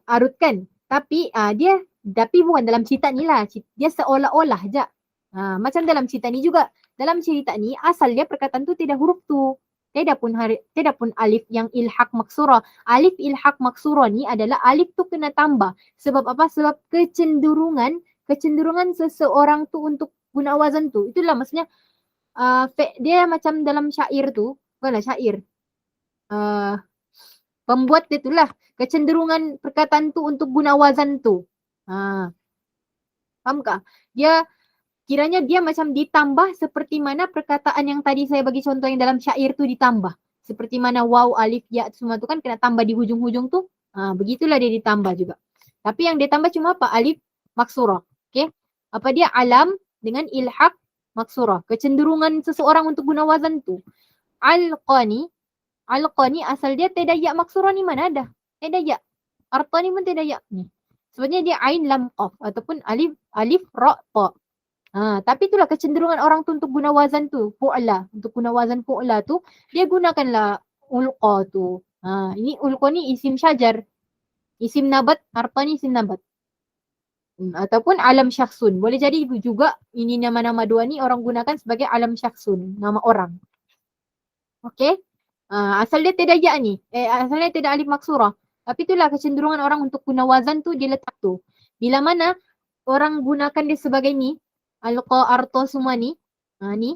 arut kan. Tapi bukan dalam cerita ni lah. Dia seolah-olah je. Macam dalam cerita ni juga. Dalam cerita ni asal dia perkataan tu tidak huruf tu. Tidak pun alif yang ilhaq maksura. Alif ilhaq maksura ni adalah alif tu kena tambah. Sebab apa? Sebab kecenderungan seseorang tu untuk guna wazan tu. Itulah maksudnya dia macam dalam syair tu. Bukanlah syair. Pembuat dia itulah. Kecenderungan perkataan tu untuk guna wazan tu. Faham kah? Kiranya dia macam ditambah seperti mana perkataan yang tadi saya bagi contoh yang dalam syair tu ditambah. Seperti mana waw, alif, ya semua tu kan kena tambah di hujung-hujung tu. Begitulah dia ditambah juga. Tapi yang ditambah cuma apa? Alif maksura. Okay? Apa dia? Alam dengan ilhaq maksura. Kecenderungan seseorang untuk guna wazan tu. Alqani asal dia tidak ya maksura ni mana ada? Tidak ya. Arta ni pun tidak ya ni. Sebenarnya dia ain lam qaf ataupun alif ra ta. Tapi itulah kecenderungan orang tu untuk guna wazan tu, fu'la. Untuk guna wazan fu'la tu, dia gunakanlah ulqa tu. Ini ulqa ni isim syajar. Isim nabat, harta ni isim nabat. Ataupun alam syakhsun. Boleh jadi juga ini nama-nama dua ni orang gunakan sebagai alam syakhsun, nama orang. Okey? Asal dia tidak ya ni. Asal dia tidak alif maksurah. Tapi itulah kecenderungan orang untuk guna wazan tu dia letak tu. Bila mana orang gunakan dia sebagai ni, alqa, arto semua ni, ni.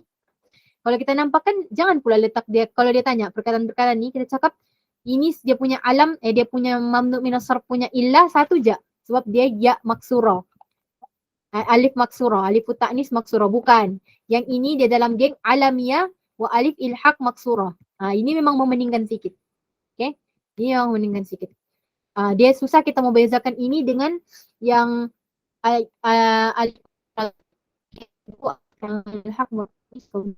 Kalau kita nampak kan jangan pula letak dia, kalau dia tanya perkataan-perkataan ni, kita cakap ini dia punya alam, dia punya mamnu minas sarf punya illah satu je. Sebab dia ya maksura. Alif maksura, alif ta'nis maksura. Bukan. Yang ini dia dalam geng alamiah wa alif ilhaq maksura. Ini memang memeningkan sikit. Okay? Ini memang memeningkan sikit. Dia susah kita mau bezakan ini dengan yang alif ilhaq maksura.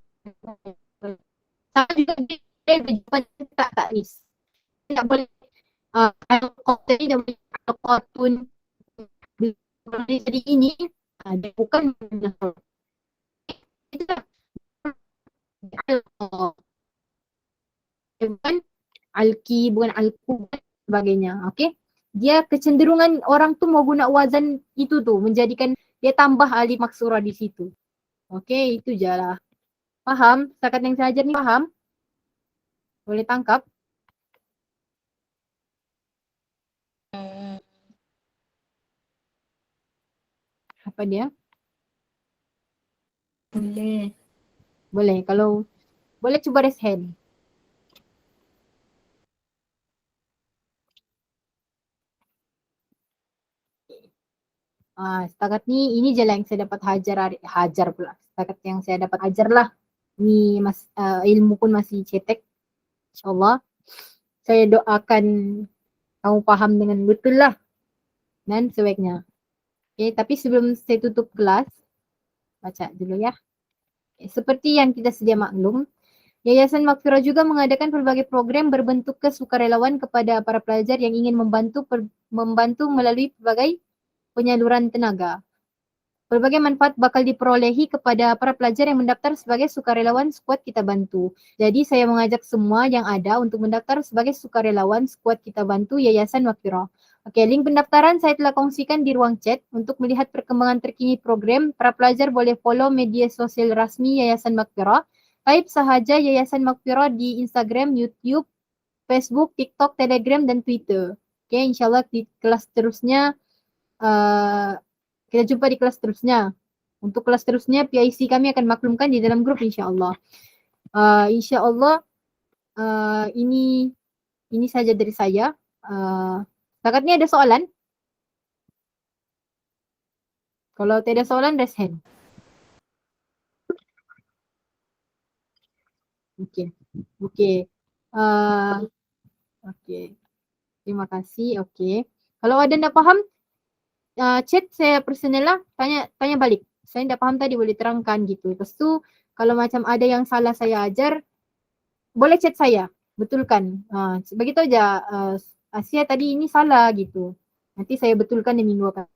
Sama juga dia berjumpa tak ta'nis. Tak boleh al-qatun tidak boleh al-qatun jadi ini dia bukan bukan al-ki, bukan al-ku sebagainya. Okey, dia kecenderungan orang tu mau guna wazan itu tuh, menjadikan dia tambah ahli maksurah di situ. Okey, itu je lah. Faham? Setakat yang saya ajar ni faham? Boleh tangkap? Apa dia? Boleh. Boleh. Kalau boleh cuba raise hand. Setakat ni ini je lah yang saya dapat hajar pula. Setakat yang saya dapat ajar lah. Ni ilmu pun masih cetek. InsyaAllah. Saya doakan kamu faham dengan betul lah. Dan sebaiknya. Okay, tapi sebelum saya tutup kelas, baca dulu ya. Okay, seperti yang kita sedia maklum, Yayasan Maghfirah juga mengadakan berbagai program berbentuk kesukarelawan kepada para pelajar yang ingin membantu melalui berbagai penyaluran tenaga. Berbagai manfaat bakal diperolehi kepada para pelajar yang mendaftar sebagai sukarelawan skuad Kita Bantu. Jadi saya mengajak semua yang ada untuk mendaftar sebagai sukarelawan skuad Kita Bantu Yayasan Maghfirah. Okey, link pendaftaran saya telah kongsikan di ruang chat. Untuk melihat perkembangan terkini program, para pelajar boleh follow media sosial rasmi Yayasan Maghfirah. Type sahaja Yayasan Maghfirah di Instagram, YouTube, Facebook, TikTok, Telegram dan Twitter. Okey, insyaAllah di kelas seterusnya kita jumpa di kelas seterusnya. Untuk kelas seterusnya PIC kami akan maklumkan di dalam grup insya-Allah. InsyaAllah ini saja dari saya. Setakat ni ada soalan? Kalau tidak ada soalan, raise hand. Okey. Okey. Okey. Terima kasih. Okey. Kalau ada nak faham, chat saya personal lah, tanya balik. Saya tak faham tadi boleh terangkan gitu. Lepas tu kalau macam ada yang salah saya ajar, boleh chat saya, betulkan. Beritahu je Asia tadi ini salah gitu. Nanti saya betulkan dan minggu akan.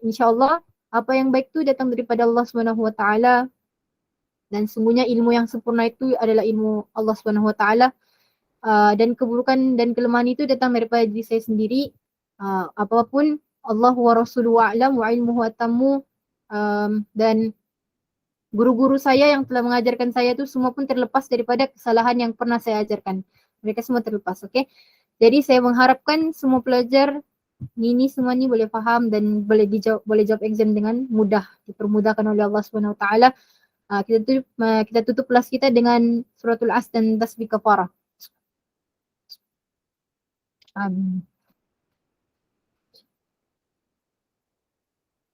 InsyaAllah apa yang baik tu datang daripada Allah SWT dan sungguhnya ilmu yang sempurna itu adalah ilmu Allah SWT dan keburukan dan kelemahan itu datang daripada diri saya sendiri. Apapun Allah wa rasuluhu a'lam wa ilmuhu atammu, dan guru-guru saya yang telah mengajarkan saya tu semua pun terlepas daripada kesalahan yang pernah saya ajarkan. Mereka semua terlepas, okey. Jadi saya mengharapkan semua pelajar ni semua ni boleh faham dan boleh jawab exam dengan mudah, dipermudahkan oleh Allah Subhanahu Wa Taala. Kita tutup kelas kita dengan suratul As dan tasbih kafarah. Amin.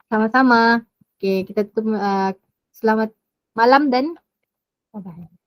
Sama-sama. Okey, kita tutup. Selamat malam dan bye-bye.